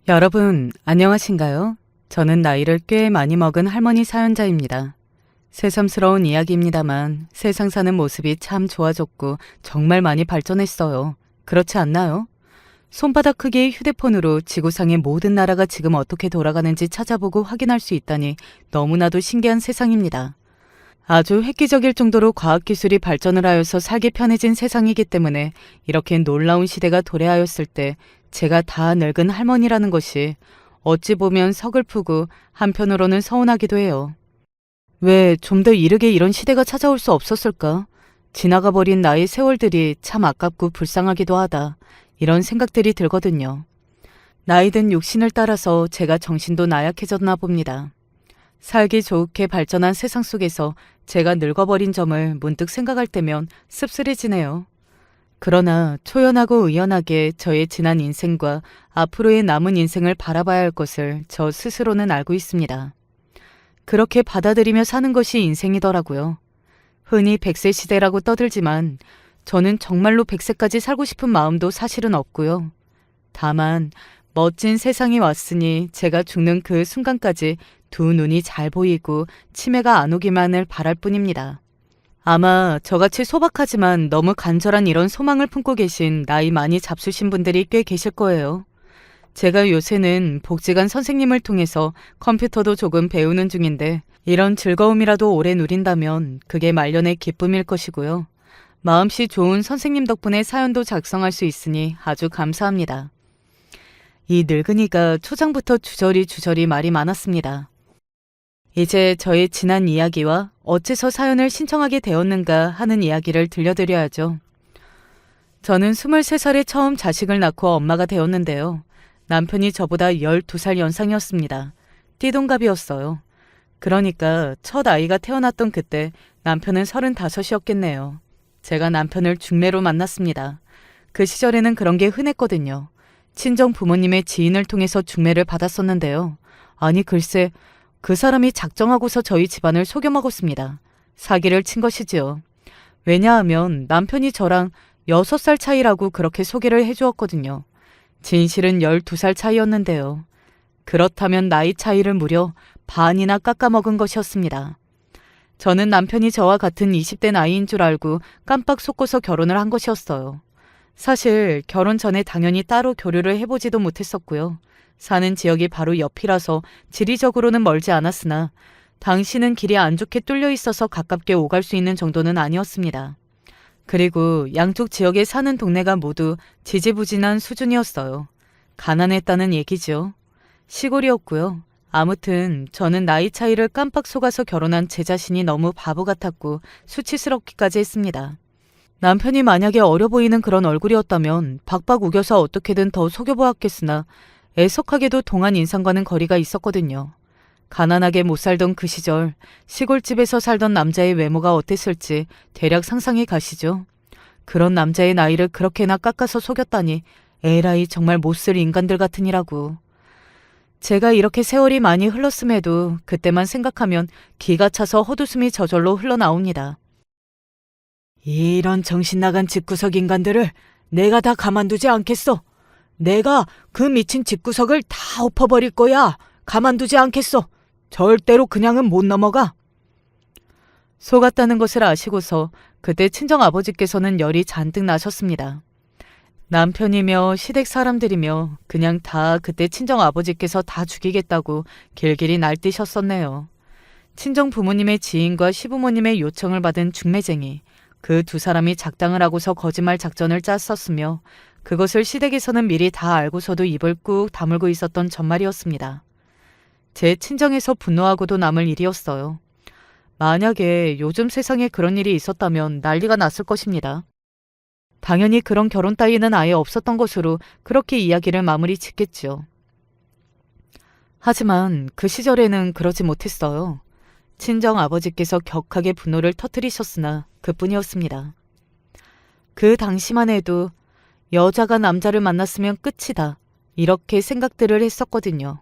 여러분, 안녕하신가요? 저는 나이를 꽤 많이 먹은 할머니 사연자입니다. 새삼스러운 이야기입니다만 세상 사는 모습이 참 좋아졌고 정말 많이 발전했어요. 그렇지 않나요? 손바닥 크기의 휴대폰으로 지구상의 모든 나라가 지금 어떻게 돌아가는지 찾아보고 확인할 수 있다니 너무나도 신기한 세상입니다. 아주 획기적일 정도로 과학기술이 발전을 하여서 살기 편해진 세상이기 때문에 이렇게 놀라운 시대가 도래하였을 때 제가 다 늙은 할머니라는 것이 어찌 보면 서글프고 한편으로는 서운하기도 해요. 왜 좀 더 이르게 이런 시대가 찾아올 수 없었을까? 지나가 버린 나의 세월들이 참 아깝고 불쌍하기도 하다. 이런 생각들이 들거든요. 나이든 육신을 따라서 제가 정신도 나약해졌나 봅니다. 살기 좋게 발전한 세상 속에서 제가 늙어버린 점을 문득 생각할 때면 씁쓸해지네요. 그러나 초연하고 의연하게 저의 지난 인생과 앞으로의 남은 인생을 바라봐야 할 것을 저 스스로는 알고 있습니다. 그렇게 받아들이며 사는 것이 인생이더라고요. 흔히 100세 시대라고 떠들지만 저는 정말로 100세까지 살고 싶은 마음도 사실은 없고요. 다만 멋진 세상이 왔으니 제가 죽는 그 순간까지 두 눈이 잘 보이고 치매가 안 오기만을 바랄 뿐입니다. 아마 저같이 소박하지만 너무 간절한 이런 소망을 품고 계신 나이 많이 잡수신 분들이 꽤 계실 거예요. 제가 요새는 복지관 선생님을 통해서 컴퓨터도 조금 배우는 중인데 이런 즐거움이라도 오래 누린다면 그게 말년의 기쁨일 것이고요. 마음씨 좋은 선생님 덕분에 사연도 작성할 수 있으니 아주 감사합니다. 이 늙은이가 초장부터 주저리 말이 많았습니다. 이제 저의 지난 이야기와 어째서 사연을 신청하게 되었는가 하는 이야기를 들려드려야죠. 저는 23살에 처음 자식을 낳고 엄마가 되었는데요. 남편이 저보다 12살 연상이었습니다. 띠동갑이었어요. 그러니까 첫 아이가 태어났던 그때 남편은 35이었겠네요. 제가 남편을 중매로 만났습니다. 그 시절에는 그런 게 흔했거든요. 친정 부모님의 지인을 통해서 중매를 받았었는데요. 아니 글쎄 그 사람이 작정하고서 저희 집안을 속여먹었습니다. 사기를 친 것이지요. 왜냐하면 남편이 저랑 6살 차이라고 그렇게 소개를 해주었거든요. 진실은 12살 차이였는데요. 그렇다면 나이 차이를 무려 반이나 깎아먹은 것이었습니다. 저는 남편이 저와 같은 20대 나이인 줄 알고 깜빡 속고서 결혼을 한 것이었어요. 사실 결혼 전에 당연히 따로 교류를 해보지도 못했었고요. 사는 지역이 바로 옆이라서 지리적으로는 멀지 않았으나 당시는 길이 안 좋게 뚫려 있어서 가깝게 오갈 수 있는 정도는 아니었습니다. 그리고 양쪽 지역에 사는 동네가 모두 지지부진한 수준이었어요. 가난했다는 얘기죠. 시골이었고요. 아무튼 저는 나이 차이를 깜빡 속아서 결혼한 제 자신이 너무 바보 같았고 수치스럽기까지 했습니다. 남편이 만약에 어려 보이는 그런 얼굴이었다면 박박 우겨서 어떻게든 더 속여보았겠으나 애석하게도 동안 인상과는 거리가 있었거든요. 가난하게 못 살던 그 시절 시골집에서 살던 남자의 외모가 어땠을지 대략 상상이 가시죠. 그런 남자의 나이를 그렇게나 깎아서 속였다니 에라이 정말 못쓸 인간들 같으니라고. 제가 이렇게 세월이 많이 흘렀음에도 그때만 생각하면 기가 차서 헛웃음이 저절로 흘러나옵니다. 이런 정신 나간 집구석 인간들을 내가 다 가만두지 않겠어. 내가 그 미친 집구석을 다 엎어버릴 거야. 가만두지 않겠어. 절대로 그냥은 못 넘어가. 속았다는 것을 아시고서 그때 친정아버지께서는 열이 잔뜩 나셨습니다. 남편이며 시댁 사람들이며 그냥 다 그때 친정아버지께서 다 죽이겠다고 길길이 날뛰셨었네요. 친정 부모님의 지인과 시부모님의 요청을 받은 중매쟁이, 그 두 사람이 작당을 하고서 거짓말 작전을 짰었으며 그것을 시댁에서는 미리 다 알고서도 입을 꾹 다물고 있었던 전말이었습니다. 제 친정에서 분노하고도 남을 일이었어요. 만약에 요즘 세상에 그런 일이 있었다면 난리가 났을 것입니다. 당연히 그런 결혼 따위는 아예 없었던 것으로 그렇게 이야기를 마무리 짓겠죠. 하지만 그 시절에는 그러지 못했어요. 친정 아버지께서 격하게 분노를 터뜨리셨으나 그뿐이었습니다. 그 당시만 해도 여자가 남자를 만났으면 끝이다. 이렇게 생각들을 했었거든요.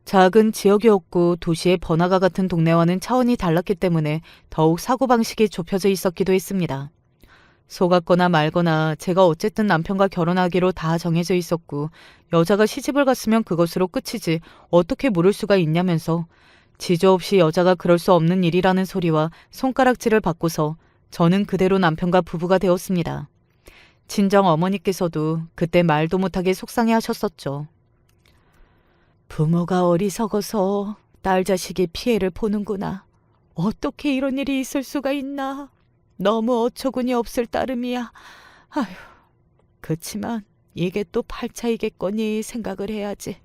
작은 지역이었고 도시의 번화가 같은 동네와는 차원이 달랐기 때문에 더욱 사고방식이 좁혀져 있었기도 했습니다. 속았거나 말거나 제가 어쨌든 남편과 결혼하기로 다 정해져 있었고 여자가 시집을 갔으면 그것으로 끝이지 어떻게 모를 수가 있냐면서 지조 없이 여자가 그럴 수 없는 일이라는 소리와 손가락질을 받고서 저는 그대로 남편과 부부가 되었습니다. 친정 어머니께서도 그때 말도 못하게 속상해 하셨었죠. 부모가 어리석어서 딸 자식이 피해를 보는구나. 어떻게 이런 일이 있을 수가 있나. 너무 어처구니 없을 따름이야. 아휴, 그치만 이게 또 팔자이겠거니 생각을 해야지.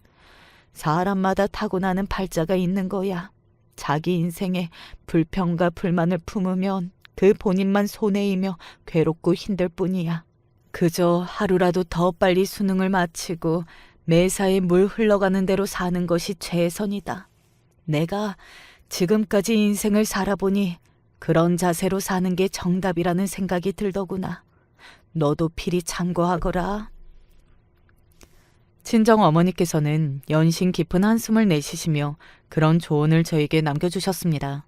사람마다 타고나는 팔자가 있는 거야. 자기 인생에 불평과 불만을 품으면 그 본인만 손해이며 괴롭고 힘들 뿐이야. 그저 하루라도 더 빨리 수능을 마치고 매사에 물 흘러가는 대로 사는 것이 최선이다. 내가 지금까지 인생을 살아보니 그런 자세로 사는 게 정답이라는 생각이 들더구나. 너도 필히 참고하거라. 친정 어머니께서는 연신 깊은 한숨을 내쉬시며 그런 조언을 저에게 남겨주셨습니다.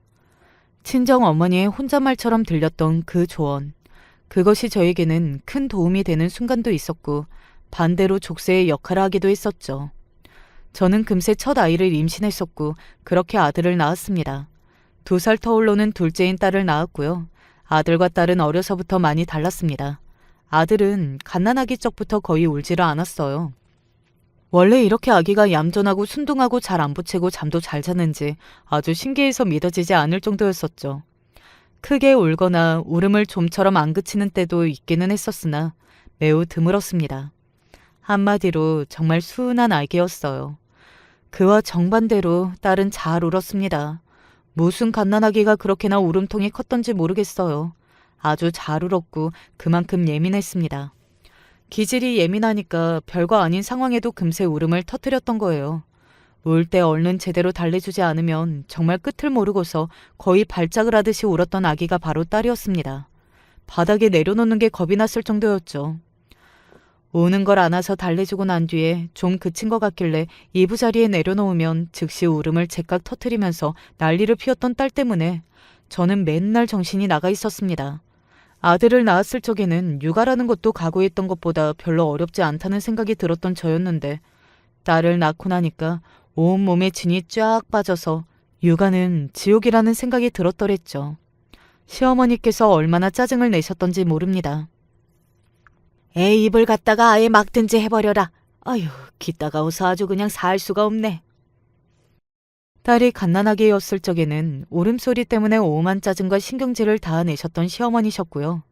친정 어머니의 혼잣말처럼 들렸던 그 조언. 그것이 저에게는 큰 도움이 되는 순간도 있었고 반대로 족쇄의 역할을 하기도 했었죠. 저는 금세 첫 아이를 임신했었고 그렇게 아들을 낳았습니다. 2살 터울로는 둘째인 딸을 낳았고요. 아들과 딸은 어려서부터 많이 달랐습니다. 아들은 갓난아기 적부터 거의 울지를 않았어요. 원래 이렇게 아기가 얌전하고 순둥하고 잘 안 부채고 잠도 잘 자는지 아주 신기해서 믿어지지 않을 정도였었죠. 크게 울거나 울음을 좀처럼 안 그치는 때도 있기는 했었으나 매우 드물었습니다. 한마디로 정말 순한 아기였어요. 그와 정반대로 딸은 잘 울었습니다. 무슨 갓난아기가 그렇게나 울음통이 컸던지 모르겠어요. 아주 잘 울었고 그만큼 예민했습니다. 기질이 예민하니까 별거 아닌 상황에도 금세 울음을 터뜨렸던 거예요. 울 때 얼른 제대로 달래주지 않으면 정말 끝을 모르고서 거의 발작을 하듯이 울었던 아기가 바로 딸이었습니다. 바닥에 내려놓는 게 겁이 났을 정도였죠. 우는 걸 안아서 달래주고 난 뒤에 좀 그친 것 같길래 이부자리에 내려놓으면 즉시 울음을 제깍 터뜨리면서 난리를 피웠던 딸 때문에 저는 맨날 정신이 나가 있었습니다. 아들을 낳았을 적에는 육아라는 것도 각오했던 것보다 별로 어렵지 않다는 생각이 들었던 저였는데 딸을 낳고 나니까 온몸에 진이 쫙 빠져서 육아는 지옥이라는 생각이 들었더랬죠. 시어머니께서 얼마나 짜증을 내셨던지 모릅니다. 애 입을 갖다가 아예 막든지 해버려라. 아유, 기따가워서 아주 그냥 살 수가 없네. 딸이 갓난아기였을 적에는 울음소리 때문에 오만 짜증과 신경질을 다 내셨던 시어머니셨고요.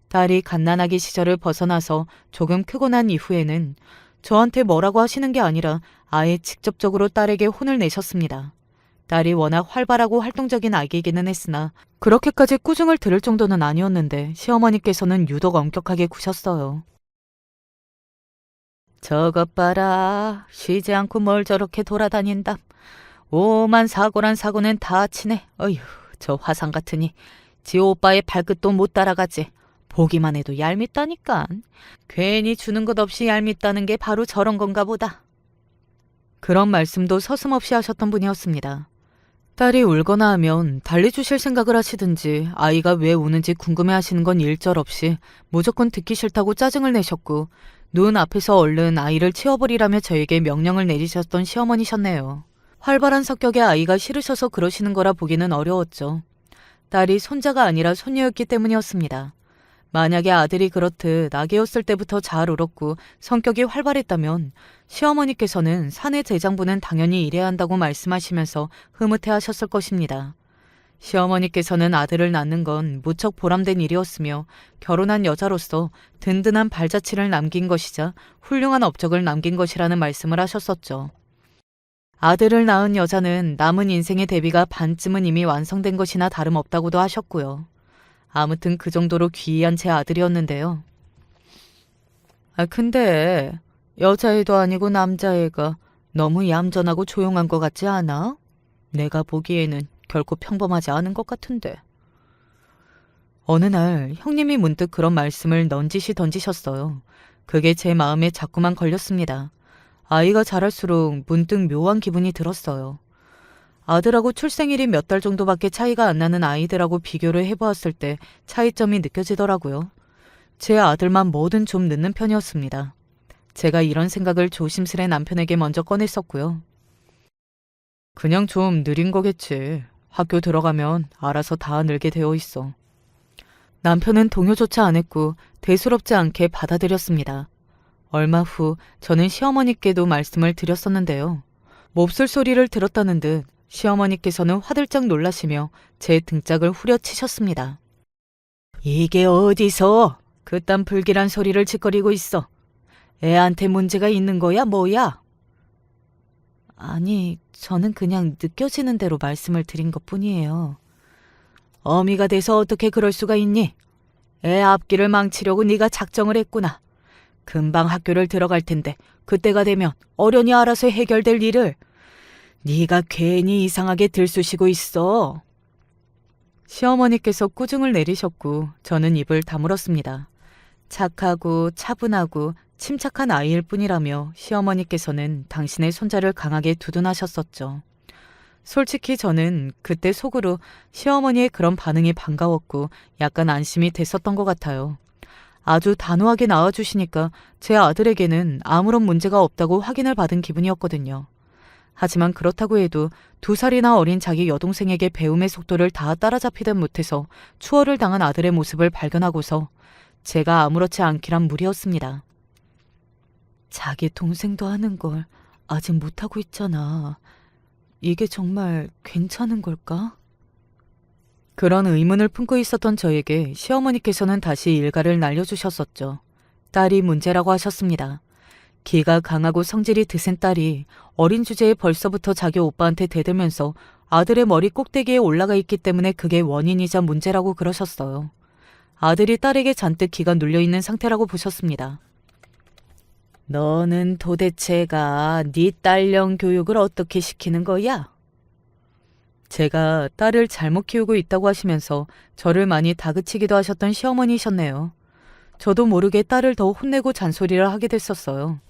딸이 갓난아기 시절을 벗어나서 조금 크고 난 이후에는 저한테 뭐라고 하시는 게 아니라 아예 직접적으로 딸에게 혼을 내셨습니다. 딸이 워낙 활발하고 활동적인 아기이기는 했으나 그렇게까지 꾸중을 들을 정도는 아니었는데 시어머니께서는 유독 엄격하게 구셨어요. 저것 봐라. 쉬지 않고 뭘 저렇게 돌아다닌다. 오만 사고란 사고는 다 치네. 어휴, 저 화상 같으니 지 오빠의 발끝도 못 따라가지. 보기만 해도 얄밉다니까. 괜히 주는 것 없이 얄밉다는 게 바로 저런 건가 보다. 그런 말씀도 서슴없이 하셨던 분이었습니다. 딸이 울거나 하면 달래주실 생각을 하시든지 아이가 왜 우는지 궁금해하시는 건 일절없이 무조건 듣기 싫다고 짜증을 내셨고 눈 앞에서 얼른 아이를 치워버리라며 저에게 명령을 내리셨던 시어머니셨네요. 활발한 성격의 아이가 싫으셔서 그러시는 거라 보기는 어려웠죠. 딸이 손자가 아니라 손녀였기 때문이었습니다. 만약에 아들이 그렇듯 아기였을 때부터 잘 울었고 성격이 활발했다면 시어머니께서는 사내 대장부는 당연히 이래야 한다고 말씀하시면서 흐뭇해하셨을 것입니다. 시어머니께서는 아들을 낳는 건 무척 보람된 일이었으며 결혼한 여자로서 든든한 발자취를 남긴 것이자 훌륭한 업적을 남긴 것이라는 말씀을 하셨었죠. 아들을 낳은 여자는 남은 인생의 대비가 반쯤은 이미 완성된 것이나 다름없다고도 하셨고요. 아무튼 그 정도로 귀한 제 아들이었는데요. 근데 여자애도 아니고 남자애가 너무 얌전하고 조용한 것 같지 않아? 내가 보기에는 결코 평범하지 않은 것 같은데. 어느 날 형님이 문득 그런 말씀을 넌지시 던지셨어요. 그게 제 마음에 자꾸만 걸렸습니다. 아이가 자랄수록 문득 묘한 기분이 들었어요. 아들하고 출생일이 몇 달 정도밖에 차이가 안 나는 아이들하고 비교를 해보았을 때 차이점이 느껴지더라고요. 제 아들만 뭐든 좀 늦는 편이었습니다. 제가 이런 생각을 조심스레 남편에게 먼저 꺼냈었고요. 그냥 좀 느린 거겠지. 학교 들어가면 알아서 다 늘게 되어 있어. 남편은 동요조차 안 했고 대수롭지 않게 받아들였습니다. 얼마 후 저는 시어머니께도 말씀을 드렸었는데요. 몹쓸 소리를 들었다는 듯 시어머니께서는 화들짝 놀라시며 제 등짝을 후려치셨습니다. 이게 어디서 그딴 불길한 소리를 짓거리고 있어? 애한테 문제가 있는 거야, 뭐야? 아니, 저는 그냥 느껴지는 대로 말씀을 드린 것뿐이에요. 어미가 돼서 어떻게 그럴 수가 있니? 애 앞길을 망치려고 네가 작정을 했구나. 금방 학교를 들어갈 텐데 그때가 되면 어련히 알아서 해결될 일을 네가 괜히 이상하게 들쑤시고 있어. 시어머니께서 꾸중을 내리셨고 저는 입을 다물었습니다. 착하고 차분하고 침착한 아이일 뿐이라며 시어머니께서는 당신의 손자를 강하게 두둔하셨었죠. 솔직히 저는 그때 속으로 시어머니의 그런 반응이 반가웠고 약간 안심이 됐었던 것 같아요. 아주 단호하게 나와주시니까 제 아들에게는 아무런 문제가 없다고 확인을 받은 기분이었거든요. 하지만 그렇다고 해도 2살이나 어린 자기 여동생에게 배움의 속도를 다 따라잡히듯 못해서 추월을 당한 아들의 모습을 발견하고서 제가 아무렇지 않기란 무리였습니다. 자기 동생도 하는 걸 아직 못하고 있잖아. 이게 정말 괜찮은 걸까? 그런 의문을 품고 있었던 저에게 시어머니께서는 다시 일가를 날려주셨었죠. 딸이 문제라고 하셨습니다. 기가 강하고 성질이 드센 딸이 어린 주제에 벌써부터 자기 오빠한테 대들면서 아들의 머리 꼭대기에 올라가 있기 때문에 그게 원인이자 문제라고 그러셨어요. 아들이 딸에게 잔뜩 기가 눌려있는 상태라고 보셨습니다. 너는 도대체가 네 딸령 교육을 어떻게 시키는 거야? 제가 딸을 잘못 키우고 있다고 하시면서 저를 많이 다그치기도 하셨던 시어머니셨네요. 저도 모르게 딸을 더 혼내고 잔소리를 하게 됐었어요.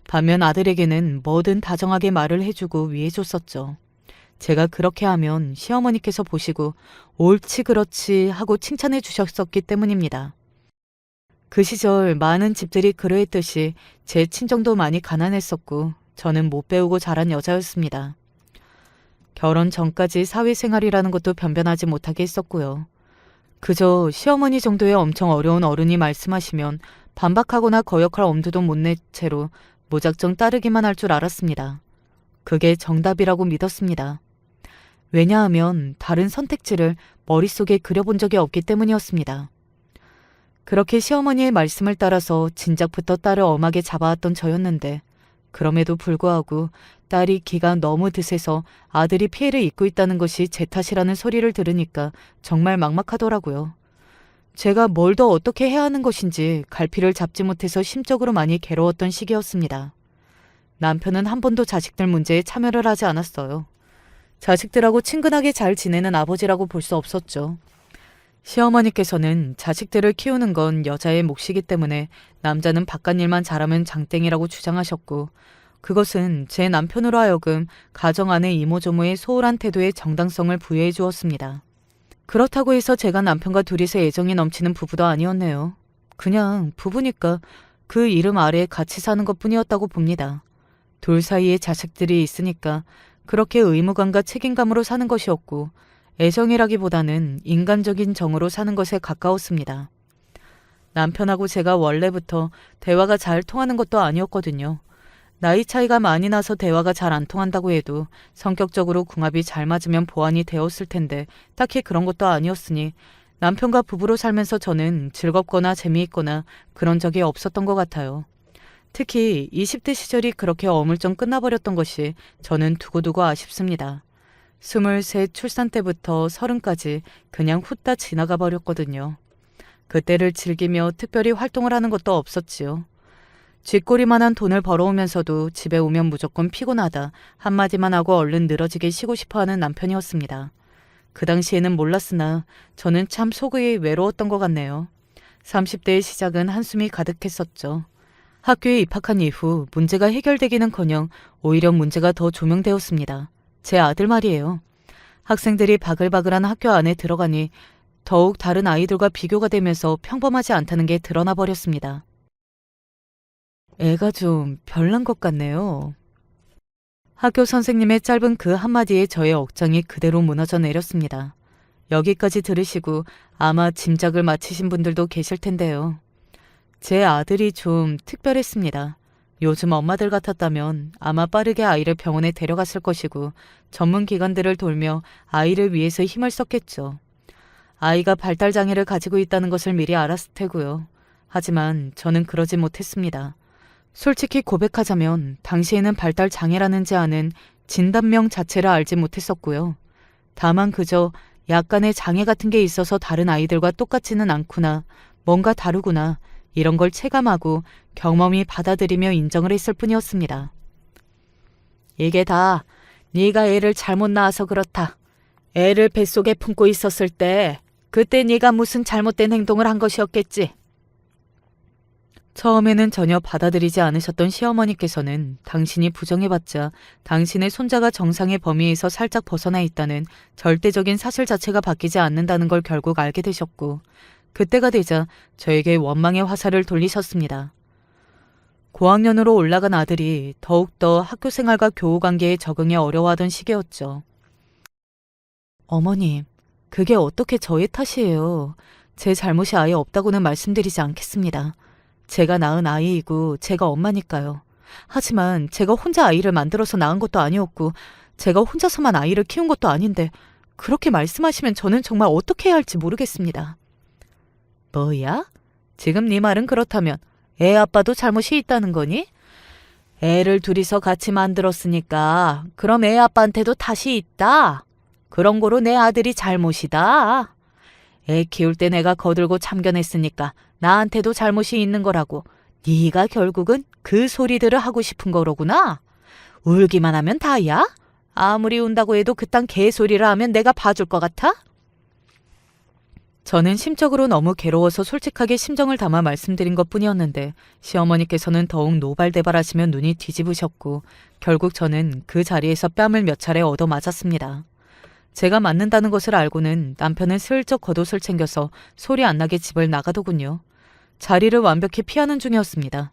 반면 아들에게는 뭐든 다정하게 말을 해주고 위해줬었죠. 제가 그렇게 하면 시어머니께서 보시고 옳지 그렇지 하고 칭찬해 주셨었기 때문입니다. 그 시절 많은 집들이 그러했듯이 제 친정도 많이 가난했었고 저는 못 배우고 자란 여자였습니다. 결혼 전까지 사회생활이라는 것도 변변하지 못하게 했었고요. 그저 시어머니 정도의 엄청 어려운 어른이 말씀하시면 반박하거나 거역할 엄두도 못 낸 채로 무작정 따르기만 할 줄 알았습니다. 그게 정답이라고 믿었습니다. 왜냐하면 다른 선택지를 머릿속에 그려본 적이 없기 때문이었습니다. 그렇게 시어머니의 말씀을 따라서 진작부터 딸을 엄하게 잡아왔던 저였는데 그럼에도 불구하고 딸이 기가 너무 드세서 아들이 피해를 입고 있다는 것이 제 탓이라는 소리를 들으니까 정말 막막하더라고요. 제가 뭘 더 어떻게 해야 하는 것인지 갈피를 잡지 못해서 심적으로 많이 괴로웠던 시기였습니다. 남편은 한 번도 자식들 문제에 참여를 하지 않았어요. 자식들하고 친근하게 잘 지내는 아버지라고 볼 수 없었죠. 시어머니께서는 자식들을 키우는 건 여자의 몫이기 때문에 남자는 바깥 일만 잘하면 장땡이라고 주장하셨고 그것은 제 남편으로 하여금 가정 안의 이모저모의 소홀한 태도에 정당성을 부여해 주었습니다. 그렇다고 해서 제가 남편과 둘이서 애정이 넘치는 부부도 아니었네요. 그냥 부부니까 그 이름 아래에 같이 사는 것뿐이었다고 봅니다. 둘 사이에 자식들이 있으니까 그렇게 의무감과 책임감으로 사는 것이었고 애정이라기보다는 인간적인 정으로 사는 것에 가까웠습니다. 남편하고 제가 원래부터 대화가 잘 통하는 것도 아니었거든요. 나이 차이가 많이 나서 대화가 잘 안 통한다고 해도 성격적으로 궁합이 잘 맞으면 보완이 되었을 텐데 딱히 그런 것도 아니었으니 남편과 부부로 살면서 저는 즐겁거나 재미있거나 그런 적이 없었던 것 같아요. 특히 20대 시절이 그렇게 어물쩡 끝나버렸던 것이 저는 두고두고 아쉽습니다. 23 출산 때부터 30까지 그냥 후딱 지나가 버렸거든요. 그때를 즐기며 특별히 활동을 하는 것도 없었지요. 쥐꼬리만한 돈을 벌어오면서도 집에 오면 무조건 피곤하다 한마디만 하고 얼른 늘어지게 쉬고 싶어하는 남편이었습니다. 그 당시에는 몰랐으나 저는 참 속이 외로웠던 것 같네요. 30대의 시작은 한숨이 가득했었죠. 학교에 입학한 이후 문제가 해결되기는커녕 오히려 문제가 더 조명되었습니다. 제 아들 말이에요. 학생들이 바글바글한 학교 안에 들어가니 더욱 다른 아이들과 비교가 되면서 평범하지 않다는 게 드러나 버렸습니다. 애가 좀 별난 것 같네요. 학교 선생님의 짧은 그 한마디에 저의 억장이 그대로 무너져 내렸습니다. 여기까지 들으시고 아마 짐작을 마치신 분들도 계실 텐데요. 제 아들이 좀 특별했습니다. 요즘 엄마들 같았다면 아마 빠르게 아이를 병원에 데려갔을 것이고 전문 기관들을 돌며 아이를 위해서 힘을 썼겠죠. 아이가 발달장애를 가지고 있다는 것을 미리 알았을 테고요. 하지만 저는 그러지 못했습니다. 솔직히 고백하자면 당시에는 발달장애라는 제안은 진단명 자체를 알지 못했었고요. 다만 그저 약간의 장애 같은 게 있어서 다른 아이들과 똑같지는 않구나, 뭔가 다르구나, 이런 걸 체감하고 경험이 받아들이며 인정을 했을 뿐이었습니다. 이게 다 네가 애를 잘못 낳아서 그렇다. 애를 뱃속에 품고 있었을 때 그때 네가 무슨 잘못된 행동을 한 것이었겠지. 처음에는 전혀 받아들이지 않으셨던 시어머니께서는 당신이 부정해봤자 당신의 손자가 정상의 범위에서 살짝 벗어나 있다는 절대적인 사실 자체가 바뀌지 않는다는 걸 결국 알게 되셨고, 그때가 되자 저에게 원망의 화살을 돌리셨습니다. 고학년으로 올라간 아들이 더욱더 학교 생활과 교우 관계에 적응이 어려워하던 시기였죠. 어머님, 그게 어떻게 저의 탓이에요. 제 잘못이 아예 없다고는 말씀드리지 않겠습니다. 제가 낳은 아이이고 제가 엄마니까요. 하지만 제가 혼자 아이를 만들어서 낳은 것도 아니었고 제가 혼자서만 아이를 키운 것도 아닌데 그렇게 말씀하시면 저는 정말 어떻게 해야 할지 모르겠습니다. 뭐야? 지금 네 말은 그렇다면 애 아빠도 잘못이 있다는 거니? 애를 둘이서 같이 만들었으니까 그럼 애 아빠한테도 탓이 있다. 그런 거로 내 아들이 잘못이다. 애 키울 때 내가 거들고 참견했으니까 나한테도 잘못이 있는 거라고. 네가 결국은 그 소리들을 하고 싶은 거로구나. 울기만 하면 다야? 아무리 운다고 해도 그딴 개소리를 하면 내가 봐줄 것 같아? 저는 심적으로 너무 괴로워서 솔직하게 심정을 담아 말씀드린 것뿐이었는데 시어머니께서는 더욱 노발대발하시며 눈이 뒤집으셨고 결국 저는 그 자리에서 뺨을 몇 차례 얻어맞았습니다. 제가 맞는다는 것을 알고는 남편은 슬쩍 겉옷을 챙겨서 소리 안 나게 집을 나가더군요. 자리를 완벽히 피하는 중이었습니다.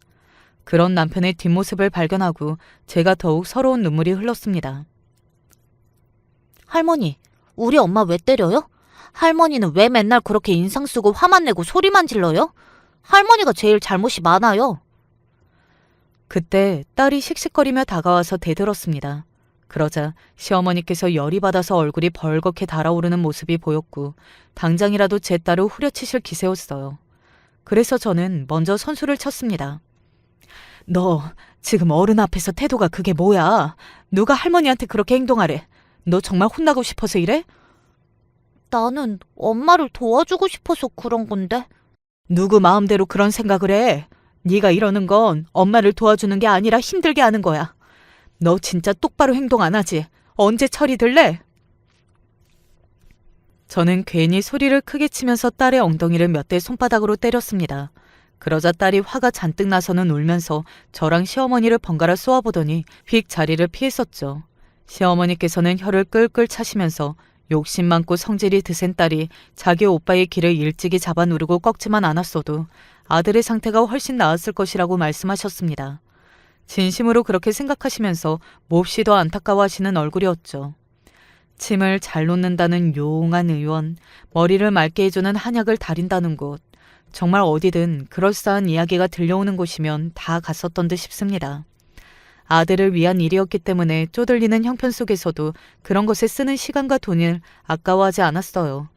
그런 남편의 뒷모습을 발견하고 제가 더욱 서러운 눈물이 흘렀습니다. 할머니, 우리 엄마 왜 때려요? 할머니는 왜 맨날 그렇게 인상 쓰고 화만 내고 소리만 질러요? 할머니가 제일 잘못이 많아요. 그때 딸이 씩씩거리며 다가와서 대들었습니다. 그러자 시어머니께서 열이 받아서 얼굴이 벌겋게 달아오르는 모습이 보였고 당장이라도 제 딸을 후려치실 기세였어요. 그래서 저는 먼저 선수를 쳤습니다. 너 지금 어른 앞에서 태도가 그게 뭐야? 누가 할머니한테 그렇게 행동하래? 너 정말 혼나고 싶어서 이래? 나는 엄마를 도와주고 싶어서 그런 건데. 누구 마음대로 그런 생각을 해? 네가 이러는 건 엄마를 도와주는 게 아니라 힘들게 하는 거야. 너 진짜 똑바로 행동 안 하지? 언제 철이 들래? 저는 괜히 소리를 크게 치면서 딸의 엉덩이를 몇 대 손바닥으로 때렸습니다. 그러자 딸이 화가 잔뜩 나서는 울면서 저랑 시어머니를 번갈아 쏘아보더니 휙 자리를 피했었죠. 시어머니께서는 혀를 끌끌 차시면서 욕심 많고 성질이 드센 딸이 자기 오빠의 길을 일찍이 잡아 누르고 꺾지만 않았어도 아들의 상태가 훨씬 나았을 것이라고 말씀하셨습니다. 진심으로 그렇게 생각하시면서 몹시 더 안타까워하시는 얼굴이었죠. 침을 잘 놓는다는 요옹한 의원, 머리를 맑게 해주는 한약을 다린다는 곳, 정말 어디든 그럴싸한 이야기가 들려오는 곳이면 다 갔었던 듯 싶습니다. 아들을 위한 일이었기 때문에 쪼들리는 형편 속에서도 그런 것에 쓰는 시간과 돈을 아까워하지 않았어요.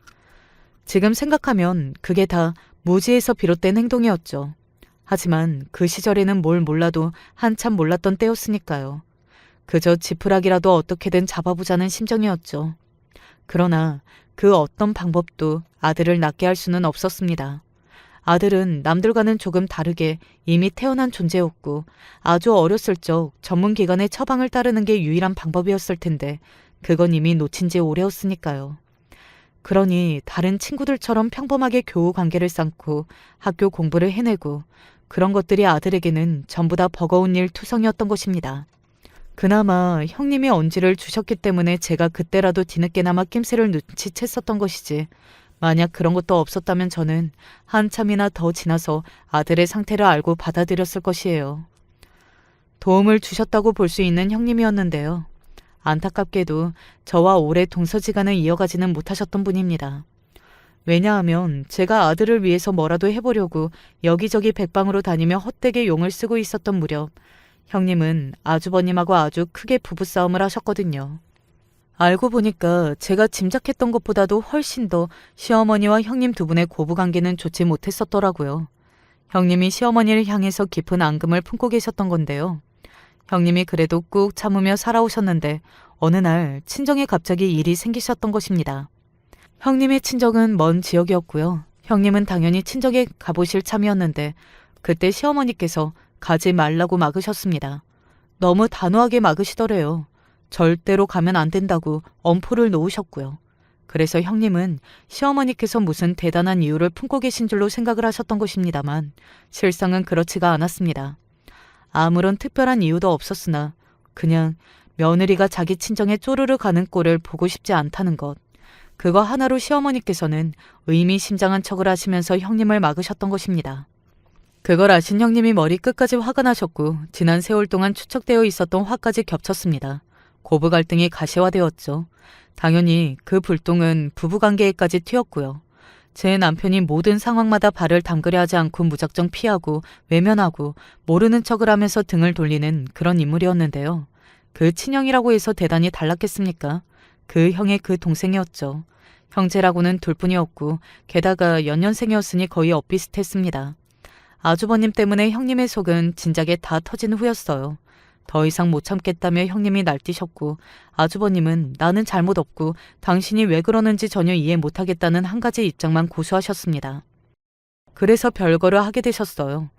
지금 생각하면 그게 다 무지에서 비롯된 행동이었죠. 하지만 그 시절에는 뭘 몰라도 한참 몰랐던 때였으니까요. 그저 지푸라기라도 어떻게든 잡아보자는 심정이었죠. 그러나 그 어떤 방법도 아들을 낫게 할 수는 없었습니다. 아들은 남들과는 조금 다르게 이미 태어난 존재였고 아주 어렸을 적 전문기관의 처방을 따르는 게 유일한 방법이었을 텐데 그건 이미 놓친 지 오래였으니까요. 그러니 다른 친구들처럼 평범하게 교우 관계를 쌓고 학교 공부를 해내고 그런 것들이 아들에게는 전부 다 버거운 일 투성이었던 것입니다. 그나마 형님이 언지를 주셨기 때문에 제가 그때라도 뒤늦게나마 낌새를 눈치챘었던 것이지 만약 그런 것도 없었다면 저는 한참이나 더 지나서 아들의 상태를 알고 받아들였을 것이에요. 도움을 주셨다고 볼 수 있는 형님이었는데요. 안타깝게도 저와 오래 동서지간을 이어가지는 못하셨던 분입니다. 왜냐하면 제가 아들을 위해서 뭐라도 해보려고 여기저기 백방으로 다니며 헛되게 용을 쓰고 있었던 무렵 형님은 아주버님하고 아주 크게 부부싸움을 하셨거든요. 알고 보니까 제가 짐작했던 것보다도 훨씬 더 시어머니와 형님 두 분의 고부관계는 좋지 못했었더라고요. 형님이 시어머니를 향해서 깊은 앙금을 품고 계셨던 건데요. 형님이 그래도 꾹 참으며 살아오셨는데 어느 날 친정에 갑자기 일이 생기셨던 것입니다. 형님의 친정은 먼 지역이었고요. 형님은 당연히 친정에 가보실 참이었는데 그때 시어머니께서 가지 말라고 막으셨습니다. 너무 단호하게 막으시더래요. 절대로 가면 안 된다고 엄포를 놓으셨고요. 그래서 형님은 시어머니께서 무슨 대단한 이유를 품고 계신 줄로 생각을 하셨던 것입니다만 실상은 그렇지가 않았습니다. 아무런 특별한 이유도 없었으나 그냥 며느리가 자기 친정에 쪼르르 가는 꼴을 보고 싶지 않다는 것. 그거 하나로 시어머니께서는 의미심장한 척을 하시면서 형님을 막으셨던 것입니다. 그걸 아신 형님이 머리끝까지 화가 나셨고 지난 세월 동안 축적되어 있었던 화까지 겹쳤습니다. 고부 갈등이 가시화되었죠. 당연히 그 불똥은 부부관계에까지 튀었고요. 제 남편이 모든 상황마다 발을 담그려 하지 않고 무작정 피하고 외면하고 모르는 척을 하면서 등을 돌리는 그런 인물이었는데요. 그 친형이라고 해서 대단히 달랐겠습니까? 그 형의 그 동생이었죠. 형제라고는 둘뿐이었고 게다가 연년생이었으니 거의 엇비슷했습니다. 아주버님 때문에 형님의 속은 진작에 다 터진 후였어요. 더 이상 못 참겠다며 형님이 날뛰셨고 아주버님은 나는 잘못 없고 당신이 왜 그러는지 전혀 이해 못하겠다는 한 가지 입장만 고수하셨습니다. 그래서 별거를 하게 되셨어요.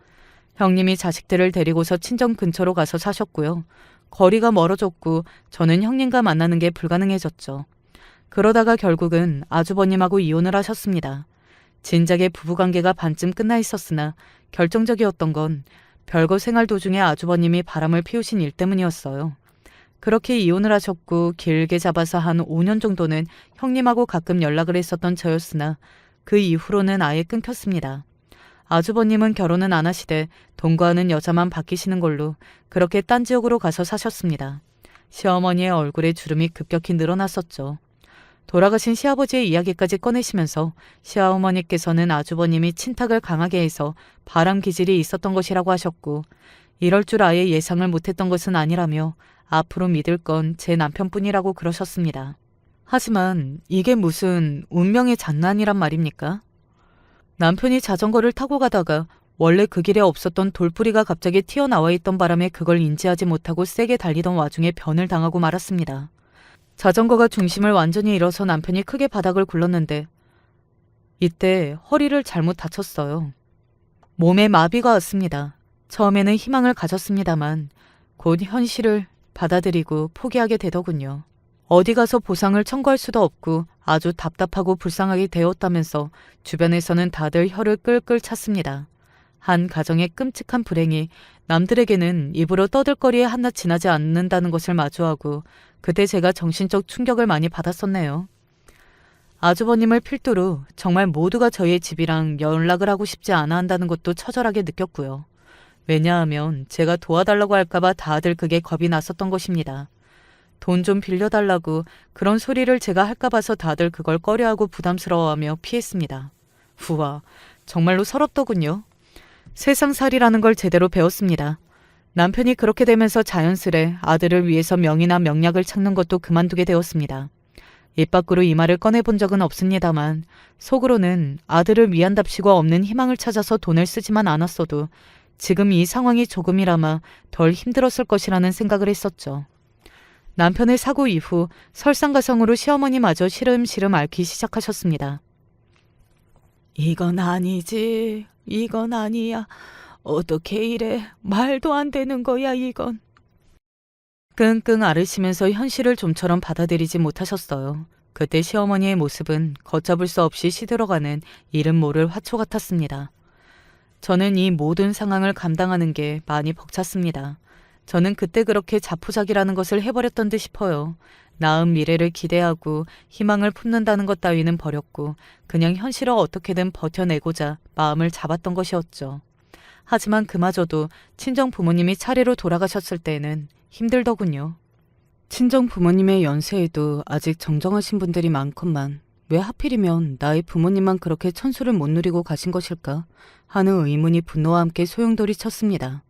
형님이 자식들을 데리고서 친정 근처로 가서 사셨고요. 거리가 멀어졌고 저는 형님과 만나는 게 불가능해졌죠. 그러다가 결국은 아주버님하고 이혼을 하셨습니다. 진작에 부부관계가 반쯤 끝나 있었으나 결정적이었던 건 별거 생활 도중에 아주버님이 바람을 피우신 일 때문이었어요. 그렇게 이혼을 하셨고 길게 잡아서 한 5년 정도는 형님하고 가끔 연락을 했었던 저였으나 그 이후로는 아예 끊겼습니다. 아주버님은 결혼은 안 하시되 동거하는 여자만 바뀌시는 걸로 그렇게 딴 지역으로 가서 사셨습니다. 시어머니의 얼굴에 주름이 급격히 늘어났었죠. 돌아가신 시아버지의 이야기까지 꺼내시면서 시어머니께서는 아주버님이 친탁을 강하게 해서 바람 기질이 있었던 것이라고 하셨고 이럴 줄 아예 예상을 못했던 것은 아니라며 앞으로 믿을 건 제 남편뿐이라고 그러셨습니다. 하지만 이게 무슨 운명의 장난이란 말입니까? 남편이 자전거를 타고 가다가 원래 그 길에 없었던 돌뿌리가 갑자기 튀어나와 있던 바람에 그걸 인지하지 못하고 세게 달리던 와중에 변을 당하고 말았습니다. 자전거가 중심을 완전히 잃어서 남편이 크게 바닥을 굴렀는데 이때 허리를 잘못 다쳤어요. 몸에 마비가 왔습니다. 처음에는 희망을 가졌습니다만 곧 현실을 받아들이고 포기하게 되더군요. 어디 가서 보상을 청구할 수도 없고 아주 답답하고 불쌍하게 되었다면서 주변에서는 다들 혀를 끌끌 찼습니다. 한 가정의 끔찍한 불행이 남들에게는 입으로 떠들거리에 한낱 지나지 않는다는 것을 마주하고 그때 제가 정신적 충격을 많이 받았었네요. 아주버님을 필두로 정말 모두가 저희의 집이랑 연락을 하고 싶지 않아 한다는 것도 처절하게 느꼈고요. 왜냐하면 제가 도와달라고 할까봐 다들 그게 겁이 났었던 것입니다. 돈 좀 빌려달라고 그런 소리를 제가 할까 봐서 다들 그걸 꺼려하고 부담스러워하며 피했습니다. 우와, 정말로 서럽더군요. 세상살이라는 걸 제대로 배웠습니다. 남편이 그렇게 되면서 자연스레 아들을 위해서 명이나 명약을 찾는 것도 그만두게 되었습니다. 입 밖으로 이 말을 꺼내본 적은 없습니다만 속으로는 아들을 위한답시고 없는 희망을 찾아서 돈을 쓰지만 않았어도 지금 이 상황이 조금이라마 덜 힘들었을 것이라는 생각을 했었죠. 남편의 사고 이후 설상가상으로 시어머니마저 시름시름 앓기 시작하셨습니다. 이건 아니지. 이건 아니야. 어떻게 이래. 말도 안 되는 거야 이건. 끙끙 앓으시면서 현실을 좀처럼 받아들이지 못하셨어요. 그때 시어머니의 모습은 걷잡을 수 없이 시들어가는 이름 모를 화초 같았습니다. 저는 이 모든 상황을 감당하는 게 많이 벅찼습니다. 저는 그때 그렇게 자포자기라는 것을 해버렸던 듯 싶어요. 나은 미래를 기대하고 희망을 품는다는 것 따위는 버렸고 그냥 현실을 어떻게든 버텨내고자 마음을 잡았던 것이었죠. 하지만 그마저도 친정 부모님이 차례로 돌아가셨을 때는 힘들더군요. 친정 부모님의 연세에도 아직 정정하신 분들이 많건만 왜 하필이면 나의 부모님만 그렇게 천수를 못 누리고 가신 것일까 하는 의문이 분노와 함께 소용돌이 쳤습니다.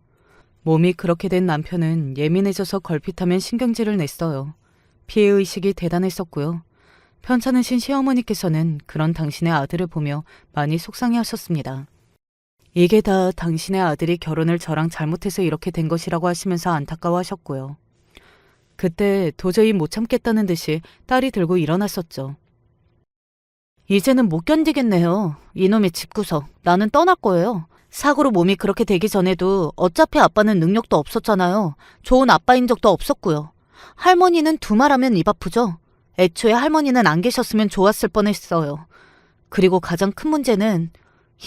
몸이 그렇게 된 남편은 예민해져서 걸핏하면 신경질을 냈어요. 피해의식이 대단했었고요. 편찮으신 시어머니께서는 그런 당신의 아들을 보며 많이 속상해하셨습니다. 이게 다 당신의 아들이 결혼을 저랑 잘못해서 이렇게 된 것이라고 하시면서 안타까워하셨고요. 그때 도저히 못 참겠다는 듯이 딸이 들고 일어났었죠. 이제는 못 견디겠네요. 이놈의 집구석. 나는 떠날 거예요. 사고로 몸이 그렇게 되기 전에도 어차피 아빠는 능력도 없었잖아요. 좋은 아빠인 적도 없었고요. 할머니는 두말하면 입 아프죠. 애초에 할머니는 안 계셨으면 좋았을 뻔했어요. 그리고 가장 큰 문제는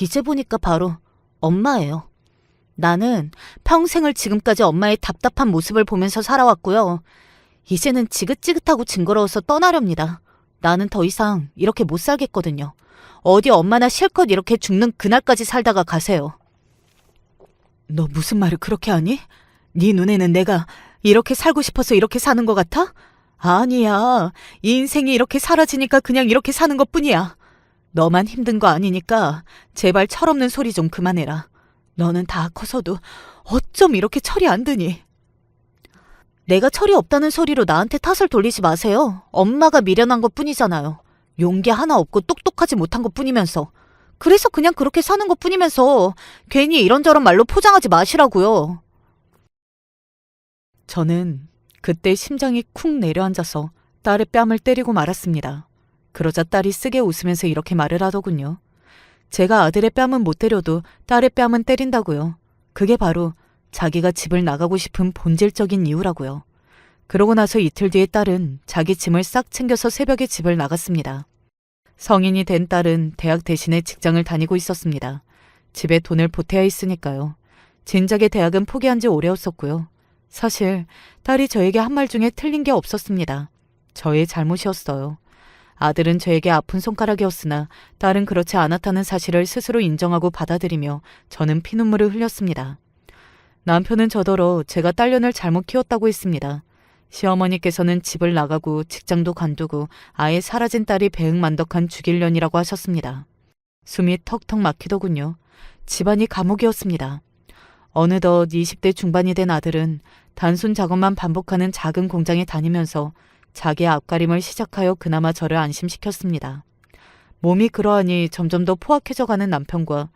이제 보니까 바로 엄마예요. 나는 평생을 지금까지 엄마의 답답한 모습을 보면서 살아왔고요. 이제는 지긋지긋하고 징그러워서 떠나렵니다. 나는 더 이상 이렇게 못 살겠거든요. 어디 엄마나 실컷 이렇게 죽는 그날까지 살다가 가세요. 너 무슨 말을 그렇게 하니? 네 눈에는 내가 이렇게 살고 싶어서 이렇게 사는 것 같아? 아니야. 이 인생이 이렇게 사라지니까 그냥 이렇게 사는 것뿐이야. 너만 힘든 거 아니니까 제발 철없는 소리 좀 그만해라. 너는 다 커서도 어쩜 이렇게 철이 안 드니? 내가 철이 없다는 소리로 나한테 탓을 돌리지 마세요. 엄마가 미련한 것뿐이잖아요. 용기 하나 없고 똑똑하지 못한 것뿐이면서. 그래서 그냥 그렇게 사는 것뿐이면서 괜히 이런저런 말로 포장하지 마시라고요. 저는 그때 심장이 쿵 내려앉아서 딸의 뺨을 때리고 말았습니다. 그러자 딸이 쓰게 웃으면서 이렇게 말을 하더군요. 제가 아들의 뺨은 못 때려도 딸의 뺨은 때린다고요. 그게 바로 자기가 집을 나가고 싶은 본질적인 이유라고요. 그러고 나서 이틀 뒤에 딸은 자기 짐을 싹 챙겨서 새벽에 집을 나갔습니다. 성인이 된 딸은 대학 대신에 직장을 다니고 있었습니다. 집에 돈을 보태야 했으니까요. 진작에 대학은 포기한 지 오래였었고요. 사실 딸이 저에게 한 말 중에 틀린 게 없었습니다. 저의 잘못이었어요. 아들은 저에게 아픈 손가락이었으나 딸은 그렇지 않았다는 사실을 스스로 인정하고 받아들이며 저는 피눈물을 흘렸습니다. 남편은 저더러 제가 딸년을 잘못 키웠다고 했습니다. 시어머니께서는 집을 나가고 직장도 관두고 아예 사라진 딸이 배은만덕한 죽일년이라고 하셨습니다. 숨이 턱턱 막히더군요. 집안이 감옥이었습니다. 어느덧 20대 중반이 된 아들은 단순 작업만 반복하는 작은 공장에 다니면서 자기 앞가림을 시작하여 그나마 저를 안심시켰습니다. 몸이 그러하니 점점 더 포악해져가는 남편과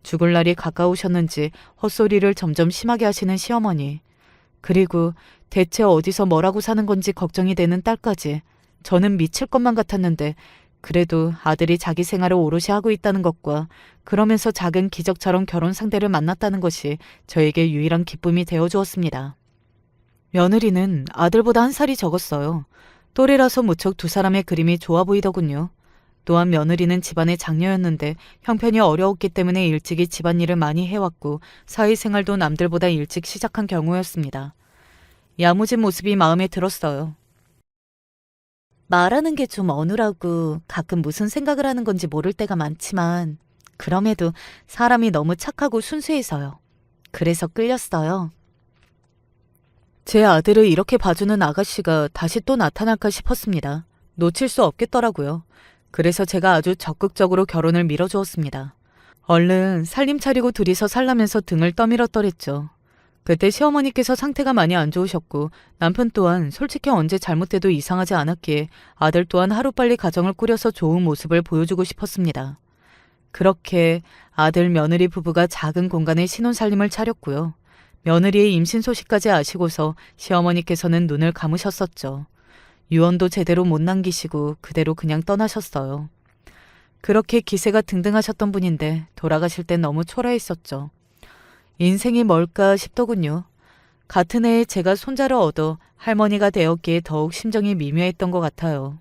죽을 날이 가까우셨는지 헛소리를 점점 심하게 하시는 시어머니, 그리고 대체 어디서 뭐라고 사는 건지 걱정이 되는 딸까지 저는 미칠 것만 같았는데 그래도 아들이 자기 생활을 오롯이 하고 있다는 것과 그러면서 작은 기적처럼 결혼 상대를 만났다는 것이 저에게 유일한 기쁨이 되어주었습니다. 며느리는 아들보다 한 살이 적었어요. 또래라서 무척 두 사람의 그림이 좋아 보이더군요. 또한 며느리는 집안의 장녀였는데 형편이 어려웠기 때문에 일찍이 집안일을 많이 해왔고 사회생활도 남들보다 일찍 시작한 경우였습니다. 야무진 모습이 마음에 들었어요. 말하는 게 좀 어눌하고 가끔 무슨 생각을 하는 건지 모를 때가 많지만 그럼에도 사람이 너무 착하고 순수해서요. 그래서 끌렸어요. 제 아들을 이렇게 봐주는 아가씨가 다시 또 나타날까 싶었습니다. 놓칠 수 없겠더라고요. 그래서 제가 아주 적극적으로 결혼을 밀어주었습니다. 얼른 살림 차리고 둘이서 살라면서 등을 떠밀었더랬죠. 그때 시어머니께서 상태가 많이 안 좋으셨고 남편 또한 솔직히 언제 잘못해도 이상하지 않았기에 아들 또한 하루빨리 가정을 꾸려서 좋은 모습을 보여주고 싶었습니다. 그렇게 아들 며느리 부부가 작은 공간에 신혼살림을 차렸고요. 며느리의 임신 소식까지 아시고서 시어머니께서는 눈을 감으셨었죠. 유언도 제대로 못 남기시고 그대로 그냥 떠나셨어요. 그렇게 기세가 등등하셨던 분인데 돌아가실 땐 너무 초라했었죠. 인생이 뭘까 싶더군요. 같은 해에 제가 손자를 얻어 할머니가 되었기에 더욱 심정이 미묘했던 것 같아요.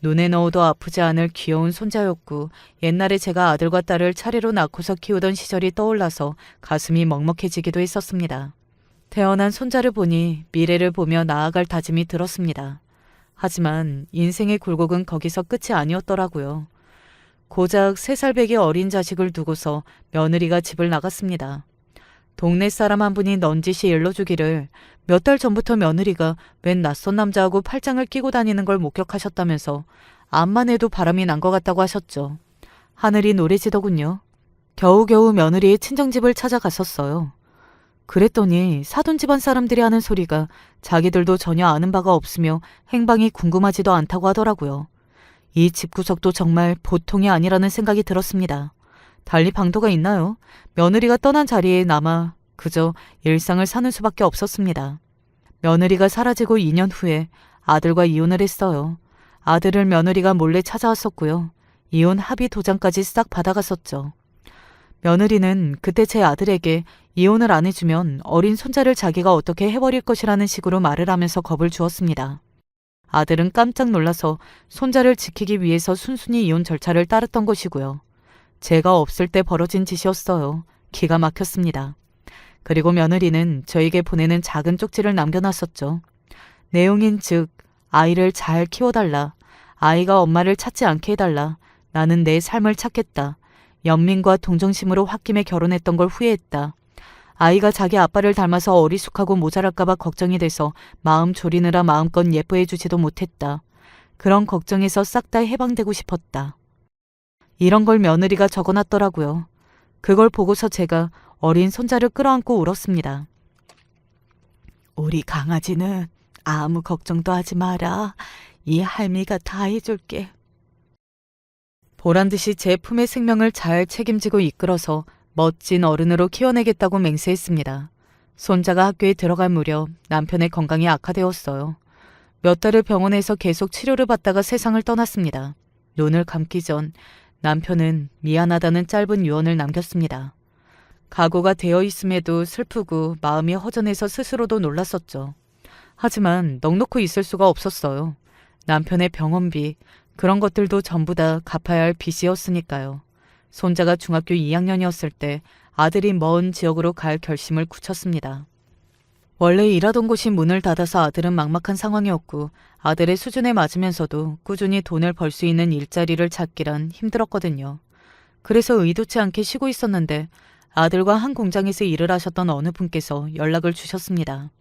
눈에 넣어도 아프지 않을 귀여운 손자였고 옛날에 제가 아들과 딸을 차례로 낳고서 키우던 시절이 떠올라서 가슴이 먹먹해지기도 했었습니다. 태어난 손자를 보니 미래를 보며 나아갈 다짐이 들었습니다. 하지만 인생의 굴곡은 거기서 끝이 아니었더라고요. 고작 3살배기 어린 자식을 두고서 며느리가 집을 나갔습니다. 동네 사람 한 분이 넌지시 일러주기를 몇 달 전부터 며느리가 웬 낯선 남자하고 팔짱을 끼고 다니는 걸 목격하셨다면서 암만 해도 바람이 난 것 같다고 하셨죠. 하늘이 노래지더군요. 겨우겨우 며느리의 친정집을 찾아갔었어요. 그랬더니 사돈 집안 사람들이 하는 소리가 자기들도 전혀 아는 바가 없으며 행방이 궁금하지도 않다고 하더라고요. 이 집구석도 정말 보통이 아니라는 생각이 들었습니다. 달리 방도가 있나요? 며느리가 떠난 자리에 남아 그저 일상을 사는 수밖에 없었습니다. 며느리가 사라지고 2년 후에 아들과 이혼을 했어요. 아들을 며느리가 몰래 찾아왔었고요. 이혼 합의 도장까지 싹 받아갔었죠. 며느리는 그때 제 아들에게 이혼을 안 해주면 어린 손자를 자기가 어떻게 해버릴 것이라는 식으로 말을 하면서 겁을 주었습니다. 아들은 깜짝 놀라서 손자를 지키기 위해서 순순히 이혼 절차를 따랐던 것이고요. 제가 없을 때 벌어진 짓이었어요. 기가 막혔습니다. 그리고 며느리는 저에게 보내는 작은 쪽지를 남겨놨었죠. 내용인 즉 아이를 잘 키워달라. 아이가 엄마를 찾지 않게 해달라. 나는 내 삶을 찾겠다. 연민과 동정심으로 홧김에 결혼했던 걸 후회했다. 아이가 자기 아빠를 닮아서 어리숙하고 모자랄까봐 걱정이 돼서 마음 졸이느라 마음껏 예뻐해주지도 못했다. 그런 걱정에서 싹 다 해방되고 싶었다. 이런 걸 며느리가 적어놨더라고요. 그걸 보고서 제가 어린 손자를 끌어안고 울었습니다. 우리 강아지는 아무 걱정도 하지 마라. 이 할미가 다 해줄게. 보란듯이 제 품의 생명을 잘 책임지고 이끌어서 멋진 어른으로 키워내겠다고 맹세했습니다. 손자가 학교에 들어갈 무렵 남편의 건강이 악화되었어요. 몇 달을 병원에서 계속 치료를 받다가 세상을 떠났습니다. 눈을 감기 전 남편은 미안하다는 짧은 유언을 남겼습니다. 각오가 되어 있음에도 슬프고 마음이 허전해서 스스로도 놀랐었죠. 하지만 넋놓고 있을 수가 없었어요. 남편의 병원비, 그런 것들도 전부 다 갚아야 할 빚이었으니까요. 손자가 중학교 2학년이었을 때 아들이 먼 지역으로 갈 결심을 굳혔습니다. 원래 일하던 곳이 문을 닫아서 아들은 막막한 상황이었고 아들의 수준에 맞으면서도 꾸준히 돈을 벌 수 있는 일자리를 찾기란 힘들었거든요. 그래서 의도치 않게 쉬고 있었는데 아들과 한 공장에서 일을 하셨던 어느 분께서 연락을 주셨습니다.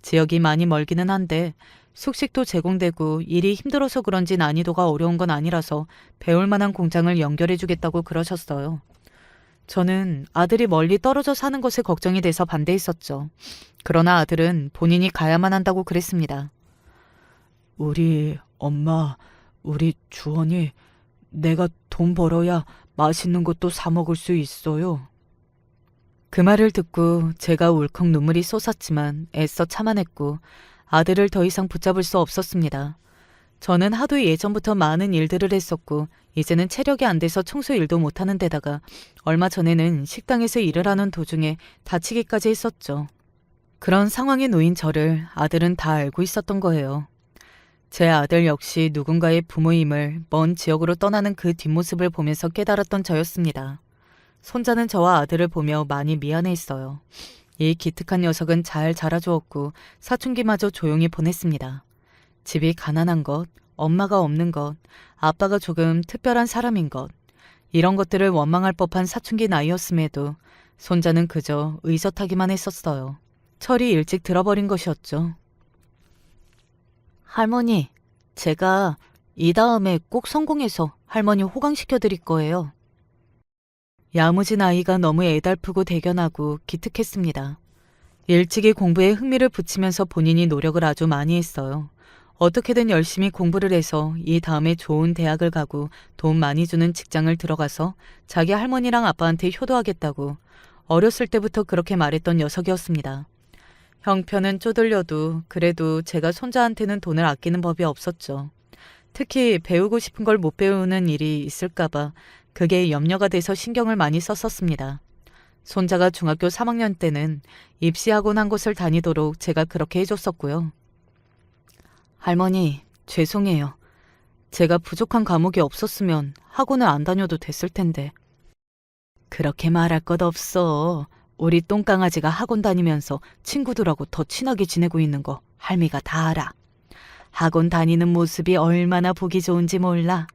지역이 많이 멀기는 한데 숙식도 제공되고 일이 힘들어서 그런지 난이도가 어려운 건 아니라서 배울 만한 공장을 연결해 주겠다고 그러셨어요. 저는 아들이 멀리 떨어져 사는 것에 걱정이 돼서 반대했었죠. 그러나 아들은 본인이 가야만 한다고 그랬습니다. 우리 엄마, 우리 주원이 내가 돈 벌어야 맛있는 것도 사 먹을 수 있어요. 그 말을 듣고 제가 울컥 눈물이 쏟았지만 애써 참아냈고 아들을 더 이상 붙잡을 수 없었습니다. 저는 하도 예전부터 많은 일들을 했었고 이제는 체력이 안 돼서 청소 일도 못하는 데다가 얼마 전에는 식당에서 일을 하는 도중에 다치기까지 했었죠. 그런 상황에 놓인 저를 아들은 다 알고 있었던 거예요. 제 아들 역시 누군가의 부모임을 먼 지역으로 떠나는 그 뒷모습을 보면서 깨달았던 저였습니다. 손자는 저와 아들을 보며 많이 미안해했어요. 이 기특한 녀석은 잘 자라주었고 사춘기마저 조용히 보냈습니다. 집이 가난한 것, 엄마가 없는 것, 아빠가 조금 특별한 사람인 것, 이런 것들을 원망할 법한 사춘기 나이였음에도 손자는 그저 의젓하기만 했었어요. 철이 일찍 들어버린 것이었죠. 할머니, 제가 이 다음에 꼭 성공해서 할머니 호강시켜 드릴 거예요. 야무진 아이가 너무 애달프고 대견하고 기특했습니다. 일찍이 공부에 흥미를 붙이면서 본인이 노력을 아주 많이 했어요. 어떻게든 열심히 공부를 해서 이 다음에 좋은 대학을 가고 돈 많이 주는 직장을 들어가서 자기 할머니랑 아빠한테 효도하겠다고 어렸을 때부터 그렇게 말했던 녀석이었습니다. 형편은 쪼들려도 그래도 제가 손자한테는 돈을 아끼는 법이 없었죠. 특히 배우고 싶은 걸 못 배우는 일이 있을까봐 그게 염려가 돼서 신경을 많이 썼었습니다. 손자가 중학교 3학년 때는 입시학원 한 곳을 다니도록 제가 그렇게 해줬었고요. 할머니, 죄송해요. 제가 부족한 과목이 없었으면 학원을 안 다녀도 됐을 텐데. 그렇게 말할 것 없어. 우리 똥강아지가 학원 다니면서 친구들하고 더 친하게 지내고 있는 거 할미가 다 알아. 학원 다니는 모습이 얼마나 보기 좋은지 몰라.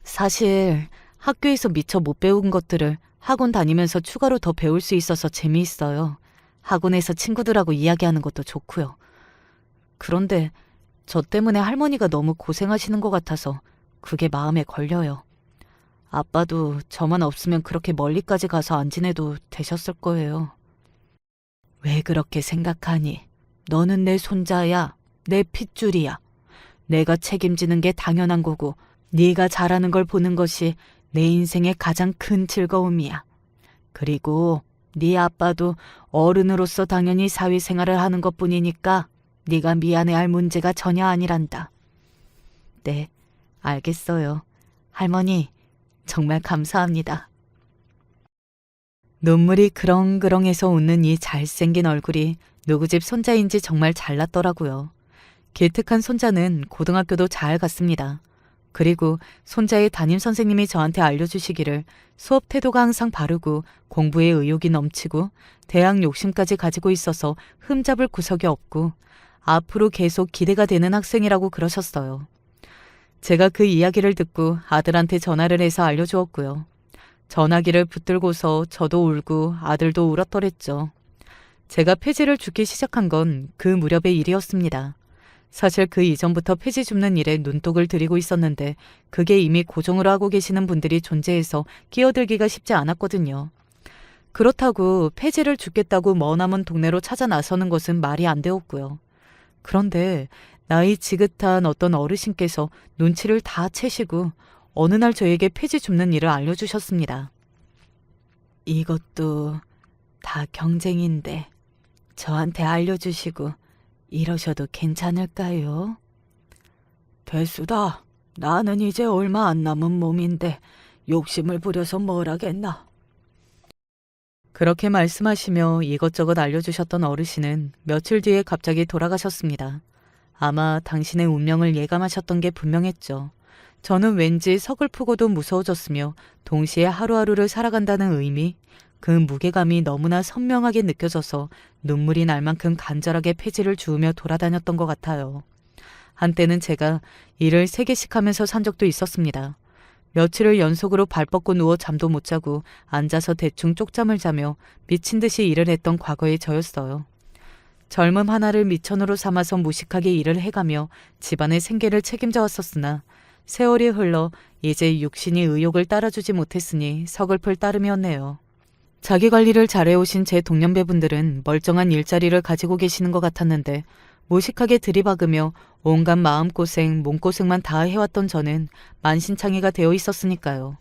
사실 학교에서 미처 못 배운 것들을 학원 다니면서 추가로 더 배울 수 있어서 재미있어요. 학원에서 친구들하고 이야기하는 것도 좋고요. 그런데 저 때문에 할머니가 너무 고생하시는 것 같아서 그게 마음에 걸려요. 아빠도 저만 없으면 그렇게 멀리까지 가서 안 지내도 되셨을 거예요. 왜 그렇게 생각하니? 너는 내 손자야. 내 핏줄이야. 내가 책임지는 게 당연한 거고 네가 잘하는 걸 보는 것이 내 인생의 가장 큰 즐거움이야. 그리고 네 아빠도 어른으로서 당연히 사회생활을 하는 것뿐이니까 네가 미안해할 문제가 전혀 아니란다. 네, 알겠어요. 할머니, 정말 감사합니다. 눈물이 그렁그렁해서 웃는 이 잘생긴 얼굴이 누구 집 손자인지 정말 잘났더라고요. 기특한 손자는 고등학교도 잘 갔습니다. 그리고 손자의 담임선생님이 저한테 알려주시기를 수업 태도가 항상 바르고 공부에 의욕이 넘치고 대학 욕심까지 가지고 있어서 흠잡을 구석이 없고 앞으로 계속 기대가 되는 학생이라고 그러셨어요. 제가 그 이야기를 듣고 아들한테 전화를 해서 알려주었고요. 전화기를 붙들고서 저도 울고 아들도 울었더랬죠. 제가 폐지를 줍기 시작한 건 그 무렵의 일이었습니다. 사실 그 이전부터 폐지 줍는 일에 눈독을 들이고 있었는데 그게 이미 고정으로 하고 계시는 분들이 존재해서 끼어들기가 쉽지 않았거든요. 그렇다고 폐지를 줍겠다고 머나먼 동네로 찾아 나서는 것은 말이 안 되었고요. 그런데 나이 지긋한 어떤 어르신께서 눈치를 다 채시고 어느 날 저에게 폐지 줍는 일을 알려주셨습니다. 이것도 다 경쟁인데 저한테 알려주시고 이러셔도 괜찮을까요? 대수다. 나는 이제 얼마 안 남은 몸인데 욕심을 부려서 뭘 하겠나. 그렇게 말씀하시며 이것저것 알려주셨던 어르신은 며칠 뒤에 갑자기 돌아가셨습니다. 아마 당신의 운명을 예감하셨던 게 분명했죠. 저는 왠지 서글프고도 무서워졌으며 동시에 하루하루를 살아간다는 의미, 그 무게감이 너무나 선명하게 느껴져서 눈물이 날 만큼 간절하게 폐지를 주우며 돌아다녔던 것 같아요. 한때는 제가 일을 3개씩 하면서 산 적도 있었습니다. 며칠을 연속으로 발 뻗고 누워 잠도 못 자고 앉아서 대충 쪽잠을 자며 미친 듯이 일을 했던 과거의 저였어요. 젊음 하나를 미천으로 삼아서 무식하게 일을 해가며 집안의 생계를 책임져 왔었으나 세월이 흘러 이제 육신이 의욕을 따라주지 못했으니 서글플 따름이었네요. 자기관리를 잘해오신 제 동년배분들은 멀쩡한 일자리를 가지고 계시는 것 같았는데 무식하게 들이박으며 온갖 마음고생, 몸고생만 다 해왔던 저는 만신창이가 되어 있었으니까요.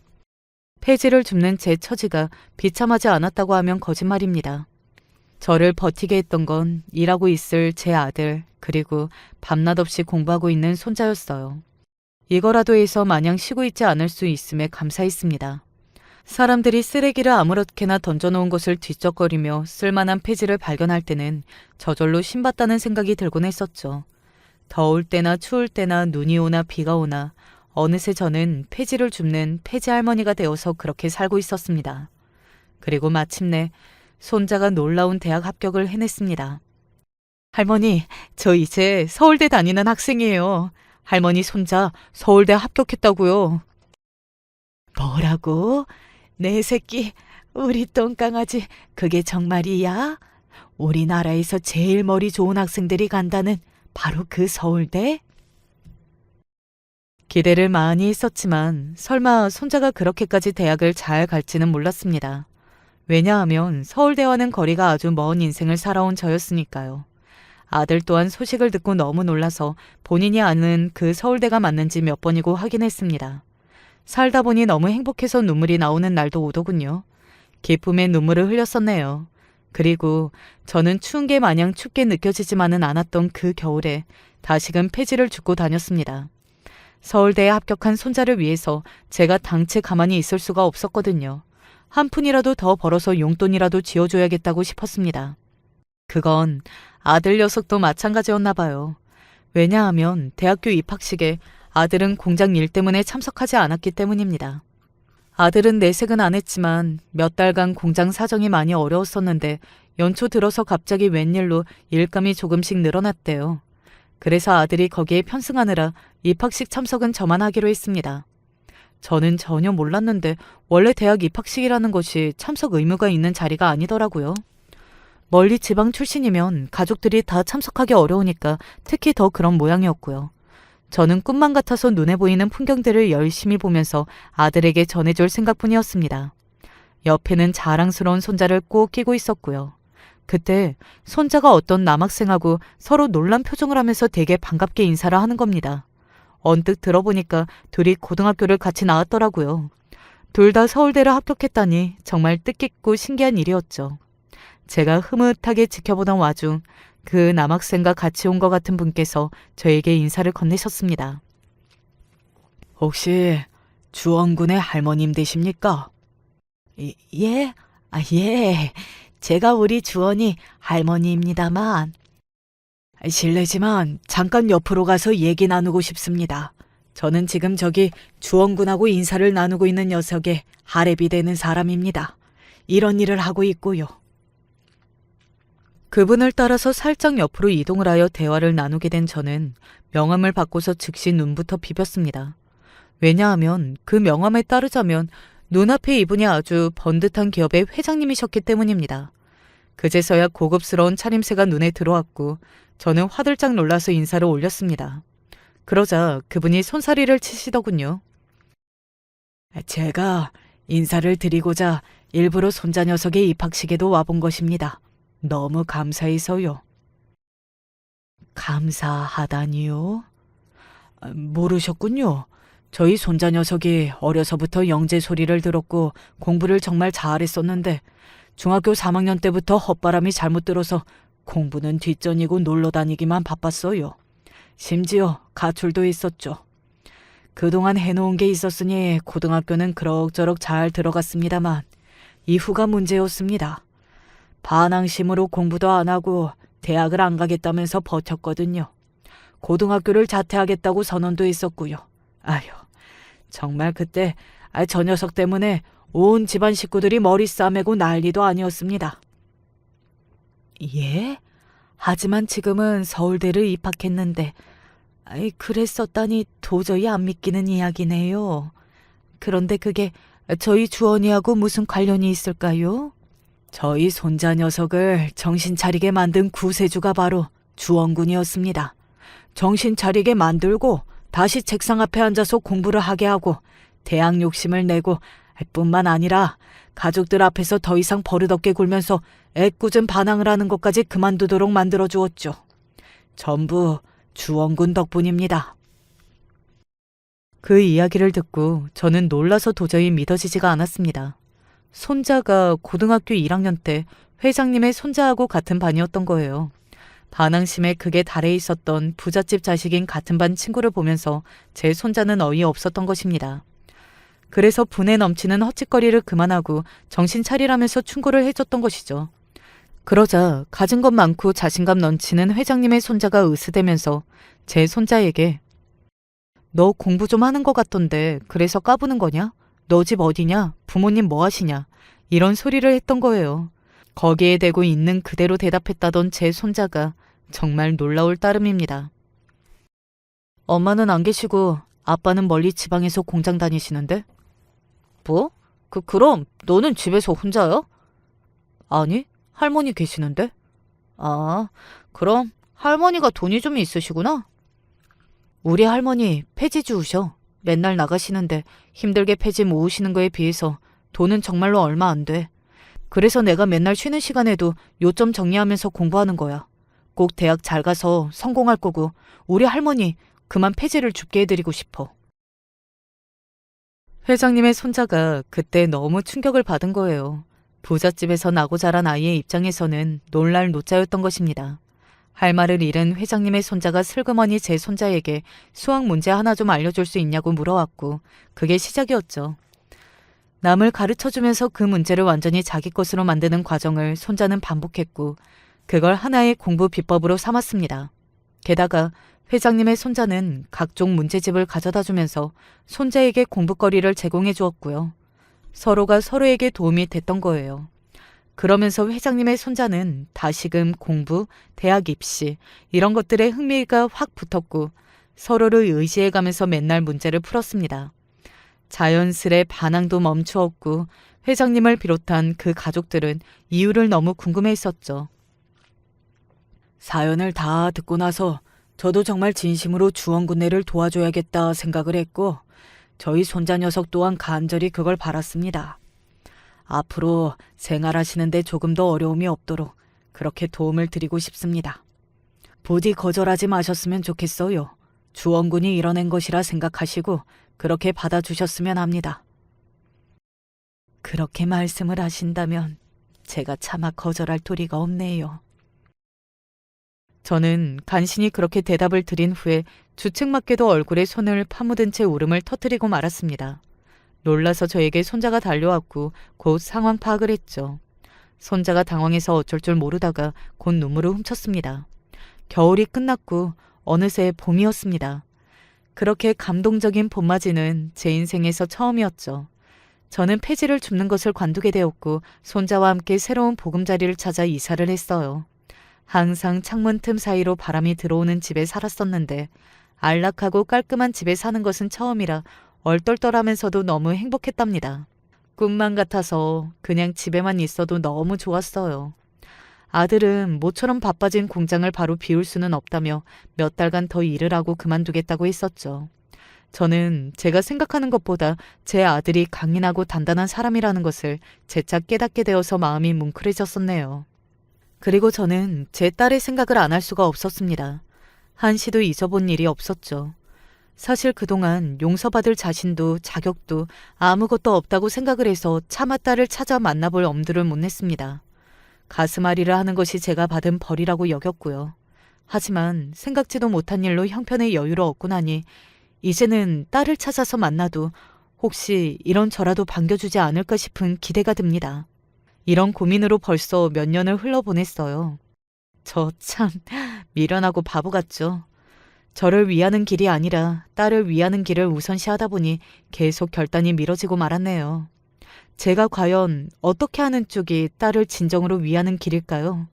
폐지를 줍는 제 처지가 비참하지 않았다고 하면 거짓말입니다. 저를 버티게 했던 건 일하고 있을 제 아들, 그리고 밤낮 없이 공부하고 있는 손자였어요. 이거라도 해서 마냥 쉬고 있지 않을 수 있음에 감사했습니다. 사람들이 쓰레기를 아무렇게나 던져놓은 것을 뒤적거리며 쓸만한 폐지를 발견할 때는 저절로 신받다는 생각이 들곤 했었죠. 더울 때나 추울 때나 눈이 오나 비가 오나 어느새 저는 폐지를 줍는 폐지 할머니가 되어서 그렇게 살고 있었습니다. 그리고 마침내 손자가 놀라운 대학 합격을 해냈습니다. 할머니, 저 이제 서울대 다니는 학생이에요. 할머니 손자 서울대 합격했다고요. 뭐라고? 내 새끼, 우리 똥강아지, 그게 정말이야? 우리나라에서 제일 머리 좋은 학생들이 간다는 바로 그 서울대? 기대를 많이 했었지만 설마 손자가 그렇게까지 대학을 잘 갈지는 몰랐습니다. 왜냐하면 서울대와는 거리가 아주 먼 인생을 살아온 저였으니까요. 아들 또한 소식을 듣고 너무 놀라서 본인이 아는 그 서울대가 맞는지 몇 번이고 확인했습니다. 살다 보니 너무 행복해서 눈물이 나오는 날도 오더군요. 기쁨의 눈물을 흘렸었네요. 그리고 저는 추운 게 마냥 춥게 느껴지지만은 않았던 그 겨울에 다시금 폐지를 줍고 다녔습니다. 서울대에 합격한 손자를 위해서 제가 당체 가만히 있을 수가 없었거든요. 한 푼이라도 더 벌어서 용돈이라도 쥐어줘야겠다고 싶었습니다. 그건 아들 녀석도 마찬가지였나 봐요. 왜냐하면 대학교 입학식에 아들은 공장 일 때문에 참석하지 않았기 때문입니다. 아들은 내색은 안 했지만 몇 달간 공장 사정이 많이 어려웠었는데 연초 들어서 갑자기 웬일로 일감이 조금씩 늘어났대요. 그래서 아들이 거기에 편승하느라 입학식 참석은 저만 하기로 했습니다. 저는 전혀 몰랐는데 원래 대학 입학식이라는 것이 참석 의무가 있는 자리가 아니더라고요. 멀리 지방 출신이면 가족들이 다 참석하기 어려우니까 특히 더 그런 모양이었고요. 저는 꿈만 같아서 눈에 보이는 풍경들을 열심히 보면서 아들에게 전해줄 생각뿐이었습니다. 옆에는 자랑스러운 손자를 꼭 끼고 있었고요. 그때 손자가 어떤 남학생하고 서로 놀란 표정을 하면서 되게 반갑게 인사를 하는 겁니다. 언뜻 들어보니까 둘이 고등학교를 같이 나왔더라고요. 둘 다 서울대를 합격했다니 정말 뜻깊고 신기한 일이었죠. 제가 흐뭇하게 지켜보던 와중 그 남학생과 같이 온 것 같은 분께서 저에게 인사를 건네셨습니다. 혹시 주원군의 할머님 되십니까? 예? 예. 제가 우리 주원이 할머니입니다만. 실례지만 잠깐 옆으로 가서 얘기 나누고 싶습니다. 저는 지금 저기 주원군하고 인사를 나누고 있는 녀석의 하랩이 되는 사람입니다. 이런 일을 하고 있고요. 그분을 따라서 살짝 옆으로 이동을 하여 대화를 나누게 된 저는 명함을 받고서 즉시 눈부터 비볐습니다. 왜냐하면 그 명함에 따르자면 눈앞에 이분이 아주 번듯한 기업의 회장님이셨기 때문입니다. 그제서야 고급스러운 차림새가 눈에 들어왔고 저는 화들짝 놀라서 인사를 올렸습니다. 그러자 그분이 손사리를 치시더군요. 제가 인사를 드리고자 일부러 손자 녀석의 입학식에도 와본 것입니다. 너무 감사해서요. 감사하다니요? 모르셨군요. 저희 손자 녀석이 어려서부터 영재 소리를 들었고 공부를 정말 잘했었는데 중학교 3학년 때부터 헛바람이 잘못 들어서 공부는 뒷전이고 놀러 다니기만 바빴어요. 심지어 가출도 있었죠. 그동안 해놓은 게 있었으니 고등학교는 그럭저럭 잘 들어갔습니다만 이후가 문제였습니다. 반항심으로 공부도 안 하고 대학을 안 가겠다면서 버텼거든요. 고등학교를 자퇴하겠다고 선언도 했었고요. 아휴, 정말 그때 저 녀석 때문에 온 집안 식구들이 머리 싸매고 난리도 아니었습니다. 예? 하지만 지금은 서울대를 입학했는데 그랬었다니 도저히 안 믿기는 이야기네요. 그런데 그게 저희 주원이하고 무슨 관련이 있을까요? 저희 손자 녀석을 정신 차리게 만든 구세주가 바로 주원군이었습니다. 정신 차리게 만들고 다시 책상 앞에 앉아서 공부를 하게 하고 대학 욕심을 내고 뿐만 아니라 가족들 앞에서 더 이상 버릇없게 굴면서 애꿎은 반항을 하는 것까지 그만두도록 만들어주었죠. 전부 주원군 덕분입니다. 그 이야기를 듣고 저는 놀라서 도저히 믿어지지가 않았습니다. 손자가 고등학교 1학년 때 회장님의 손자하고 같은 반이었던 거예요. 반항심에 극에 달해 있었던 부잣집 자식인 같은 반 친구를 보면서 제 손자는 어이없었던 것입니다. 그래서 분에 넘치는 헛짓거리를 그만하고 정신 차리라면서 충고를 해줬던 것이죠. 그러자 가진 것 많고 자신감 넘치는 회장님의 손자가 으스대면서 제 손자에게 너 공부 좀 하는 것 같던데 그래서 까부는 거냐? 너 집 어디냐? 부모님 뭐 하시냐? 이런 소리를 했던 거예요. 거기에 대고 있는 그대로 대답했다던 제 손자가 정말 놀라울 따름입니다. 엄마는 안 계시고 아빠는 멀리 지방에서 공장 다니시는데? 뭐? 그럼 너는 집에서 혼자야? 아니, 할머니 계시는데? 아, 그럼 할머니가 돈이 좀 있으시구나? 우리 할머니 폐지주우셔. 맨날 나가시는데 힘들게 폐지 모으시는 거에 비해서 돈은 정말로 얼마 안 돼. 그래서 내가 맨날 쉬는 시간에도 요점 정리하면서 공부하는 거야. 꼭 대학 잘 가서 성공할 거고 우리 할머니 그만 폐지를 줍게 해드리고 싶어. 회장님의 손자가 그때 너무 충격을 받은 거예요. 부잣집에서 나고 자란 아이의 입장에서는 놀랄 노자였던 것입니다. 할 말을 잃은 회장님의 손자가 슬그머니 제 손자에게 수학 문제 하나 좀 알려줄 수 있냐고 물어왔고 그게 시작이었죠. 남을 가르쳐주면서 그 문제를 완전히 자기 것으로 만드는 과정을 손자는 반복했고 그걸 하나의 공부 비법으로 삼았습니다. 게다가 회장님의 손자는 각종 문제집을 가져다 주면서 손자에게 공부거리를 제공해 주었고요. 서로가 서로에게 도움이 됐던 거예요. 그러면서 회장님의 손자는 다시금 공부, 대학 입시 이런 것들에 흥미가 확 붙었고 서로를 의지해가면서 맨날 문제를 풀었습니다. 자연스레 반항도 멈추었고 회장님을 비롯한 그 가족들은 이유를 너무 궁금해했었죠. 사연을 다 듣고 나서 저도 정말 진심으로 주원군네를 도와줘야겠다 생각을 했고 저희 손자 녀석 또한 간절히 그걸 바랐습니다. 앞으로 생활하시는데 조금 더 어려움이 없도록 그렇게 도움을 드리고 싶습니다. 부디 거절하지 마셨으면 좋겠어요. 주원군이 이뤄낸 것이라 생각하시고 그렇게 받아주셨으면 합니다. 그렇게 말씀을 하신다면 제가 차마 거절할 도리가 없네요. 저는 간신히 그렇게 대답을 드린 후에 주책맞게도 얼굴에 손을 파묻은 채 울음을 터뜨리고 말았습니다. 놀라서 저에게 손자가 달려왔고 곧 상황 파악을 했죠. 손자가 당황해서 어쩔 줄 모르다가 곧 눈물을 훔쳤습니다. 겨울이 끝났고 어느새 봄이었습니다. 그렇게 감동적인 봄맞이는 제 인생에서 처음이었죠. 저는 폐지를 줍는 것을 관두게 되었고 손자와 함께 새로운 보금자리를 찾아 이사를 했어요. 항상 창문 틈 사이로 바람이 들어오는 집에 살았었는데 안락하고 깔끔한 집에 사는 것은 처음이라 얼떨떨하면서도 너무 행복했답니다. 꿈만 같아서 그냥 집에만 있어도 너무 좋았어요. 아들은 모처럼 바빠진 공장을 바로 비울 수는 없다며 몇 달간 더 일을 하고 그만두겠다고 했었죠. 저는 제가 생각하는 것보다 제 아들이 강인하고 단단한 사람이라는 것을 재차 깨닫게 되어서 마음이 뭉클해졌었네요. 그리고 저는 제 딸의 생각을 안 할 수가 없었습니다. 한시도 잊어본 일이 없었죠. 사실 그동안 용서받을 자신도 자격도 아무것도 없다고 생각을 해서 차마 딸을 찾아 만나볼 엄두를 못 냈습니다. 가슴앓이를 하는 것이 제가 받은 벌이라고 여겼고요. 하지만 생각지도 못한 일로 형편의 여유를 얻고 나니 이제는 딸을 찾아서 만나도 혹시 이런저라도 반겨주지 않을까 싶은 기대가 듭니다. 이런 고민으로 벌써 몇 년을 흘러보냈어요. 저 참 미련하고 바보 같죠. 저를 위하는 길이 아니라 딸을 위하는 길을 우선시하다 보니 계속 결단이 미뤄지고 말았네요. 제가 과연 어떻게 하는 쪽이 딸을 진정으로 위하는 길일까요?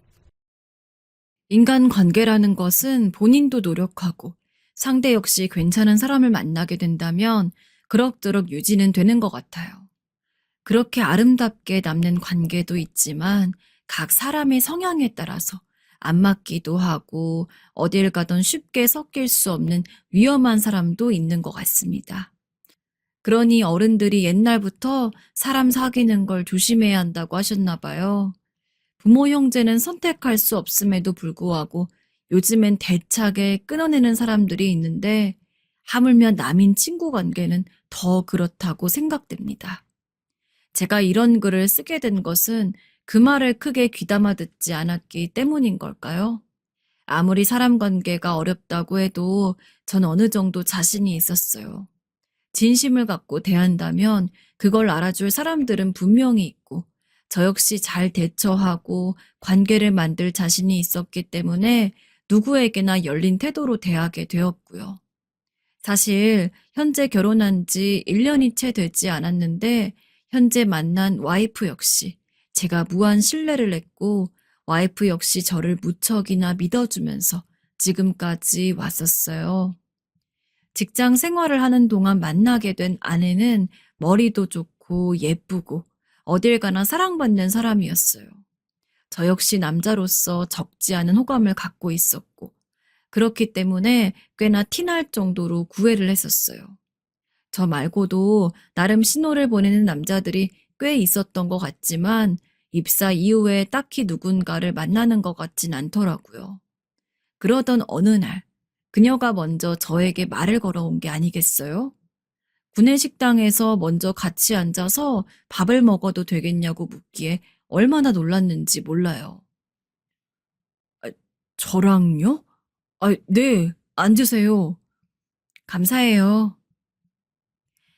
인간관계라는 것은 본인도 노력하고 상대 역시 괜찮은 사람을 만나게 된다면 그럭저럭 유지는 되는 것 같아요. 그렇게 아름답게 남는 관계도 있지만 각 사람의 성향에 따라서 안 맞기도 하고 어딜 가든 쉽게 섞일 수 없는 위험한 사람도 있는 것 같습니다. 그러니 어른들이 옛날부터 사람 사귀는 걸 조심해야 한다고 하셨나 봐요. 부모 형제는 선택할 수 없음에도 불구하고 요즘엔 대차게 끊어내는 사람들이 있는데 하물며 남인 친구 관계는 더 그렇다고 생각됩니다. 제가 이런 글을 쓰게 된 것은 그 말을 크게 귀담아 듣지 않았기 때문인 걸까요? 아무리 사람 관계가 어렵다고 해도 전 어느 정도 자신이 있었어요. 진심을 갖고 대한다면 그걸 알아줄 사람들은 분명히 있고 저 역시 잘 대처하고 관계를 만들 자신이 있었기 때문에 누구에게나 열린 태도로 대하게 되었고요. 사실 현재 결혼한 지 1년이 채 되지 않았는데 현재 만난 와이프 역시 제가 무한 신뢰를 했고 와이프 역시 저를 무척이나 믿어주면서 지금까지 왔었어요. 직장 생활을 하는 동안 만나게 된 아내는 머리도 좋고 예쁘고 어딜 가나 사랑받는 사람이었어요. 저 역시 남자로서 적지 않은 호감을 갖고 있었고 그렇기 때문에 꽤나 티날 정도로 구애를 했었어요. 저 말고도 나름 신호를 보내는 남자들이 꽤 있었던 것 같지만 입사 이후에 딱히 누군가를 만나는 것 같진 않더라고요. 그러던 어느 날 그녀가 먼저 저에게 말을 걸어온 게 아니겠어요? 구내식당에서 먼저 같이 앉아서 밥을 먹어도 되겠냐고 묻기에 얼마나 놀랐는지 몰라요. 아, 저랑요? 네, 앉으세요. 감사해요.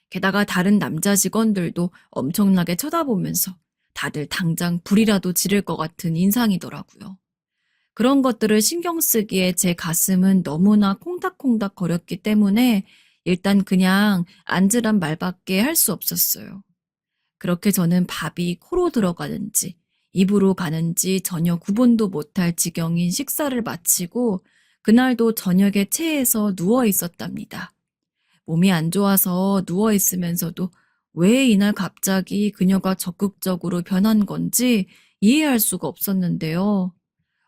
게다가 다른 남자 직원들도 엄청나게 쳐다보면서 다들 당장 불이라도 지를 것 같은 인상이더라고요. 그런 것들을 신경 쓰기에 제 가슴은 너무나 콩닥콩닥 거렸기 때문에 일단 그냥 앉으란 말밖에 할 수 없었어요. 그렇게 저는 밥이 코로 들어가는지 입으로 가는지 전혀 구분도 못할 지경인 식사를 마치고 그날도 저녁에 체해서 누워 있었답니다. 몸이 안 좋아서 누워 있으면서도 왜 이날 갑자기 그녀가 적극적으로 변한 건지 이해할 수가 없었는데요.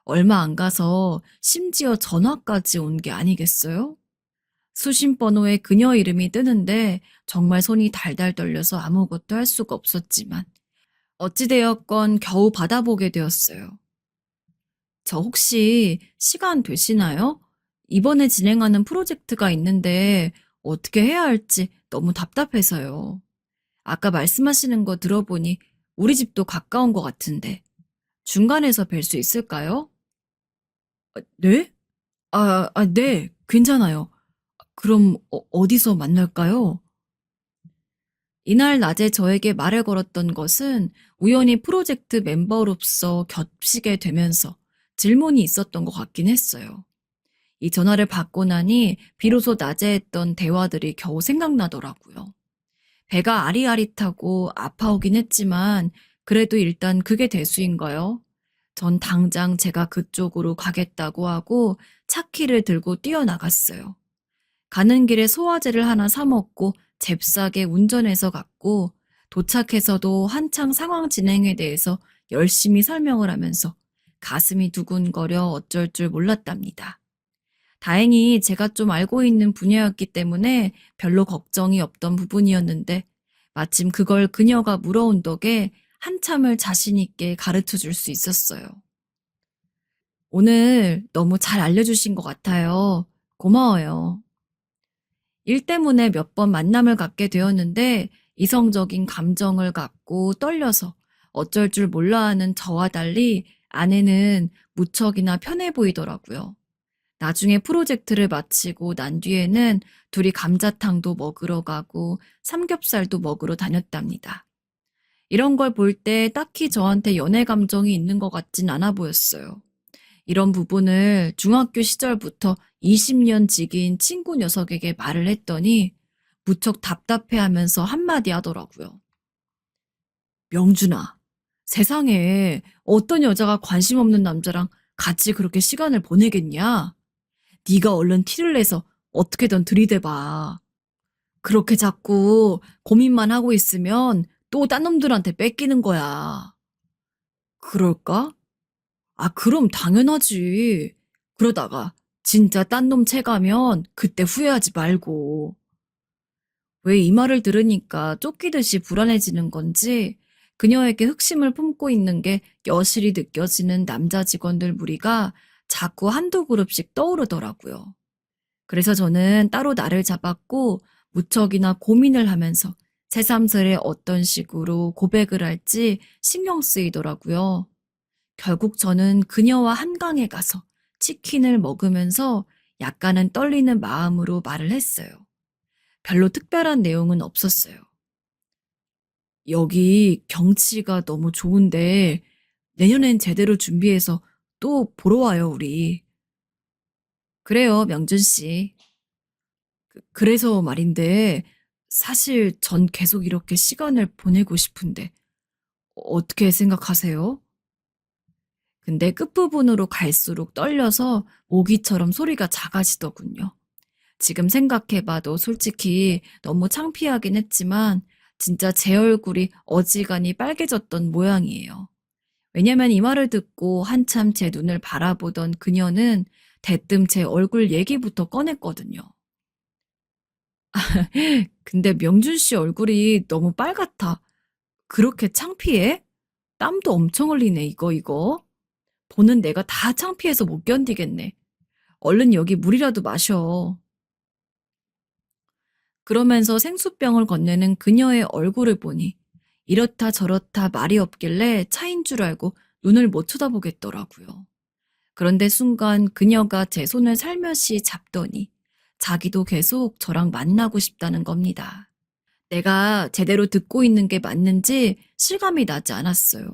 얼마 안 가서 심지어 전화까지 온 게 아니겠어요? 수신 번호에 그녀 이름이 뜨는데 정말 손이 달달 떨려서 아무것도 할 수가 없었지만 어찌되었건 겨우 받아보게 되었어요. 저 혹시 시간 되시나요? 이번에 진행하는 프로젝트가 있는데 어떻게 해야 할지 너무 답답해서요. 아까 말씀하시는 거 들어보니 우리 집도 가까운 것 같은데 중간에서 뵐 수 있을까요? 네? 네, 괜찮아요. 그럼 어디서 만날까요? 이날 낮에 저에게 말을 걸었던 것은 우연히 프로젝트 멤버로서 겹치게 되면서 질문이 있었던 것 같긴 했어요. 이 전화를 받고 나니 비로소 낮에 했던 대화들이 겨우 생각나더라고요. 배가 아리아릿하고 아파오긴 했지만 그래도 일단 그게 대수인가요? 전 당장 제가 그쪽으로 가겠다고 하고 차키를 들고 뛰어나갔어요. 가는 길에 소화제를 하나 사 먹고 잽싸게 운전해서 갔고 도착해서도 한창 상황 진행에 대해서 열심히 설명을 하면서 가슴이 두근거려 어쩔 줄 몰랐답니다. 다행히 제가 좀 알고 있는 분야였기 때문에 별로 걱정이 없던 부분이었는데 마침 그걸 그녀가 물어온 덕에 한참을 자신 있게 가르쳐 줄 수 있었어요. 오늘 너무 잘 알려주신 것 같아요. 고마워요. 일 때문에 몇 번 만남을 갖게 되었는데 이성적인 감정을 갖고 떨려서 어쩔 줄 몰라 하는 저와 달리 아내는 무척이나 편해 보이더라고요. 나중에 프로젝트를 마치고 난 뒤에는 둘이 감자탕도 먹으러 가고 삼겹살도 먹으러 다녔답니다. 이런 걸 볼 때 딱히 저한테 연애 감정이 있는 것 같진 않아 보였어요. 이런 부분을 중학교 시절부터 20년 지기인 친구 녀석에게 말을 했더니 무척 답답해하면서 한마디 하더라고요. 명준아, 세상에 어떤 여자가 관심 없는 남자랑 같이 그렇게 시간을 보내겠냐? 네가 얼른 티를 내서 어떻게든 들이대봐. 그렇게 자꾸 고민만 하고 있으면 또 딴 놈들한테 뺏기는 거야. 그럴까? 그럼 당연하지. 그러다가 진짜 딴 놈 채가면 그때 후회하지 말고. 왜 이 말을 들으니까 쫓기듯이 불안해지는 건지 그녀에게 흑심을 품고 있는 게 여실히 느껴지는 남자 직원들 무리가 자꾸 한두 그룹씩 떠오르더라고요. 그래서 저는 따로 날을 잡았고 무척이나 고민을 하면서 새삼스레 어떤 식으로 고백을 할지 신경 쓰이더라고요. 결국 저는 그녀와 한강에 가서 치킨을 먹으면서 약간은 떨리는 마음으로 말을 했어요. 별로 특별한 내용은 없었어요. 여기 경치가 너무 좋은데 내년엔 제대로 준비해서 또 보러 와요, 우리. 그래요, 명준 씨. 그래서 말인데 사실 전 계속 이렇게 시간을 보내고 싶은데 어떻게 생각하세요? 근데 끝부분으로 갈수록 떨려서 모기처럼 소리가 작아지더군요. 지금 생각해봐도 솔직히 너무 창피하긴 했지만 진짜 제 얼굴이 어지간히 빨개졌던 모양이에요. 왜냐면 이 말을 듣고 한참 제 눈을 바라보던 그녀는 대뜸 제 얼굴 얘기부터 꺼냈거든요. 근데 명준 씨 얼굴이 너무 빨갛다. 그렇게 창피해? 땀도 엄청 흘리네, 이거. 보는 내가 다 창피해서 못 견디겠네. 얼른 여기 물이라도 마셔. 그러면서 생수병을 건네는 그녀의 얼굴을 보니 이렇다 저렇다 말이 없길래 차인 줄 알고 눈을 못 쳐다보겠더라고요. 그런데 순간 그녀가 제 손을 살며시 잡더니 자기도 계속 저랑 만나고 싶다는 겁니다. 내가 제대로 듣고 있는 게 맞는지 실감이 나지 않았어요.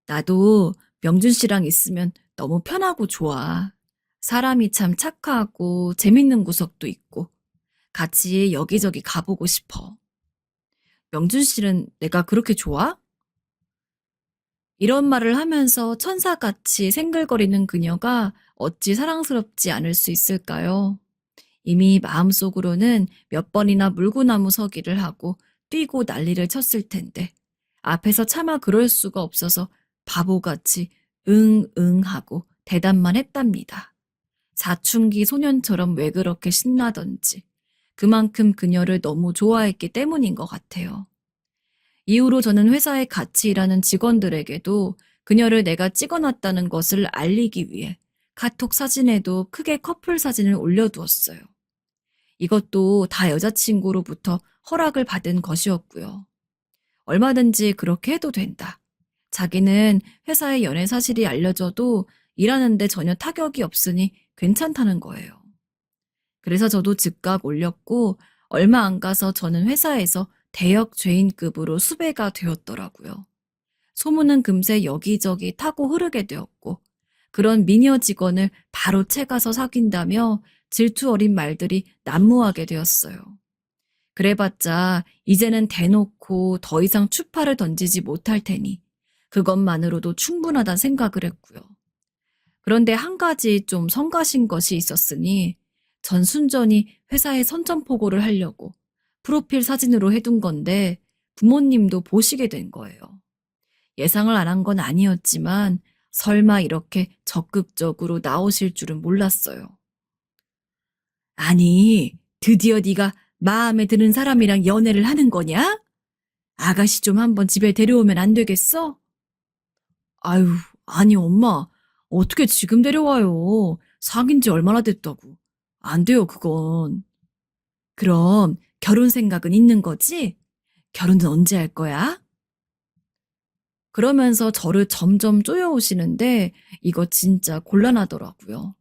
나도 명준 씨랑 있으면 너무 편하고 좋아. 사람이 참 착하고 재밌는 구석도 있고 같이 여기저기 가보고 싶어. 명준 씨는 내가 그렇게 좋아? 이런 말을 하면서 천사같이 생글거리는 그녀가 어찌 사랑스럽지 않을 수 있을까요? 이미 마음속으로는 몇 번이나 물구나무 서기를 하고 뛰고 난리를 쳤을 텐데 앞에서 차마 그럴 수가 없어서 바보같이 응응 하고 대답만 했답니다. 사춘기 소년처럼 왜 그렇게 신나던지 그만큼 그녀를 너무 좋아했기 때문인 것 같아요. 이후로 저는 회사에 같이 일하는 직원들에게도 그녀를 내가 찍어놨다는 것을 알리기 위해 카톡 사진에도 크게 커플 사진을 올려두었어요. 이것도 다 여자친구로부터 허락을 받은 것이었고요. 얼마든지 그렇게 해도 된다. 자기는 회사의 연애 사실이 알려져도 일하는데 전혀 타격이 없으니 괜찮다는 거예요. 그래서 저도 즉각 올렸고 얼마 안 가서 저는 회사에서 대역 죄인급으로 수배가 되었더라고요. 소문은 금세 여기저기 타고 흐르게 되었고 그런 미녀 직원을 바로 채가서 사귄다며 질투 어린 말들이 난무하게 되었어요. 그래봤자 이제는 대놓고 더 이상 추파를 던지지 못할 테니 그것만으로도 충분하다 생각을 했고요. 그런데 한 가지 좀 성가신 것이 있었으니 전 순전히 회사에 선전포고를 하려고 프로필 사진으로 해둔 건데 부모님도 보시게 된 거예요. 예상을 안 한 건 아니었지만 설마 이렇게 적극적으로 나오실 줄은 몰랐어요. 아니, 드디어 네가 마음에 드는 사람이랑 연애를 하는 거냐? 아가씨 좀 한번 집에 데려오면 안 되겠어? 아유, 아니 엄마. 어떻게 지금 데려와요? 사귄 지 얼마나 됐다고. 안 돼요, 그건. 그럼 결혼 생각은 있는 거지? 결혼은 언제 할 거야? 그러면서 저를 점점 쪼여오시는데 이거 진짜 곤란하더라고요.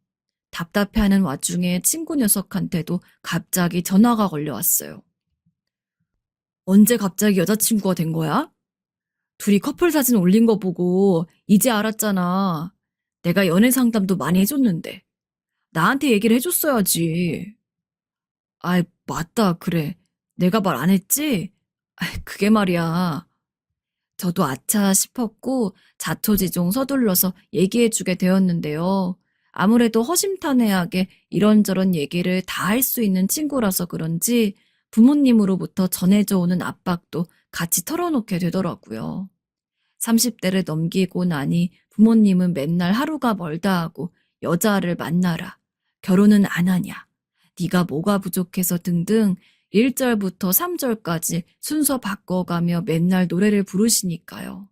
답답해하는 와중에 친구 녀석한테도 갑자기 전화가 걸려왔어요. 언제 갑자기 여자친구가 된 거야? 둘이 커플 사진 올린 거 보고 이제 알았잖아. 내가 연애 상담도 많이 해줬는데. 나한테 얘기를 해줬어야지. 아이, 맞다, 그래. 내가 말 안 했지? 아이, 그게 말이야. 저도 아차 싶었고 자초지종 서둘러서 얘기해주게 되었는데요. 아무래도 허심탄회하게 이런저런 얘기를 다 할 수 있는 친구라서 그런지 부모님으로부터 전해져 오는 압박도 같이 털어놓게 되더라고요. 30대를 넘기고 나니 부모님은 맨날 하루가 멀다 하고 여자를 만나라, 결혼은 안 하냐, 네가 뭐가 부족해서 등등 1절부터 3절까지 순서 바꿔가며 맨날 노래를 부르시니까요.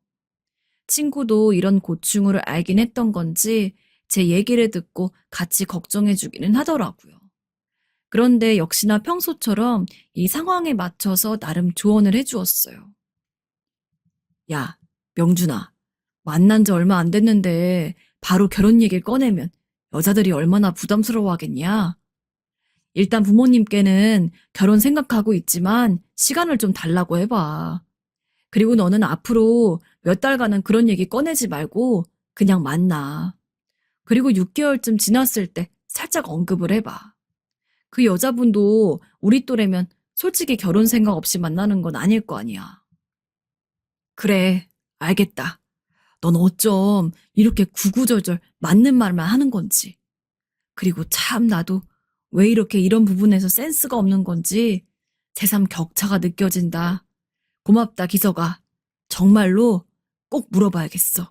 친구도 이런 고충을 알긴 했던 건지 제 얘기를 듣고 같이 걱정해주기는 하더라고요. 그런데 역시나 평소처럼 이 상황에 맞춰서 나름 조언을 해주었어요. 야, 명준아, 만난 지 얼마 안 됐는데 바로 결혼 얘기를 꺼내면 여자들이 얼마나 부담스러워 하겠냐? 일단 부모님께는 결혼 생각하고 있지만 시간을 좀 달라고 해봐. 그리고 너는 앞으로 몇 달간은 그런 얘기 꺼내지 말고 그냥 만나. 그리고 6개월쯤 지났을 때 살짝 언급을 해봐. 그 여자분도 우리 또래면 솔직히 결혼 생각 없이 만나는 건 아닐 거 아니야. 그래, 알겠다. 넌 어쩜 이렇게 구구절절 맞는 말만 하는 건지. 그리고 참 나도 왜 이렇게 이런 부분에서 센스가 없는 건지 새삼 격차가 느껴진다. 고맙다, 기석아. 정말로 꼭 물어봐야겠어.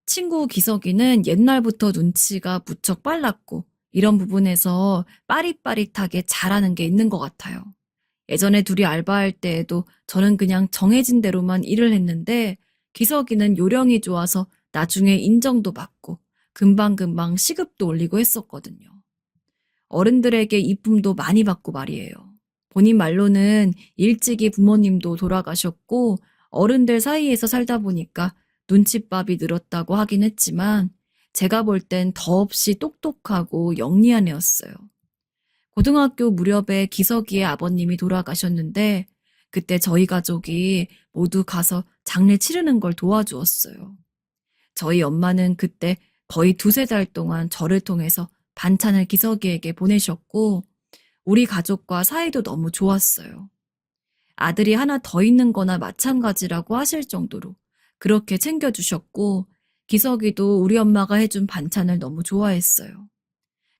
친구 기석이는 옛날부터 눈치가 무척 빨랐고 이런 부분에서 빠릿빠릿하게 잘하는 게 있는 것 같아요. 예전에 둘이 알바할 때에도 저는 그냥 정해진 대로만 일을 했는데 기석이는 요령이 좋아서 나중에 인정도 받고 금방금방 시급도 올리고 했었거든요. 어른들에게 이쁨도 많이 받고 말이에요. 본인 말로는 일찍이 부모님도 돌아가셨고 어른들 사이에서 살다 보니까 눈칫밥이 늘었다고 하긴 했지만 제가 볼 땐 더없이 똑똑하고 영리한 애였어요. 고등학교 무렵에 기석이의 아버님이 돌아가셨는데 그때 저희 가족이 모두 가서 장례 치르는 걸 도와주었어요. 저희 엄마는 그때 거의 2-3달 동안 저를 통해서 반찬을 기석이에게 보내셨고 우리 가족과 사이도 너무 좋았어요. 아들이 하나 더 있는 거나 마찬가지라고 하실 정도로 그렇게 챙겨주셨고, 기석이도 우리 엄마가 해준 반찬을 너무 좋아했어요.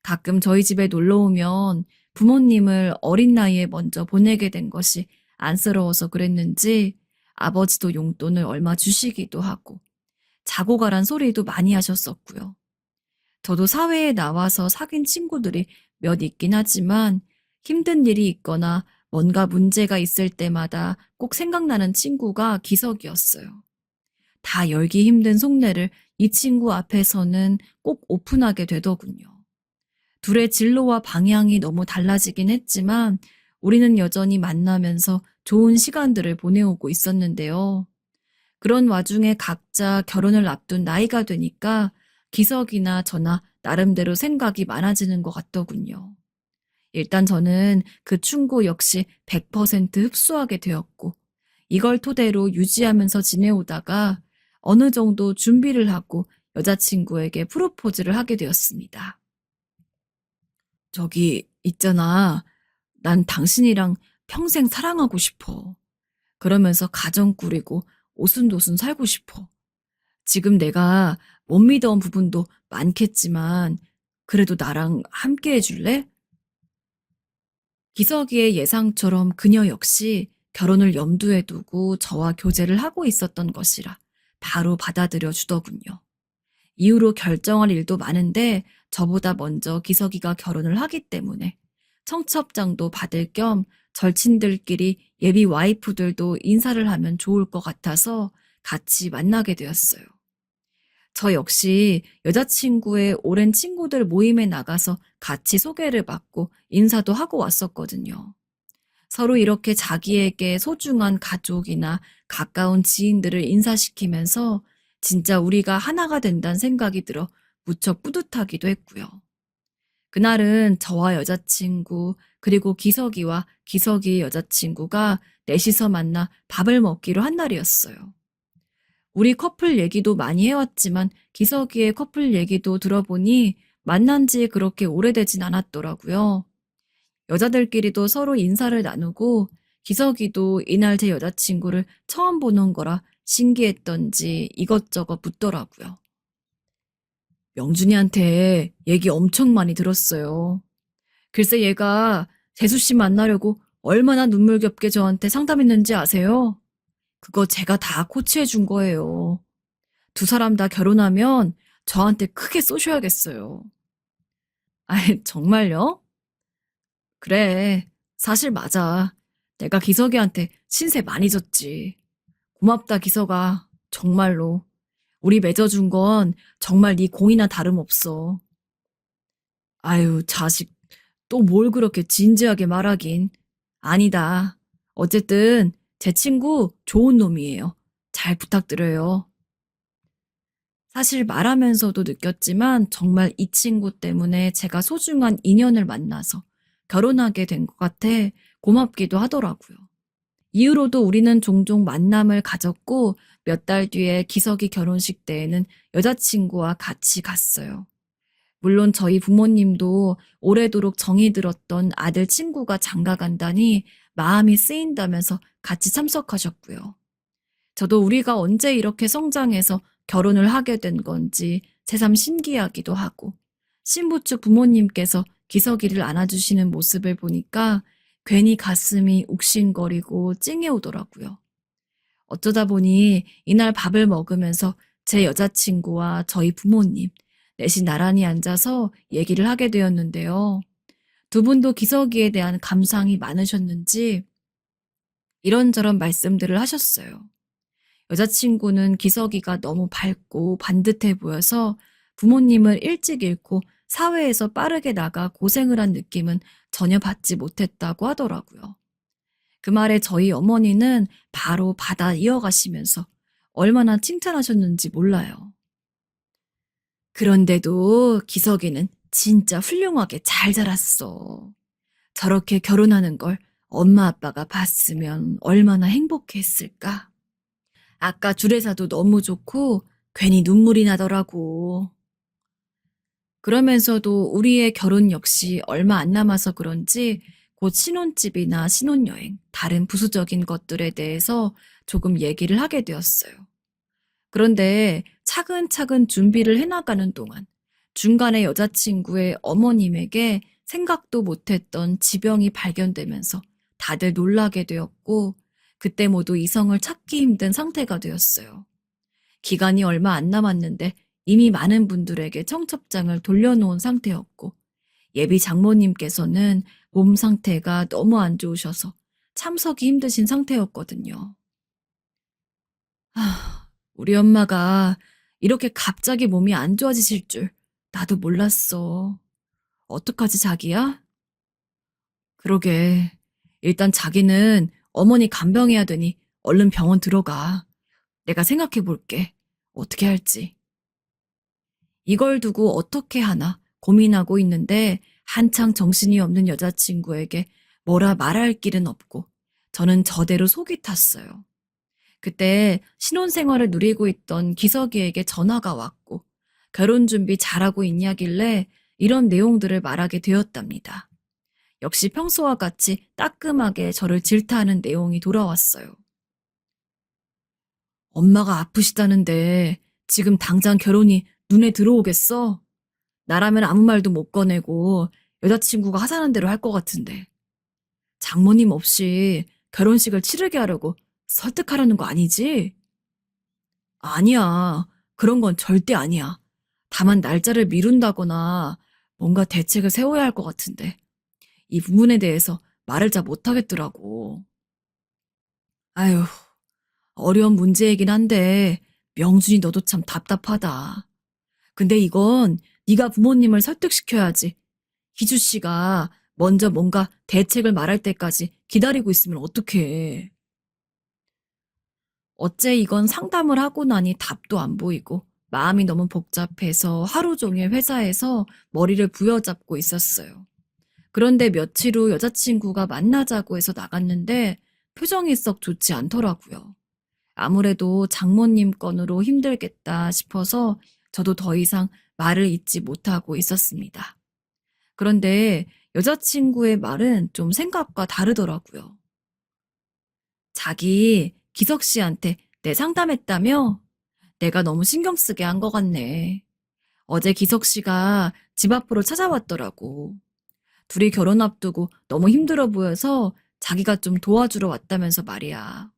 가끔 저희 집에 놀러 오면 부모님을 어린 나이에 먼저 보내게 된 것이 안쓰러워서 그랬는지 아버지도 용돈을 얼마 주시기도 하고 자고 가란 소리도 많이 하셨었고요. 저도 사회에 나와서 사귄 친구들이 몇 있긴 하지만 힘든 일이 있거나 뭔가 문제가 있을 때마다 꼭 생각나는 친구가 기석이었어요. 다 열기 힘든 속내를 이 친구 앞에서는 꼭 오픈하게 되더군요. 둘의 진로와 방향이 너무 달라지긴 했지만 우리는 여전히 만나면서 좋은 시간들을 보내오고 있었는데요. 그런 와중에 각자 결혼을 앞둔 나이가 되니까 기석이나 저나 나름대로 생각이 많아지는 것 같더군요. 일단 저는 그 충고 역시 100% 흡수하게 되었고, 이걸 토대로 유지하면서 지내오다가 어느 정도 준비를 하고 여자친구에게 프로포즈를 하게 되었습니다. 저기, 있잖아. 난 당신이랑 평생 사랑하고 싶어. 그러면서 가정 꾸리고 오순도순 살고 싶어. 지금 내가 못 믿어온 부분도 많겠지만, 그래도 나랑 함께 해줄래? 기석이의 예상처럼 그녀 역시 결혼을 염두에 두고 저와 교제를 하고 있었던 것이라 바로 받아들여 주더군요. 이후로 결정할 일도 많은데 저보다 먼저 기석이가 결혼을 하기 때문에 청첩장도 받을 겸 절친들끼리 예비 와이프들도 인사를 하면 좋을 것 같아서 같이 만나게 되었어요. 저 역시 여자친구의 오랜 친구들 모임에 나가서 같이 소개를 받고 인사도 하고 왔었거든요. 서로 이렇게 자기에게 소중한 가족이나 가까운 지인들을 인사시키면서 진짜 우리가 하나가 된다는 생각이 들어 무척 뿌듯하기도 했고요. 그날은 저와 여자친구 그리고 기석이와 기석이의 여자친구가 넷이서 만나 밥을 먹기로 한 날이었어요. 우리 커플 얘기도 많이 해왔지만 기석이의 커플 얘기도 들어보니 만난 지 그렇게 오래되진 않았더라고요. 여자들끼리도 서로 인사를 나누고 기석이도 이날 제 여자친구를 처음 보는 거라 신기했던지 이것저것 묻더라고요. 명준이한테 얘기 엄청 많이 들었어요. 글쎄 얘가 재수 씨 만나려고 얼마나 눈물겹게 저한테 상담했는지 아세요? 그거 제가 다 코치해 준 거예요. 두 사람 다 결혼하면 저한테 크게 쏘셔야겠어요. 아이, 정말요? 그래, 사실 맞아. 내가 기석이한테 신세 많이 졌지. 고맙다, 기석아. 정말로. 우리 맺어준 건 정말 네 공이나 다름없어. 아유, 자식. 또 뭘 그렇게 진지하게 말하긴. 아니다. 어쨌든 제 친구 좋은 놈이에요. 잘 부탁드려요. 사실 말하면서도 느꼈지만 정말 이 친구 때문에 제가 소중한 인연을 만나서 결혼하게 된 것 같아 고맙기도 하더라고요. 이후로도 우리는 종종 만남을 가졌고 몇 달 뒤에 기석이 결혼식 때에는 여자친구와 같이 갔어요. 물론 저희 부모님도 오래도록 정이 들었던 아들 친구가 장가 간다니 마음이 쓰인다면서 같이 참석하셨고요. 저도 우리가 언제 이렇게 성장해서 결혼을 하게 된 건지 새삼 신기하기도 하고 신부 측 부모님께서 기석이를 안아주시는 모습을 보니까 괜히 가슴이 욱신거리고 찡해오더라고요. 어쩌다 보니 이날 밥을 먹으면서 제 여자친구와 저희 부모님 넷이 나란히 앉아서 얘기를 하게 되었는데요. 두 분도 기석이에 대한 감상이 많으셨는지 이런저런 말씀들을 하셨어요. 여자친구는 기석이가 너무 밝고 반듯해 보여서 부모님을 일찍 잃고 사회에서 빠르게 나가 고생을 한 느낌은 전혀 받지 못했다고 하더라고요. 그 말에 저희 어머니는 바로 받아 이어가시면서 얼마나 칭찬하셨는지 몰라요. 그런데도 기석이는 진짜 훌륭하게 잘 자랐어. 저렇게 결혼하는 걸 엄마 아빠가 봤으면 얼마나 행복했을까. 아까 주례사도 너무 좋고 괜히 눈물이 나더라고. 그러면서도 우리의 결혼 역시 얼마 안 남아서 그런지 곧 신혼집이나 신혼여행, 다른 부수적인 것들에 대해서 조금 얘기를 하게 되었어요. 그런데 차근차근 준비를 해나가는 동안 중간에 여자친구의 어머님에게 생각도 못했던 지병이 발견되면서 다들 놀라게 되었고, 그때 모두 이성을 찾기 힘든 상태가 되었어요. 기간이 얼마 안 남았는데 이미 많은 분들에게 청첩장을 돌려놓은 상태였고, 예비 장모님께서는 몸 상태가 너무 안 좋으셔서 참석이 힘드신 상태였거든요. 우리 엄마가 이렇게 갑자기 몸이 안 좋아지실 줄 나도 몰랐어. 어떡하지, 자기야? 그러게. 일단 자기는 어머니 간병해야 되니 얼른 병원 들어가. 내가 생각해 볼게. 어떻게 할지. 이걸 두고 어떻게 하나 고민하고 있는데 한창 정신이 없는 여자친구에게 뭐라 말할 길은 없고 저는 저대로 속이 탔어요. 그때 신혼생활을 누리고 있던 기석이에게 전화가 왔고 결혼 준비 잘하고 있냐길래 이런 내용들을 말하게 되었답니다. 역시 평소와 같이 따끔하게 저를 질타하는 내용이 돌아왔어요. 엄마가 아프시다는데 지금 당장 결혼이 눈에 들어오겠어? 나라면 아무 말도 못 꺼내고 여자친구가 하자는 대로 할 것 같은데. 장모님 없이 결혼식을 치르게 하려고 설득하려는 거 아니지? 아니야. 그런 건 절대 아니야. 다만 날짜를 미룬다거나 뭔가 대책을 세워야 할 것 같은데. 이 부분에 대해서 말을 잘 못하겠더라고. 아유, 어려운 문제이긴 한데 명준이 너도 참 답답하다. 근데 이건 네가 부모님을 설득시켜야지. 희주 씨가 먼저 뭔가 대책을 말할 때까지 기다리고 있으면 어떡해. 어째 이건 상담을 하고 나니 답도 안 보이고 마음이 너무 복잡해서 하루 종일 회사에서 머리를 부여잡고 있었어요. 그런데 며칠 후 여자친구가 만나자고 해서 나갔는데 표정이 썩 좋지 않더라고요. 아무래도 장모님 건으로 힘들겠다 싶어서 저도 더 이상 말을 잇지 못하고 있었습니다. 그런데 여자친구의 말은 좀 생각과 다르더라고요. 자기 기석 씨한테 내 상담했다며? 내가 너무 신경 쓰게 한 것 같네. 어제 기석 씨가 집 앞으로 찾아왔더라고. 둘이 결혼 앞두고 너무 힘들어 보여서 자기가 좀 도와주러 왔다면서 말이야.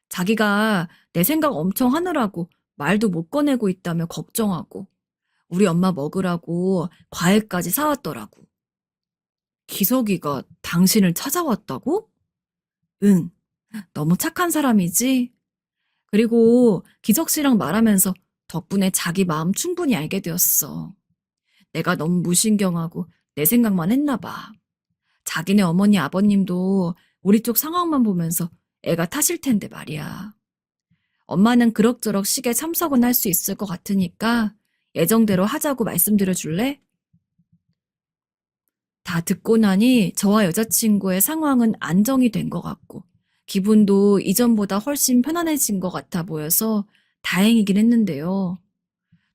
자기가 내 생각 엄청 하느라고 말도 못 꺼내고 있다며 걱정하고 우리 엄마 먹으라고 과일까지 사왔더라고. 기석이가 당신을 찾아왔다고? 응, 너무 착한 사람이지? 그리고 기석 씨랑 말하면서 덕분에 자기 마음 충분히 알게 되었어. 내가 너무 무신경하고 내 생각만 했나 봐. 자기네 어머니 아버님도 우리 쪽 상황만 보면서 애가 타실 텐데 말이야. 엄마는 그럭저럭 식에 참석은 할 수 있을 것 같으니까 예정대로 하자고 말씀드려 줄래? 다 듣고 나니 저와 여자친구의 상황은 안정이 된 것 같고 기분도 이전보다 훨씬 편안해진 것 같아 보여서 다행이긴 했는데요.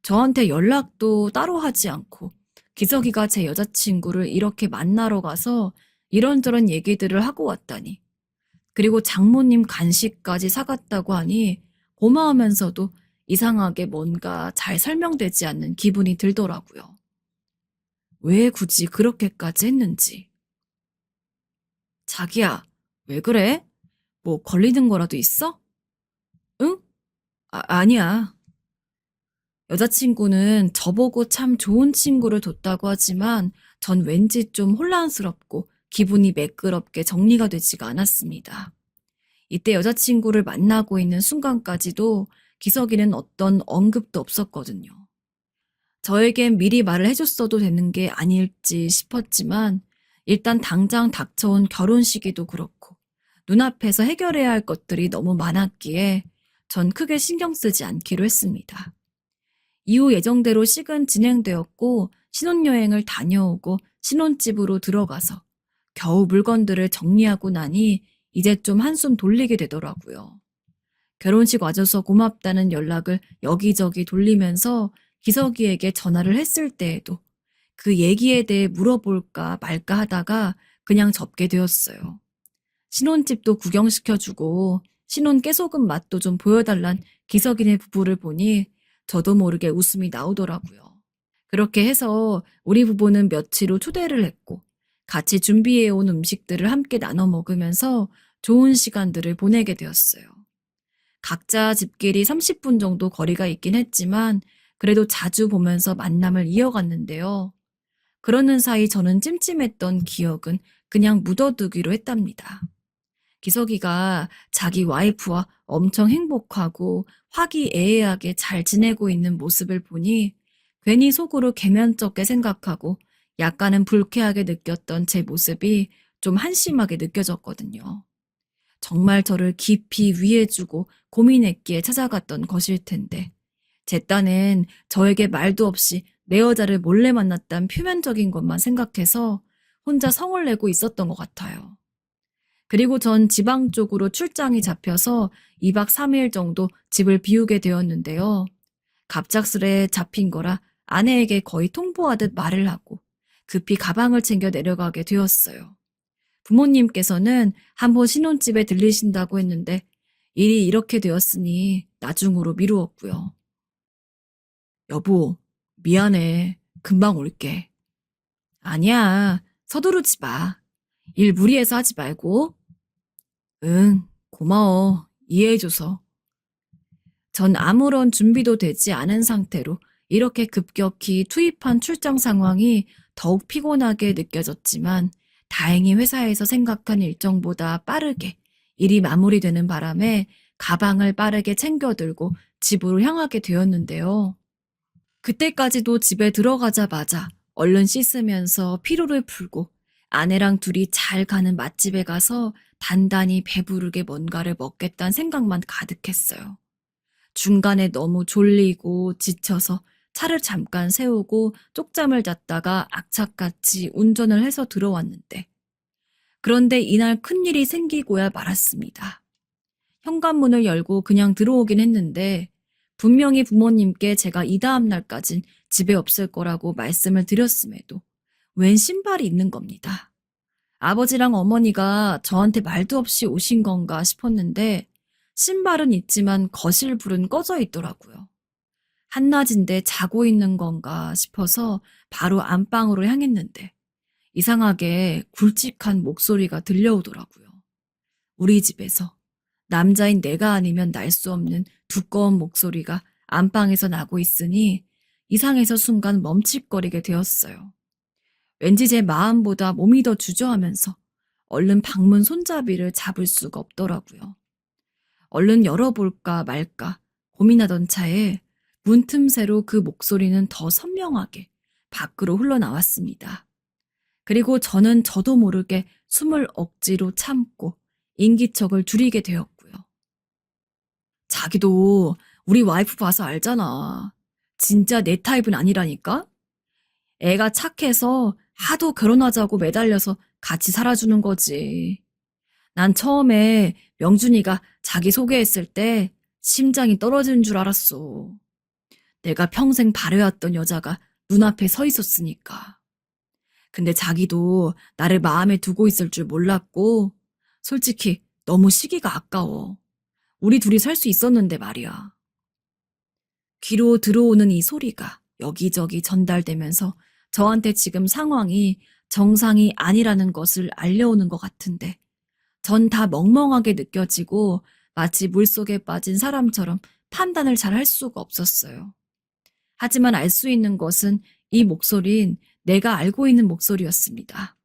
저한테 연락도 따로 하지 않고 기석이가 제 여자친구를 이렇게 만나러 가서 이런저런 얘기들을 하고 왔다니. 그리고 장모님 간식까지 사갔다고 하니 고마우면서도 이상하게 뭔가 잘 설명되지 않는 기분이 들더라고요. 왜 굳이 그렇게까지 했는지. 자기야, 왜 그래? 뭐 걸리는 거라도 있어? 응? 아니야. 여자친구는 저보고 참 좋은 친구를 뒀다고 하지만 전 왠지 좀 혼란스럽고 기분이 매끄럽게 정리가 되지가 않았습니다. 이때 여자친구를 만나고 있는 순간까지도 기석이는 어떤 언급도 없었거든요. 저에겐 미리 말을 해줬어도 되는 게 아닐지 싶었지만 일단 당장 닥쳐온 결혼 시기도 그렇고 눈앞에서 해결해야 할 것들이 너무 많았기에 전 크게 신경 쓰지 않기로 했습니다. 이후 예정대로 식은 진행되었고 신혼여행을 다녀오고 신혼집으로 들어가서 겨우 물건들을 정리하고 나니 이제 좀 한숨 돌리게 되더라고요. 결혼식 와줘서 고맙다는 연락을 여기저기 돌리면서 기석이에게 전화를 했을 때에도 그 얘기에 대해 물어볼까 말까 하다가 그냥 접게 되었어요. 신혼집도 구경시켜주고 신혼 깨소금 맛도 좀 보여달란 기석이네 부부를 보니 저도 모르게 웃음이 나오더라고요. 그렇게 해서 우리 부부는 며칠 후 초대를 했고 같이 준비해온 음식들을 함께 나눠 먹으면서 좋은 시간들을 보내게 되었어요. 각자 집끼리 30분 정도 거리가 있긴 했지만 그래도 자주 보면서 만남을 이어갔는데요. 그러는 사이 저는 찜찜했던 기억은 그냥 묻어두기로 했답니다. 기석이가 자기 와이프와 엄청 행복하고 화기애애하게 잘 지내고 있는 모습을 보니 괜히 속으로 개면쩍게 생각하고 약간은 불쾌하게 느꼈던 제 모습이 좀 한심하게 느껴졌거든요. 정말 저를 깊이 위해주고 고민했기에 찾아갔던 것일 텐데 제 딴엔 저에게 말도 없이 내 여자를 몰래 만났단 표면적인 것만 생각해서 혼자 성을 내고 있었던 것 같아요. 그리고 전 지방 쪽으로 출장이 잡혀서 2박 3일 정도 집을 비우게 되었는데요. 갑작스레 잡힌 거라 아내에게 거의 통보하듯 말을 하고 급히 가방을 챙겨 내려가게 되었어요. 부모님께서는 한번 신혼집에 들리신다고 했는데 일이 이렇게 되었으니 나중으로 미루었고요. 여보, 미안해. 금방 올게. 아니야, 서두르지 마. 일 무리해서 하지 말고. 응, 고마워. 이해해줘서. 전 아무런 준비도 되지 않은 상태로 이렇게 급격히 투입한 출장 상황이 더욱 피곤하게 느껴졌지만 다행히 회사에서 생각한 일정보다 빠르게 일이 마무리되는 바람에 가방을 빠르게 챙겨들고 집으로 향하게 되었는데요. 그때까지도 집에 들어가자마자 얼른 씻으면서 피로를 풀고 아내랑 둘이 잘 가는 맛집에 가서 단단히 배부르게 뭔가를 먹겠다는 생각만 가득했어요. 중간에 너무 졸리고 지쳐서 차를 잠깐 세우고 쪽잠을 잤다가 악착같이 운전을 해서 들어왔는데 그런데 이날 큰일이 생기고야 말았습니다. 현관문을 열고 그냥 들어오긴 했는데 분명히 부모님께 제가 이 다음 날까진 집에 없을 거라고 말씀을 드렸음에도 웬 신발이 있는 겁니다. 아버지랑 어머니가 저한테 말도 없이 오신 건가 싶었는데 신발은 있지만 거실 불은 꺼져 있더라고요. 한낮인데 자고 있는 건가 싶어서 바로 안방으로 향했는데 이상하게 굵직한 목소리가 들려오더라고요. 우리 집에서 남자인 내가 아니면 날 수 없는 두꺼운 목소리가 안방에서 나고 있으니 이상해서 순간 멈칫거리게 되었어요. 왠지 제 마음보다 몸이 더 주저하면서 얼른 방문 손잡이를 잡을 수가 없더라고요. 얼른 열어볼까 말까 고민하던 차에 문틈새로 그 목소리는 더 선명하게 밖으로 흘러나왔습니다. 그리고 저는 저도 모르게 숨을 억지로 참고 인기척을 줄이게 되었고요. 자기도 우리 와이프 봐서 알잖아. 진짜 내 타입은 아니라니까? 애가 착해서 하도 결혼하자고 매달려서 같이 살아주는 거지. 난 처음에 명준이가 자기 소개했을 때 심장이 떨어지는 줄 알았어. 내가 평생 바래왔던 여자가 눈앞에 서 있었으니까. 근데 자기도 나를 마음에 두고 있을 줄 몰랐고 솔직히 너무 시기가 아까워. 우리 둘이 살 수 있었는데 말이야. 귀로 들어오는 이 소리가 여기저기 전달되면서 저한테 지금 상황이 정상이 아니라는 것을 알려오는 것 같은데 전 다 멍멍하게 느껴지고 마치 물속에 빠진 사람처럼 판단을 잘 할 수가 없었어요. 하지만 알 수 있는 것은 이 목소리는 내가 알고 있는 목소리였습니다.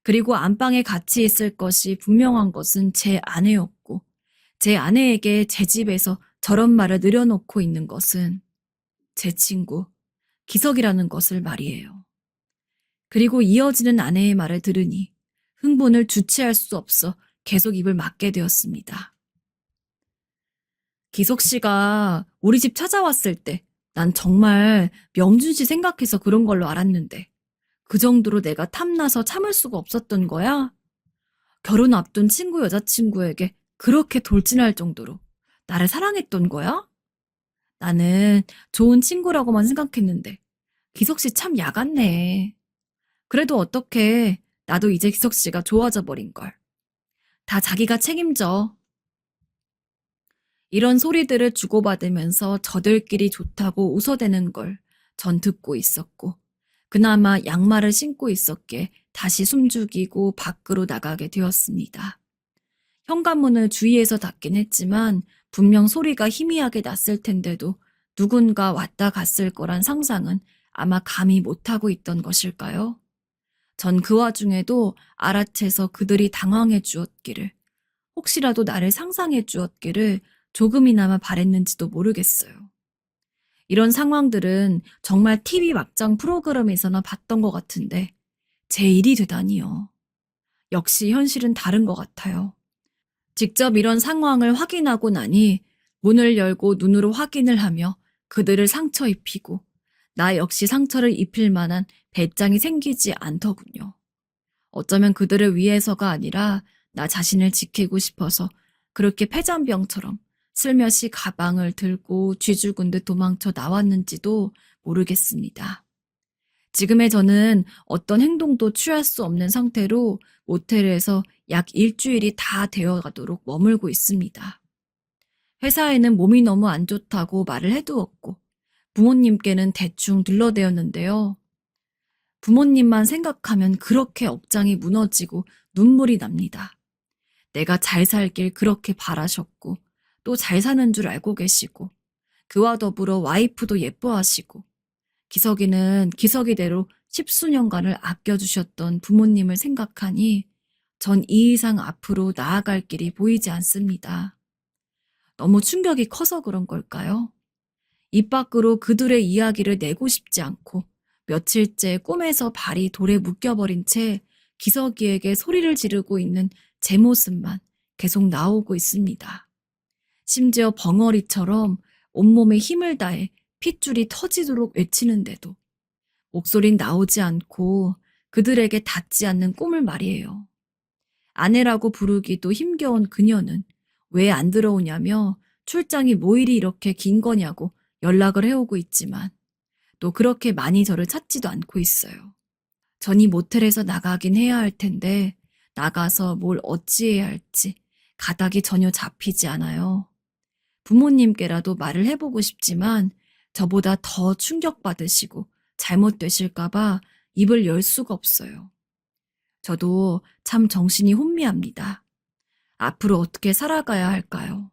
그리고 안방에 같이 있을 것이 분명한 것은 제 아내였고 제 아내에게 제 집에서 저런 말을 늘여놓고 있는 것은 제 친구 기석이라는 것을 말이에요. 그리고 이어지는 아내의 말을 들으니 흥분을 주체할 수 없어 계속 입을 막게 되었습니다. 기석 씨가 우리 집 찾아왔을 때 난 정말 명준 씨 생각해서 그런 걸로 알았는데 그 정도로 내가 탐나서 참을 수가 없었던 거야? 결혼 앞둔 친구 여자친구에게 그렇게 돌진할 정도로 나를 사랑했던 거야? 나는 좋은 친구라고만 생각했는데 기석 씨 참 야같네. 그래도 어떡해. 나도 이제 기석 씨가 좋아져 버린걸. 다 자기가 책임져. 이런 소리들을 주고받으면서 저들끼리 좋다고 웃어대는 걸 전 듣고 있었고, 그나마 양말을 신고 있었기에 다시 숨죽이고 밖으로 나가게 되었습니다. 현관문을 주위에서 닫긴 했지만 분명 소리가 희미하게 났을 텐데도 누군가 왔다 갔을 거란 상상은 아마 감히 못하고 있던 것일까요? 전 그 와중에도 알아채서 그들이 당황해 주었기를, 혹시라도 나를 상상해 주었기를 조금이나마 바랬는지도 모르겠어요. 이런 상황들은 정말 TV 막장 프로그램에서나 봤던 것 같은데 제 일이 되다니요. 역시 현실은 다른 것 같아요. 직접 이런 상황을 확인하고 나니 문을 열고 눈으로 확인을 하며 그들을 상처 입히고 나 역시 상처를 입힐 만한 배짱이 생기지 않더군요. 어쩌면 그들을 위해서가 아니라 나 자신을 지키고 싶어서 그렇게 패잔병처럼 슬며시 가방을 들고 쥐죽은 듯 도망쳐 나왔는지도 모르겠습니다. 지금의 저는 어떤 행동도 취할 수 없는 상태로 모텔에서 약 일주일이 다 되어가도록 머물고 있습니다. 회사에는 몸이 너무 안 좋다고 말을 해두었고 부모님께는 대충 둘러대었는데요. 부모님만 생각하면 그렇게 억장이 무너지고 눈물이 납니다. 내가 잘 살길 그렇게 바라셨고 또 잘 사는 줄 알고 계시고 그와 더불어 와이프도 예뻐하시고 기석이는 기석이대로 십수년간을 아껴주셨던 부모님을 생각하니 전 이 이상 앞으로 나아갈 길이 보이지 않습니다. 너무 충격이 커서 그런 걸까요? 입 밖으로 그들의 이야기를 내고 싶지 않고 며칠째 꿈에서 발이 돌에 묶여버린 채 기석이에게 소리를 지르고 있는 제 모습만 계속 나오고 있습니다. 심지어 벙어리처럼 온몸에 힘을 다해 핏줄이 터지도록 외치는데도 목소린 나오지 않고 그들에게 닿지 않는 꿈을 말이에요. 아내라고 부르기도 힘겨운 그녀는 왜 안 들어오냐며 출장이 뭐 일이 이렇게 긴 거냐고 연락을 해오고 있지만 또 그렇게 많이 저를 찾지도 않고 있어요. 전이 모텔에서 나가긴 해야 할 텐데 나가서 뭘 어찌해야 할지 가닥이 전혀 잡히지 않아요. 부모님께라도 말을 해보고 싶지만 저보다 더 충격받으시고 잘못되실까봐 입을 열 수가 없어요. 저도 참 정신이 혼미합니다. 앞으로 어떻게 살아가야 할까요?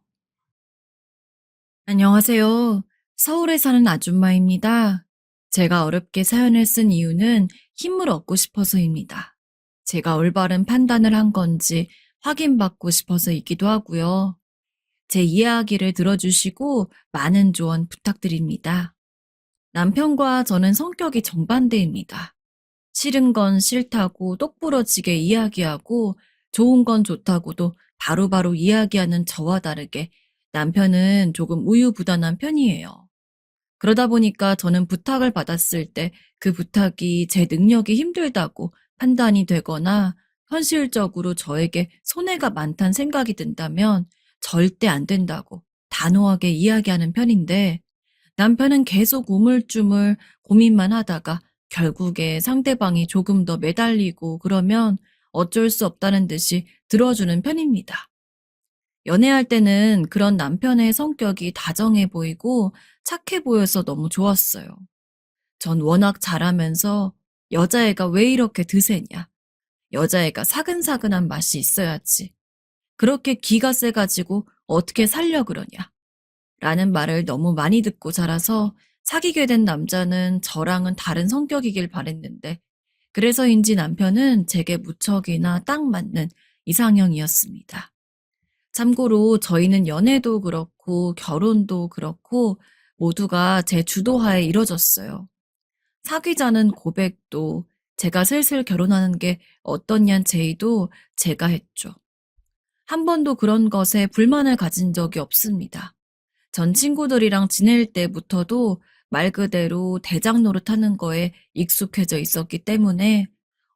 안녕하세요. 서울에 사는 아줌마입니다. 제가 어렵게 사연을 쓴 이유는 힘을 얻고 싶어서입니다. 제가 올바른 판단을 한 건지 확인받고 싶어서이기도 하고요. 제 이야기를 들어주시고 많은 조언 부탁드립니다. 남편과 저는 성격이 정반대입니다. 싫은 건 싫다고 똑부러지게 이야기하고 좋은 건 좋다고도 바로바로 이야기하는 저와 다르게 남편은 조금 우유부단한 편이에요. 그러다 보니까 저는 부탁을 받았을 때 그 부탁이 제 능력이 힘들다고 판단이 되거나 현실적으로 저에게 손해가 많다는 생각이 든다면 절대 안 된다고 단호하게 이야기하는 편인데 남편은 계속 우물쭈물 고민만 하다가 결국에 상대방이 조금 더 매달리고 그러면 어쩔 수 없다는 듯이 들어주는 편입니다. 연애할 때는 그런 남편의 성격이 다정해 보이고 착해 보여서 너무 좋았어요. 전 워낙 잘하면서 여자애가 왜 이렇게 드세냐. 여자애가 사근사근한 맛이 있어야지. 그렇게 기가 세가지고 어떻게 살려 그러냐. 라는 말을 너무 많이 듣고 자라서 사귀게 된 남자는 저랑은 다른 성격이길 바랬는데 그래서인지 남편은 제게 무척이나 딱 맞는 이상형이었습니다. 참고로 저희는 연애도 그렇고 결혼도 그렇고 모두가 제 주도하에 이뤄졌어요. 사귀자는 고백도 제가 슬슬 결혼하는 게 어떻냔 제의도 제가 했죠. 한 번도 그런 것에 불만을 가진 적이 없습니다. 전 친구들이랑 지낼 때부터도 말 그대로 대장 노릇하는 거에 익숙해져 있었기 때문에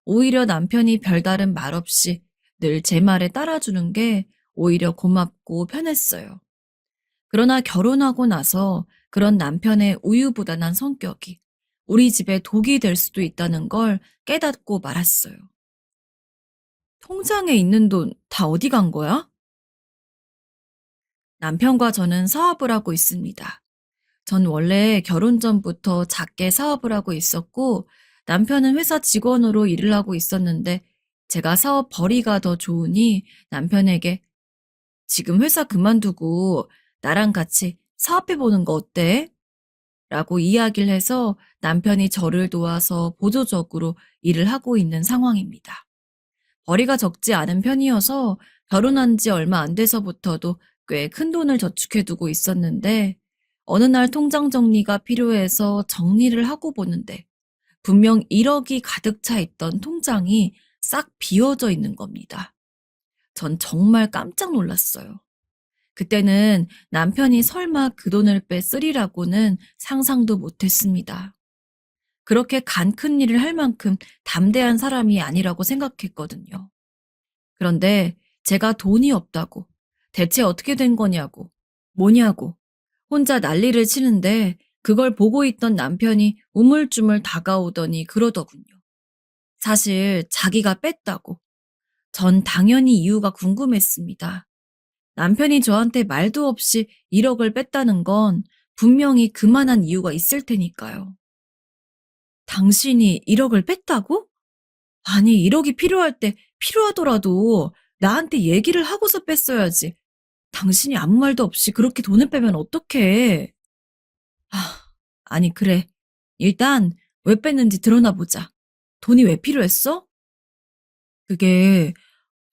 오히려 남편이 별다른 말 없이 늘 제 말에 따라주는 게 오히려 고맙고 편했어요. 그러나 결혼하고 나서 그런 남편의 우유부단한 성격이 우리 집에 독이 될 수도 있다는 걸 깨닫고 말았어요. 통장에 있는 돈 다 어디 간 거야? 남편과 저는 사업을 하고 있습니다. 전 원래 결혼 전부터 작게 사업을 하고 있었고, 남편은 회사 직원으로 일을 하고 있었는데, 제가 사업 벌이가 더 좋으니 남편에게 지금 회사 그만두고 나랑 같이 사업해보는 거 어때? 라고 이야기를 해서 남편이 저를 도와서 보조적으로 일을 하고 있는 상황입니다. 벌이가 적지 않은 편이어서 결혼한 지 얼마 안 돼서부터도 꽤 큰 돈을 저축해두고 있었는데 어느 날 통장 정리가 필요해서 정리를 하고 보는데 분명 1억이 가득 차 있던 통장이 싹 비워져 있는 겁니다. 전 정말 깜짝 놀랐어요. 그때는 남편이 설마 그 돈을 뺐으리라고는 상상도 못했습니다. 그렇게 간 큰 일을 할 만큼 담대한 사람이 아니라고 생각했거든요. 그런데 제가 돈이 없다고, 대체 어떻게 된 거냐고, 뭐냐고, 혼자 난리를 치는데 그걸 보고 있던 남편이 우물쭈물 다가오더니 그러더군요. 사실 자기가 뺐다고. 전 당연히 이유가 궁금했습니다. 남편이 저한테 말도 없이 1억을 뺐다는 건 분명히 그만한 이유가 있을 테니까요. 당신이 1억을 뺐다고? 아니, 1억이 필요할 때 필요하더라도 나한테 얘기를 하고서 뺐어야지. 당신이 아무 말도 없이 그렇게 돈을 빼면 어떡해. 아니, 그래. 일단 왜 뺐는지 드러나 보자. 돈이 왜 필요했어? 그게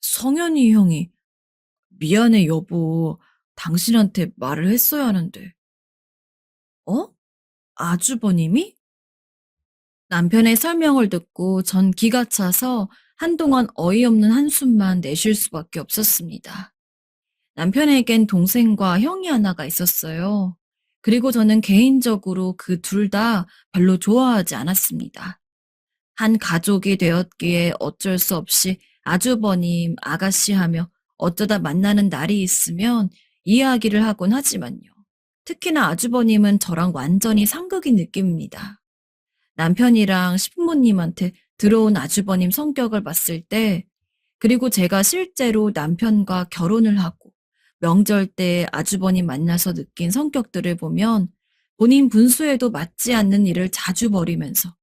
성현이 형이 미안해 여보. 당신한테 말을 했어야 하는데. 어? 아주버님이? 남편의 설명을 듣고 전 기가 차서 한동안 어이없는 한숨만 내쉴 수밖에 없었습니다. 남편에겐 동생과 형이 하나가 있었어요. 그리고 저는 개인적으로 그 둘 다 별로 좋아하지 않았습니다. 한 가족이 되었기에 어쩔 수 없이 아주버님, 아가씨 하며 어쩌다 만나는 날이 있으면 이야기를 하곤 하지만요. 특히나 아주버님은 저랑 완전히 상극인 느낌입니다. 남편이랑 신부님한테 들어온 아주버님 성격을 봤을 때, 그리고 제가 실제로 남편과 결혼을 하고 명절 때 아주버님 만나서 느낀 성격들을 보면 본인 분수에도 맞지 않는 일을 자주 벌이면서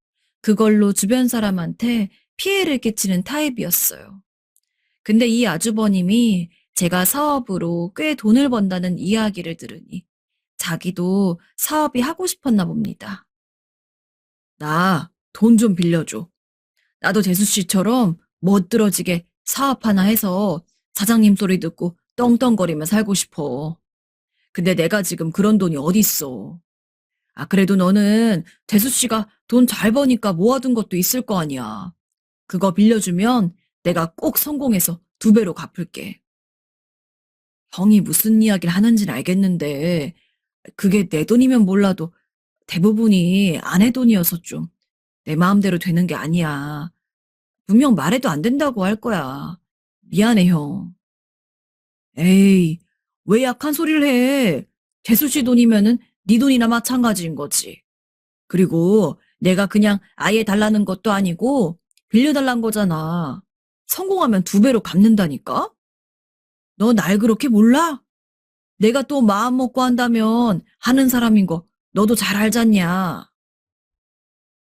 그걸로 주변 사람한테 피해를 끼치는 타입이었어요. 근데 이 아주버님이 제가 사업으로 꽤 돈을 번다는 이야기를 들으니 자기도 사업이 하고 싶었나 봅니다. 나 돈 좀 빌려줘. 나도 재수 씨처럼 멋들어지게 사업 하나 해서 사장님 소리 듣고 떵떵거리며 살고 싶어. 근데 내가 지금 그런 돈이 어딨어. 아, 그래도 너는 재수 씨가 돈 잘 버니까 모아둔 것도 있을 거 아니야. 그거 빌려주면 내가 꼭 성공해서 2배로 갚을게. 형이 무슨 이야기를 하는지는 알겠는데 그게 내 돈이면 몰라도 대부분이 아내 돈이어서 좀 내 마음대로 되는 게 아니야. 분명 말해도 안 된다고 할 거야. 미안해, 형. 에이, 왜 약한 소리를 해? 재수 씨 돈이면은 네 돈이나 마찬가지인 거지. 그리고 내가 그냥 아예 달라는 것도 아니고 빌려달란 거잖아. 성공하면 2배로 갚는다니까? 너 날 그렇게 몰라? 내가 또 마음 먹고 한다면 하는 사람인 거 너도 잘 알잖냐.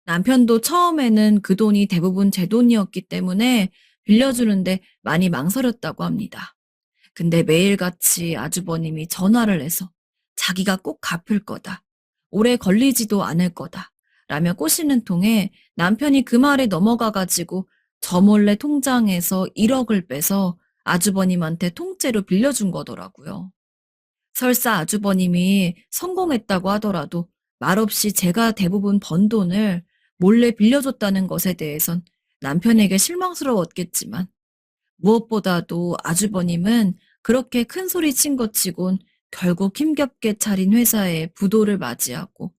남편도 처음에는 그 돈이 대부분 제 돈이었기 때문에 빌려주는데 많이 망설였다고 합니다. 근데 매일같이 아주버님이 전화를 해서 자기가 꼭 갚을 거다. 오래 걸리지도 않을 거다. 라며 꼬시는 통에 남편이 그 말에 넘어가가지고 저 몰래 통장에서 1억을 빼서 아주버님한테 통째로 빌려준 거더라고요. 설사 아주버님이 성공했다고 하더라도 말없이 제가 대부분 번 돈을 몰래 빌려줬다는 것에 대해선 남편에게 실망스러웠겠지만 무엇보다도 아주버님은 그렇게 큰 소리 친 것 치곤 결국 힘겹게 차린 회사에 부도를 맞이하고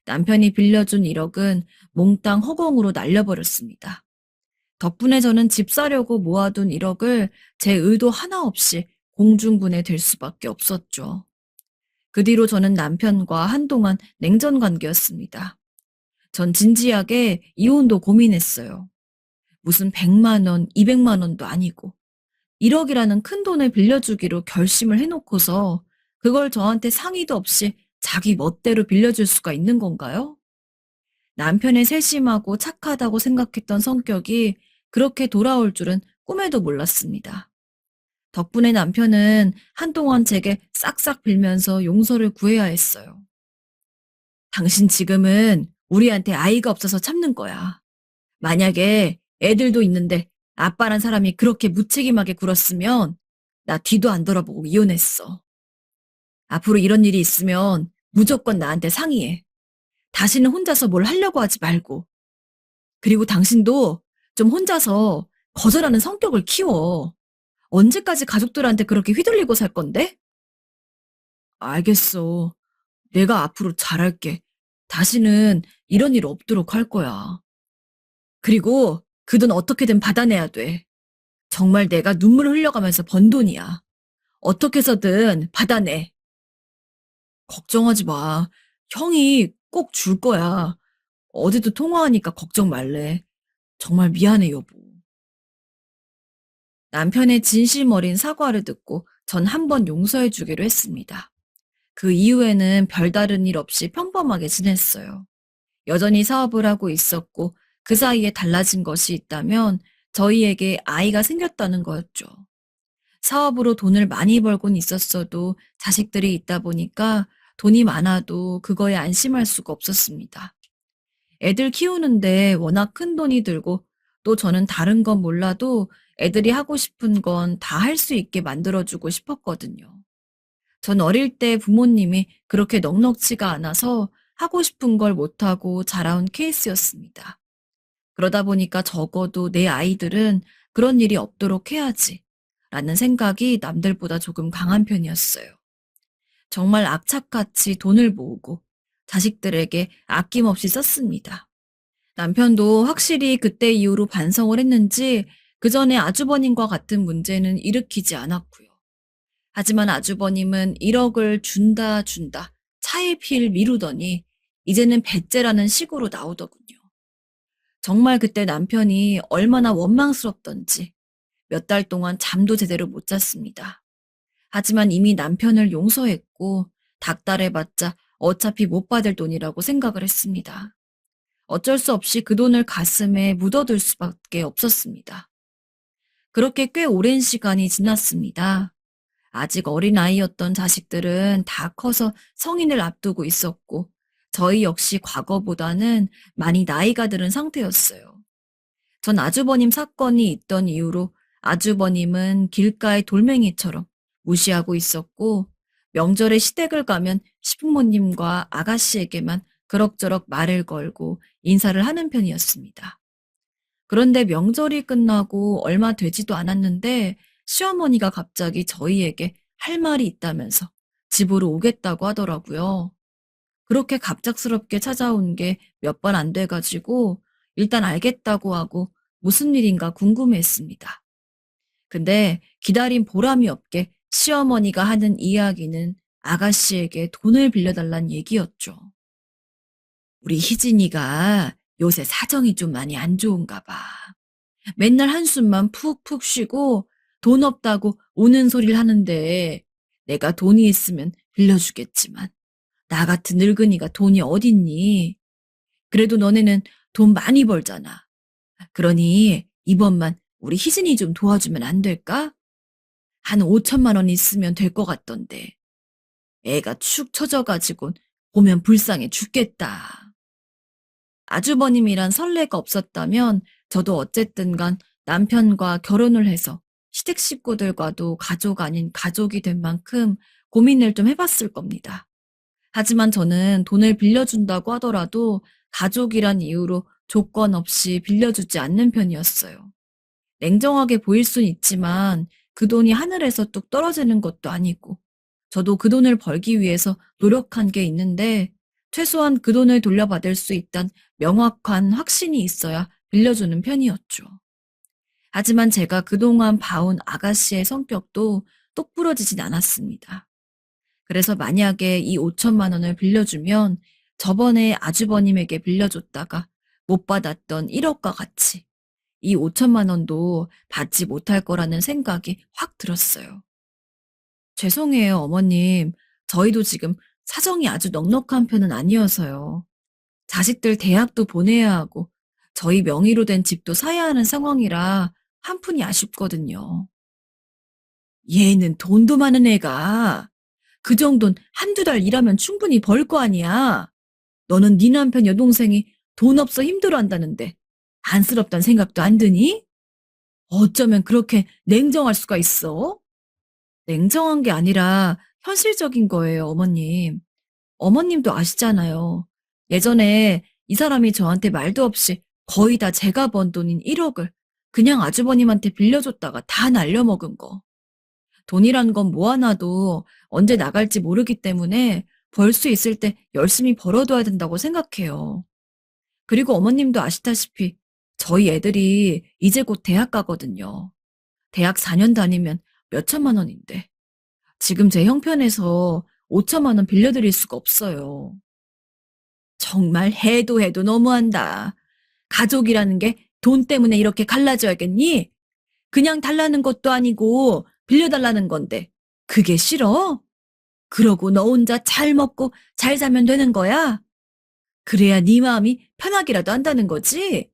남편이 빌려준 1억은 몽땅 허공으로 날려버렸습니다. 덕분에 저는 집 사려고 모아둔 1억을 제 의도 하나 없이 공중분해 될 수밖에 없었죠. 그 뒤로 저는 남편과 한동안 냉전 관계였습니다. 전 진지하게 이혼도 고민했어요. 무슨 100만 원, 200만 원도 아니고 1억이라는 큰 돈을 빌려주기로 결심을 해놓고서 그걸 저한테 상의도 없이 자기 멋대로 빌려줄 수가 있는 건가요? 남편의 세심하고 착하다고 생각했던 성격이 그렇게 돌아올 줄은 꿈에도 몰랐습니다. 덕분에 남편은 한동안 제게 싹싹 빌면서 용서를 구해야 했어요. 당신 지금은 우리한테 아이가 없어서 참는 거야. 만약에 애들도 있는데 아빠란 사람이 그렇게 무책임하게 굴었으면 나 뒤도 안 돌아보고 이혼했어. 앞으로 이런 일이 있으면 무조건 나한테 상의해. 다시는 혼자서 뭘 하려고 하지 말고. 그리고 당신도 좀 혼자서 거절하는 성격을 키워. 언제까지 가족들한테 그렇게 휘둘리고 살 건데? 알겠어. 내가 앞으로 잘할게. 다시는 이런 일 없도록 할 거야. 그리고 그 돈 어떻게든 받아내야 돼. 정말 내가 눈물을 흘려가면서 번 돈이야. 어떻게 해서든 받아내. 걱정하지 마. 형이 꼭 줄 거야. 어제도 통화하니까 걱정 말래. 정말 미안해, 여보. 남편의 진심 어린 사과를 듣고 전 한 번 용서해 주기로 했습니다. 그 이후에는 별다른 일 없이 평범하게 지냈어요. 여전히 사업을 하고 있었고 그 사이에 달라진 것이 있다면 저희에게 아이가 생겼다는 거였죠. 사업으로 돈을 많이 벌곤 있었어도 자식들이 있다 보니까 돈이 많아도 그거에 안심할 수가 없었습니다. 애들 키우는데 워낙 큰 돈이 들고 또 저는 다른 건 몰라도 애들이 하고 싶은 건 다 할 수 있게 만들어주고 싶었거든요. 전 어릴 때 부모님이 그렇게 넉넉지가 않아서 하고 싶은 걸 못하고 자라온 케이스였습니다. 그러다 보니까 적어도 내 아이들은 그런 일이 없도록 해야지 라는 생각이 남들보다 조금 강한 편이었어요. 정말 악착같이 돈을 모으고 자식들에게 아낌없이 썼습니다. 남편도 확실히 그때 이후로 반성을 했는지 그 전에 아주버님과 같은 문제는 일으키지 않았고요. 하지만 아주버님은 1억을 준다 차일피일 미루더니 이제는 배째라는 식으로 나오더군요. 정말 그때 남편이 얼마나 원망스럽던지 몇 달 동안 잠도 제대로 못 잤습니다. 하지만 이미 남편을 용서했고 닥달해봤자 어차피 못 받을 돈이라고 생각을 했습니다. 어쩔 수 없이 그 돈을 가슴에 묻어둘 수밖에 없었습니다. 그렇게 꽤 오랜 시간이 지났습니다. 아직 어린아이였던 자식들은 다 커서 성인을 앞두고 있었고 저희 역시 과거보다는 많이 나이가 들은 상태였어요. 전 아주버님 사건이 있던 이후로 아주버님은 길가의 돌멩이처럼 무시하고 있었고 명절에 시댁을 가면 시부모님과 아가씨에게만 그럭저럭 말을 걸고 인사를 하는 편이었습니다. 그런데 명절이 끝나고 얼마 되지도 않았는데 시어머니가 갑자기 저희에게 할 말이 있다면서 집으로 오겠다고 하더라고요. 그렇게 갑작스럽게 찾아온 게 몇 번 안 돼가지고 일단 알겠다고 하고 무슨 일인가 궁금해했습니다. 근데 기다린 보람이 없게 시어머니가 하는 이야기는 아가씨에게 돈을 빌려달란 얘기였죠. 우리 희진이가 요새 사정이 좀 많이 안 좋은가 봐. 맨날 한숨만 푹푹 쉬고 돈 없다고 우는 소리를 하는데 내가 돈이 있으면 빌려주겠지만 나 같은 늙은이가 돈이 어딨니? 그래도 너네는 돈 많이 벌잖아. 그러니 이번만 우리 희진이 좀 도와주면 안 될까? 한 5천만 원 있으면 될 것 같던데. 애가 축 처져가지고 보면 불쌍해 죽겠다. 아주버님이란 선례가 없었다면 저도 어쨌든 간 남편과 결혼을 해서 시댁 식구들과도 가족 아닌 가족이 된 만큼 고민을 좀 해봤을 겁니다. 하지만 저는 돈을 빌려준다고 하더라도 가족이란 이유로 조건 없이 빌려주지 않는 편이었어요. 냉정하게 보일 순 있지만 그 돈이 하늘에서 뚝 떨어지는 것도 아니고 저도 그 돈을 벌기 위해서 노력한 게 있는데 최소한 그 돈을 돌려받을 수 있단 명확한 확신이 있어야 빌려주는 편이었죠. 하지만 제가 그동안 봐온 아가씨의 성격도 똑부러지진 않았습니다. 그래서 만약에 이 5천만 원을 빌려주면 저번에 아주버님에게 빌려줬다가 못 받았던 1억과 같이 이 5천만 원도 받지 못할 거라는 생각이 확 들었어요. 죄송해요, 어머님. 저희도 지금 사정이 아주 넉넉한 편은 아니어서요. 자식들 대학도 보내야 하고 저희 명의로 된 집도 사야 하는 상황이라 한푼이 아쉽거든요. 얘는 돈도 많은 애가 그 정도는 한두 달 일하면 충분히 벌 거 아니야. 너는 네 남편 여동생이 돈 없어 힘들어한다는데 안쓰럽단 생각도 안 드니? 어쩌면 그렇게 냉정할 수가 있어? 냉정한 게 아니라 현실적인 거예요, 어머님. 어머님도 아시잖아요. 예전에 이 사람이 저한테 말도 없이 거의 다 제가 번 돈인 1억을 그냥 아주버님한테 빌려줬다가 다 날려먹은 거. 돈이란 건 모아놔도 언제 나갈지 모르기 때문에 벌 수 있을 때 열심히 벌어둬야 된다고 생각해요. 그리고 어머님도 아시다시피 저희 애들이 이제 곧 대학 가거든요. 대학 4년 다니면 몇 천만 원인데 지금 제 형편에서 5천만 원 빌려드릴 수가 없어요. 정말 해도 해도 너무한다. 가족이라는 게 돈 때문에 이렇게 갈라져야겠니? 그냥 달라는 것도 아니고 빌려달라는 건데 그게 싫어? 그러고 너 혼자 잘 먹고 잘 살면 되는 거야? 그래야 네 마음이 편하기라도 한다는 거지?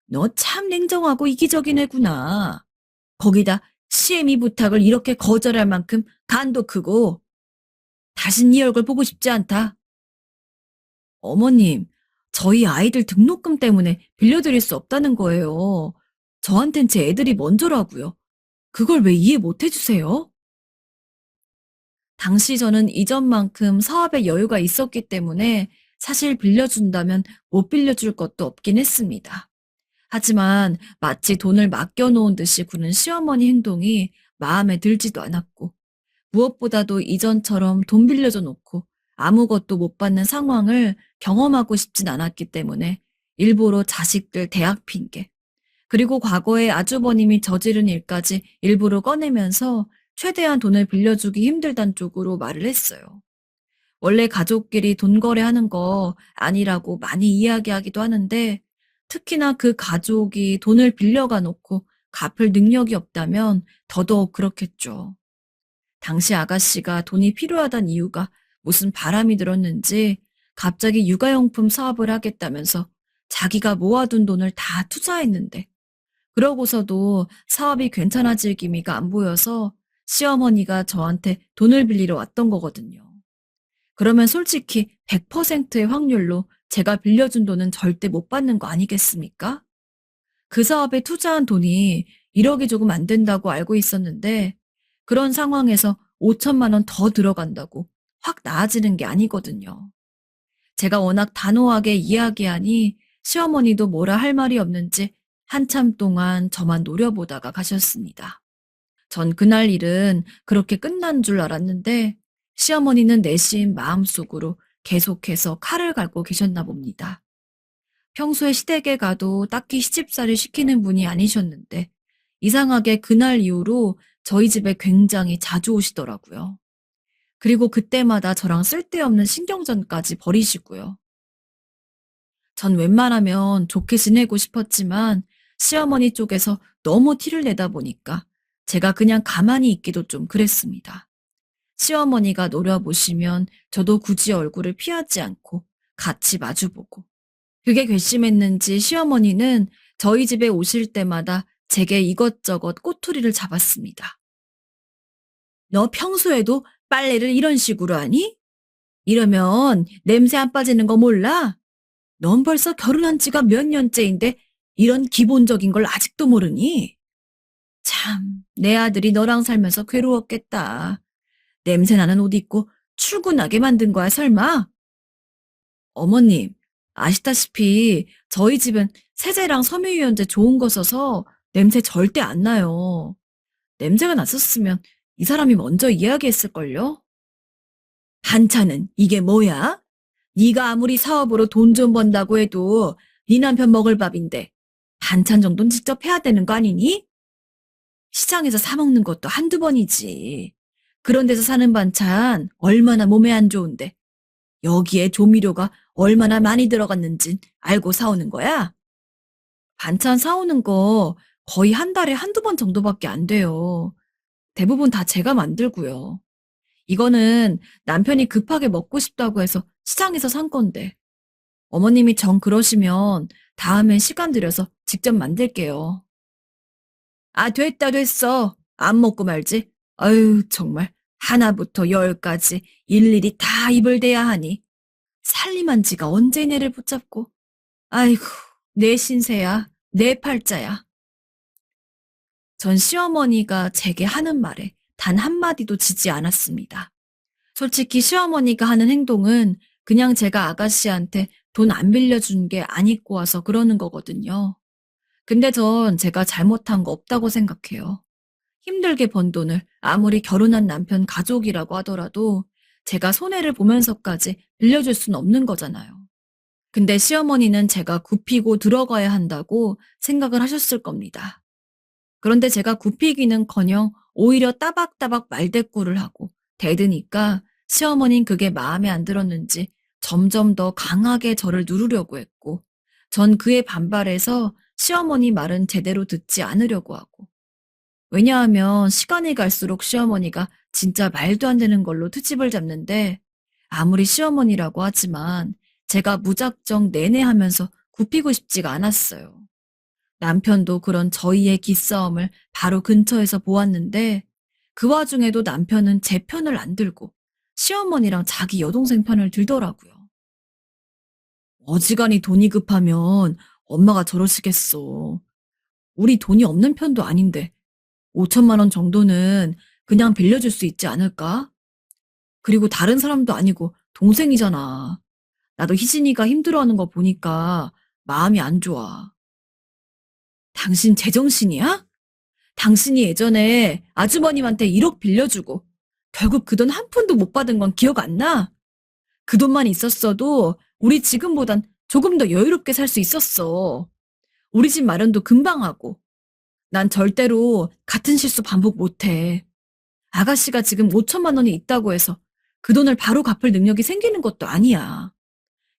너 참 냉정하고 이기적인 애구나. 거기다 시애미 부탁을 이렇게 거절할 만큼 간도 크고 다신 네 얼굴 보고 싶지 않다. 어머님, 저희 아이들 등록금 때문에 빌려드릴 수 없다는 거예요. 저한텐 제 애들이 먼저라고요. 그걸 왜 이해 못 해주세요? 당시 저는 이전만큼 사업에 여유가 있었기 때문에 사실 빌려준다면 못 빌려줄 것도 없긴 했습니다. 하지만 마치 돈을 맡겨놓은 듯이 구는 시어머니 행동이 마음에 들지도 않았고 무엇보다도 이전처럼 돈 빌려줘 놓고 아무것도 못 받는 상황을 경험하고 싶진 않았기 때문에 일부러 자식들 대학 핑계, 그리고 과거에 아주버님이 저지른 일까지 일부러 꺼내면서 최대한 돈을 빌려주기 힘들단 쪽으로 말을 했어요. 원래 가족끼리 돈 거래하는 거 아니라고 많이 이야기하기도 하는데 특히나 그 가족이 돈을 빌려가 놓고 갚을 능력이 없다면 더더욱 그렇겠죠. 당시 아가씨가 돈이 필요하단 이유가 무슨 바람이 들었는지 갑자기 육아용품 사업을 하겠다면서 자기가 모아둔 돈을 다 투자했는데 그러고서도 사업이 괜찮아질 기미가 안 보여서 시어머니가 저한테 돈을 빌리러 왔던 거거든요. 그러면 솔직히 100%의 확률로 제가 빌려준 돈은 절대 못 받는 거 아니겠습니까? 그 사업에 투자한 돈이 1억이 조금 안 된다고 알고 있었는데 그런 상황에서 5천만 원 더 들어간다고 확 나아지는 게 아니거든요. 제가 워낙 단호하게 이야기하니 시어머니도 뭐라 할 말이 없는지 한참 동안 저만 노려보다가 가셨습니다. 전 그날 일은 그렇게 끝난 줄 알았는데 시어머니는 내심 마음속으로 계속해서 칼을 갈고 계셨나 봅니다. 평소에 시댁에 가도 딱히 시집살이 시키는 분이 아니셨는데 이상하게 그날 이후로 저희 집에 굉장히 자주 오시더라고요. 그리고 그때마다 저랑 쓸데없는 신경전까지 벌이시고요. 전 웬만하면 좋게 지내고 싶었지만 시어머니 쪽에서 너무 티를 내다 보니까 제가 그냥 가만히 있기도 좀 그랬습니다. 시어머니가 노려보시면 저도 굳이 얼굴을 피하지 않고 같이 마주보고 그게 괘씸했는지 시어머니는 저희 집에 오실 때마다 제게 이것저것 꼬투리를 잡았습니다. 너 평소에도 빨래를 이런 식으로 하니? 이러면 냄새 안 빠지는 거 몰라? 넌 벌써 결혼한 지가 몇 년째인데 이런 기본적인 걸 아직도 모르니? 참, 내 아들이 너랑 살면서 괴로웠겠다. 냄새나는 옷 입고 출근하게 만든 거야, 설마? 어머님, 아시다시피 저희 집은 세제랑 섬유유연제 좋은 거 써서 냄새 절대 안 나요. 냄새가 났었으면 이 사람이 먼저 이야기했을걸요? 반찬은 이게 뭐야? 네가 아무리 사업으로 돈 좀 번다고 해도 네 남편 먹을 밥인데 반찬 정도는 직접 해야 되는 거 아니니? 시장에서 사 먹는 것도 한두 번이지. 그런 데서 사는 반찬 얼마나 몸에 안 좋은데 여기에 조미료가 얼마나 많이 들어갔는진 알고 사오는 거야? 반찬 사오는 거 거의 한 달에 한두 번 정도밖에 안 돼요. 대부분 다 제가 만들고요. 이거는 남편이 급하게 먹고 싶다고 해서 시장에서 산 건데, 어머님이 정 그러시면 다음엔 시간 들여서 직접 만들게요. 아, 됐어. 안 먹고 말지. 아유, 정말. 하나부터 열까지 일일이 다 입을 대야 하니. 살림한 지가 언제 내를 붙잡고. 아이고, 내 신세야. 내 팔자야. 전 시어머니가 제게 하는 말에 단 한마디도 지지 않았습니다. 솔직히 시어머니가 하는 행동은 그냥 제가 아가씨한테 돈 안 빌려준 게 안 입고 와서 그러는 거거든요. 근데 전 제가 잘못한 거 없다고 생각해요. 힘들게 번 돈을 아무리 결혼한 남편 가족이라고 하더라도 제가 손해를 보면서까지 빌려줄 순 없는 거잖아요. 근데 시어머니는 제가 굽히고 들어가야 한다고 생각을 하셨을 겁니다. 그런데 제가 굽히기는커녕 오히려 따박따박 말대꾸를 하고 대드니까 시어머니는 그게 마음에 안 들었는지 점점 더 강하게 저를 누르려고 했고, 전 그에 반발해서 시어머니 말은 제대로 듣지 않으려고 하고, 왜냐하면 시간이 갈수록 시어머니가 진짜 말도 안 되는 걸로 트집을 잡는데, 아무리 시어머니라고 하지만 제가 무작정 내내하면서 굽히고 싶지가 않았어요. 남편도 그런 저희의 기싸움을 바로 근처에서 보았는데, 그 와중에도 남편은 제 편을 안 들고 시어머니랑 자기 여동생 편을 들더라고요. 어지간히 돈이 급하면 엄마가 저러시겠어. 우리 돈이 없는 편도 아닌데 5천만 원 정도는 그냥 빌려줄 수 있지 않을까? 그리고 다른 사람도 아니고 동생이잖아. 나도 희진이가 힘들어하는 거 보니까 마음이 안 좋아. 당신 제정신이야? 당신이 예전에 아주버님한테 1억 빌려주고 결국 그 돈 한 푼도 못 받은 건 기억 안 나? 그 돈만 있었어도 우리 지금보단 조금 더 여유롭게 살 수 있었어. 우리 집 마련도 금방 하고. 난 절대로 같은 실수 반복 못 해. 아가씨가 지금 5천만 원이 있다고 해서 그 돈을 바로 갚을 능력이 생기는 것도 아니야.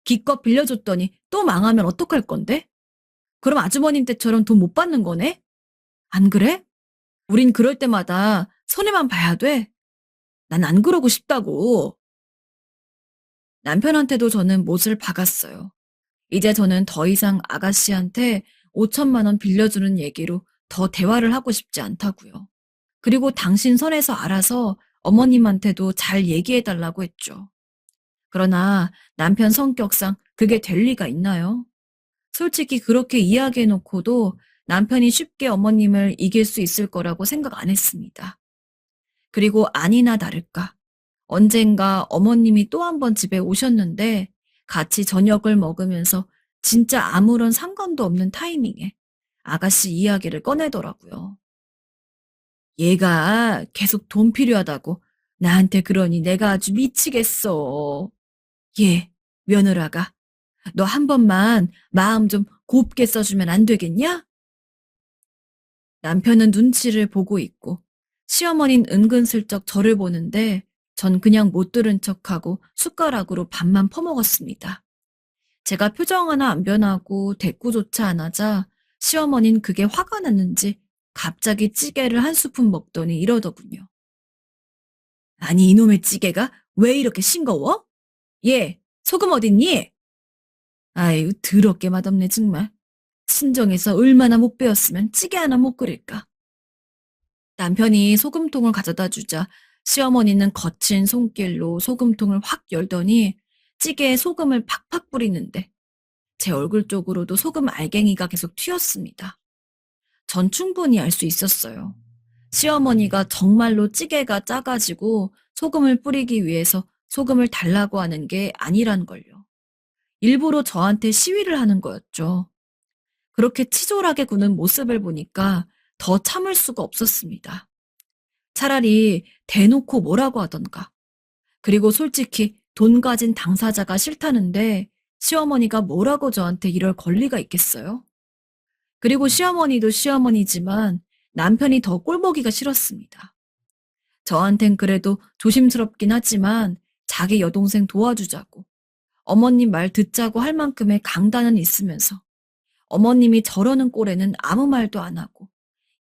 기껏 빌려줬더니 또 망하면 어떡할 건데? 그럼 아주버님 때처럼 돈 못 받는 거네? 안 그래? 우린 그럴 때마다 손해만 봐야 돼. 난 안 그러고 싶다고. 남편한테도 저는 못을 박았어요. 이제 저는 더 이상 아가씨한테 5천만 원 빌려주는 얘기로 더 대화를 하고 싶지 않다고요. 그리고 당신 선에서 알아서 어머님한테도 잘 얘기해달라고 했죠. 그러나 남편 성격상 그게 될 리가 있나요? 솔직히 그렇게 이야기해놓고도 남편이 쉽게 어머님을 이길 수 있을 거라고 생각 안 했습니다. 그리고 아니나 다를까. 언젠가 어머님이 또 한 번 집에 오셨는데 같이 저녁을 먹으면서 진짜 아무런 상관도 없는 타이밍에 아가씨 이야기를 꺼내더라고요. 얘가 계속 돈 필요하다고 나한테 그러니 내가 아주 미치겠어. 얘, 며느라가, 너 한 번만 마음 좀 곱게 써주면 안 되겠냐? 남편은 눈치를 보고 있고 시어머니는 은근슬쩍 저를 보는데 전 그냥 못 들은 척하고 숟가락으로 밥만 퍼먹었습니다. 제가 표정 하나 안 변하고 대꾸조차 안 하자 시어머니는 그게 화가 났는지 갑자기 찌개를 한 스푼 먹더니 이러더군요. 아니 이놈의 찌개가 왜 이렇게 싱거워? 얘 소금 어딨니? 아유 더럽게 맛없네 정말. 친정에서 얼마나 못 배웠으면 찌개 하나 못 끓일까. 남편이 소금통을 가져다 주자 시어머니는 거친 손길로 소금통을 확 열더니 찌개에 소금을 팍팍 뿌리는데 제 얼굴 쪽으로도 소금 알갱이가 계속 튀었습니다. 전 충분히 알 수 있었어요. 시어머니가 정말로 찌개가 짜가지고 소금을 뿌리기 위해서 소금을 달라고 하는 게 아니란 걸요. 일부러 저한테 시위를 하는 거였죠. 그렇게 치졸하게 구는 모습을 보니까 더 참을 수가 없었습니다. 차라리 대놓고 뭐라고 하던가. 그리고 솔직히 돈 가진 당사자가 싫다는데 시어머니가 뭐라고 저한테 이럴 권리가 있겠어요? 그리고 시어머니도 시어머니지만 남편이 더 꼴보기가 싫었습니다. 저한텐 그래도 조심스럽긴 하지만 자기 여동생 도와주자고 어머님 말 듣자고 할 만큼의 강단은 있으면서 어머님이 저러는 꼴에는 아무 말도 안 하고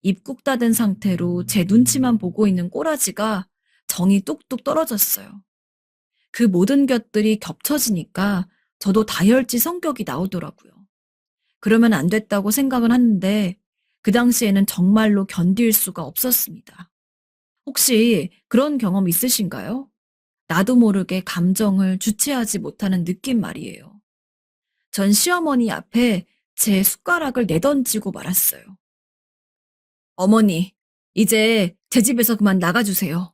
입 꾹 닫은 상태로 제 눈치만 보고 있는 꼬라지가 정이 뚝뚝 떨어졌어요. 그 모든 것들이 겹쳐지니까 저도 다혈질 성격이 나오더라고요. 그러면 안 됐다고 생각은 하는데 그 당시에는 정말로 견딜 수가 없었습니다. 혹시 그런 경험 있으신가요? 나도 모르게 감정을 주체하지 못하는 느낌 말이에요. 전 시어머니 앞에 제 숟가락을 내던지고 말았어요. 어머니, 이제 제 집에서 그만 나가주세요.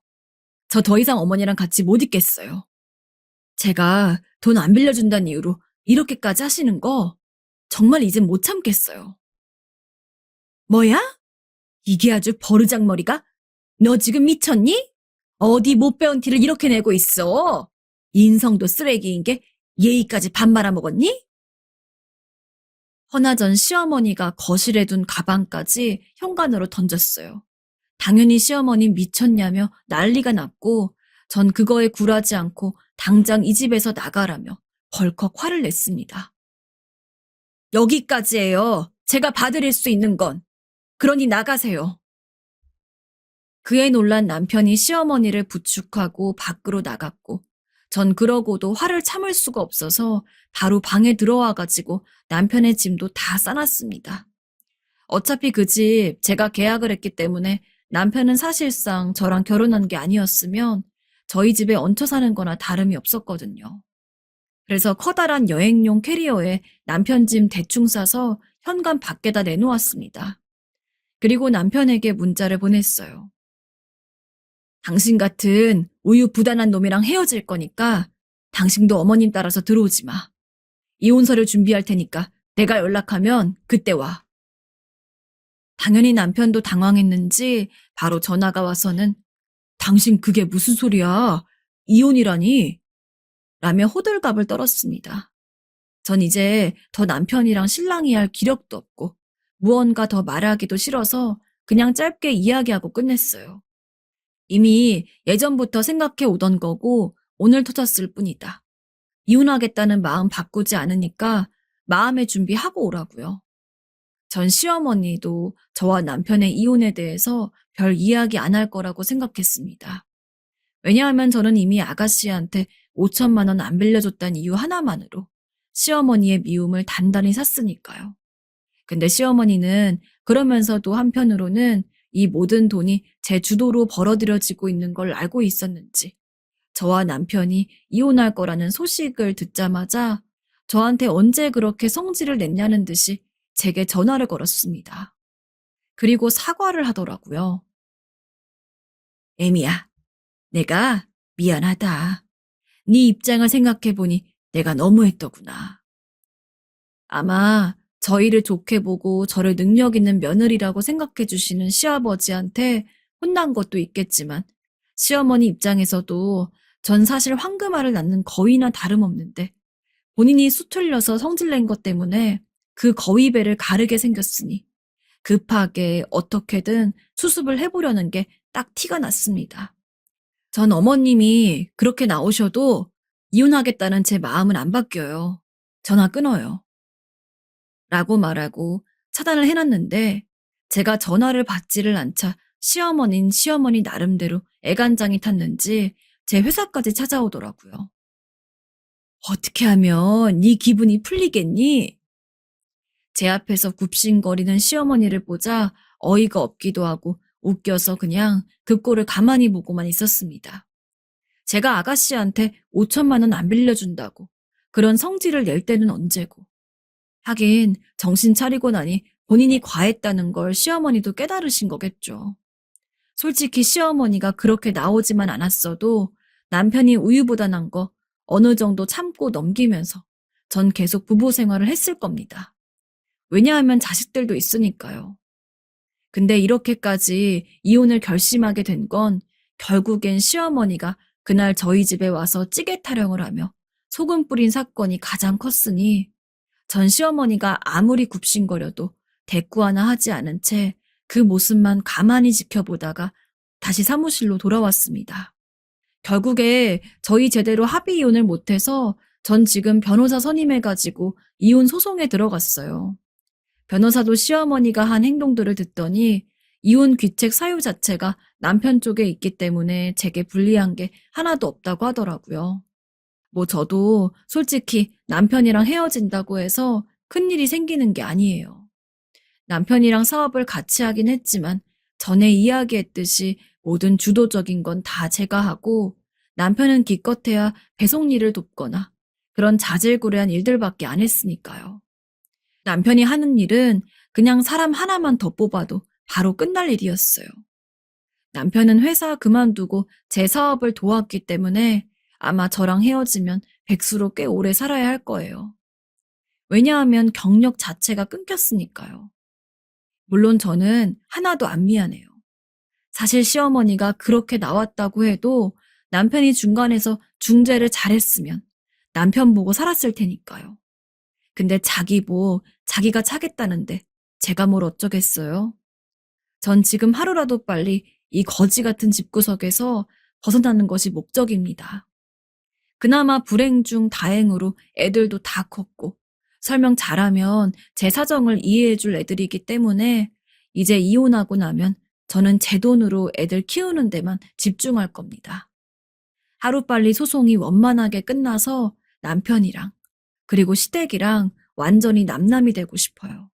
저 더 이상 어머니랑 같이 못 있겠어요. 제가 돈 안 빌려준다는 이유로 이렇게까지 하시는 거 정말 이젠 못 참겠어요. 뭐야? 이게 아주 버르장머리가? 너 지금 미쳤니? 어디 못 배운 티를 이렇게 내고 있어? 인성도 쓰레기인 게 예의까지 밥 말아먹었니? 허나 전 시어머니가 거실에 둔 가방까지 현관으로 던졌어요. 당연히 시어머니 미쳤냐며 난리가 났고 전 그거에 굴하지 않고 당장 이 집에서 나가라며 벌컥 화를 냈습니다. 여기까지예요. 제가 봐드릴 수 있는 건. 그러니 나가세요. 그에 놀란 남편이 시어머니를 부축하고 밖으로 나갔고 전 그러고도 화를 참을 수가 없어서 바로 방에 들어와가지고 남편의 짐도 다 싸놨습니다. 어차피 그 집 제가 계약을 했기 때문에 남편은 사실상 저랑 결혼한 게 아니었으면 저희 집에 얹혀 사는 거나 다름이 없었거든요. 그래서 커다란 여행용 캐리어에 남편 짐 대충 싸서 현관 밖에다 내놓았습니다. 그리고 남편에게 문자를 보냈어요. 당신 같은 우유부단한 놈이랑 헤어질 거니까 당신도 어머님 따라서 들어오지 마. 이혼서를 준비할 테니까 내가 연락하면 그때 와. 당연히 남편도 당황했는지 바로 전화가 와서는 당신 그게 무슨 소리야? 이혼이라니? 라며 호들갑을 떨었습니다. 전 이제 더 남편이랑 실랑이 할 기력도 없고 무언가 더 말하기도 싫어서 그냥 짧게 이야기하고 끝냈어요. 이미 예전부터 생각해 오던 거고 오늘 터졌을 뿐이다. 이혼하겠다는 마음 바꾸지 않으니까 마음의 준비하고 오라고요. 전 시어머니도 저와 남편의 이혼에 대해서 별 이야기 안 할 거라고 생각했습니다. 왜냐하면 저는 이미 아가씨한테 5천만 원 안 빌려줬다는 이유 하나만으로 시어머니의 미움을 단단히 샀으니까요. 근데 시어머니는 그러면서도 한편으로는 이 모든 돈이 제 주도로 벌어들여지고 있는 걸 알고 있었는지 저와 남편이 이혼할 거라는 소식을 듣자마자 저한테 언제 그렇게 성질을 냈냐는 듯이 제게 전화를 걸었습니다. 그리고 사과를 하더라고요. 애미야, 내가 미안하다. 네 입장을 생각해보니 내가 너무했더구나. 아마 저희를 좋게 보고 저를 능력 있는 며느리라고 생각해 주시는 시아버지한테 혼난 것도 있겠지만 시어머니 입장에서도 전 사실 황금알을 낳는 거위나 다름없는데 본인이 수틀려서 성질낸 것 때문에 그 거위배를 가르게 생겼으니 급하게 어떻게든 수습을 해보려는 게 딱 티가 났습니다. 전 어머님이 그렇게 나오셔도 이혼하겠다는 제 마음은 안 바뀌어요. 전화 끊어요. 라고 말하고 차단을 해놨는데 제가 전화를 받지를 않자 시어머니는 시어머니 나름대로 애간장이 탔는지 제 회사까지 찾아오더라고요. 어떻게 하면 네 기분이 풀리겠니? 제 앞에서 굽신거리는 시어머니를 보자 어이가 없기도 하고 웃겨서 그냥 그 꼴을 가만히 보고만 있었습니다. 제가 아가씨한테 5천만 원 안 빌려준다고 그런 성질을 낼 때는 언제고. 하긴 정신 차리고 나니 본인이 과했다는 걸 시어머니도 깨달으신 거겠죠. 솔직히 시어머니가 그렇게 나오지만 않았어도 남편이 우유부단한 거 어느 정도 참고 넘기면서 전 계속 부부 생활을 했을 겁니다. 왜냐하면 자식들도 있으니까요. 근데 이렇게까지 이혼을 결심하게 된 건 결국엔 시어머니가 그날 저희 집에 와서 찌개 타령을 하며 소금 뿌린 사건이 가장 컸으니 전 시어머니가 아무리 굽신거려도 대꾸 하나 하지 않은 채 그 모습만 가만히 지켜보다가 다시 사무실로 돌아왔습니다. 결국에 저희 제대로 합의 이혼을 못해서 전 지금 변호사 선임해가지고 이혼 소송에 들어갔어요. 변호사도 시어머니가 한 행동들을 듣더니 이혼 귀책 사유 자체가 남편 쪽에 있기 때문에 제게 불리한 게 하나도 없다고 하더라고요. 뭐 저도 솔직히 남편이랑 헤어진다고 해서 큰일이 생기는 게 아니에요. 남편이랑 사업을 같이 하긴 했지만 전에 이야기했듯이 모든 주도적인 건 다 제가 하고 남편은 기껏해야 배송 일을 돕거나 그런 자질구레한 일들밖에 안 했으니까요. 남편이 하는 일은 그냥 사람 하나만 더 뽑아도 바로 끝날 일이었어요. 남편은 회사 그만두고 제 사업을 도왔기 때문에 아마 저랑 헤어지면 백수로 꽤 오래 살아야 할 거예요. 왜냐하면 경력 자체가 끊겼으니까요. 물론 저는 하나도 안 미안해요. 사실 시어머니가 그렇게 나왔다고 해도 남편이 중간에서 중재를 잘했으면 남편 보고 살았을 테니까요. 근데 자기가 차겠다는데 제가 뭘 어쩌겠어요? 전 지금 하루라도 빨리 이 거지 같은 집구석에서 벗어나는 것이 목적입니다. 그나마 불행 중 다행으로 애들도 다 컸고 설명 잘하면 제 사정을 이해해줄 애들이기 때문에 이제 이혼하고 나면 저는 제 돈으로 애들 키우는 데만 집중할 겁니다. 하루빨리 소송이 원만하게 끝나서 남편이랑 그리고 시댁이랑 완전히 남남이 되고 싶어요.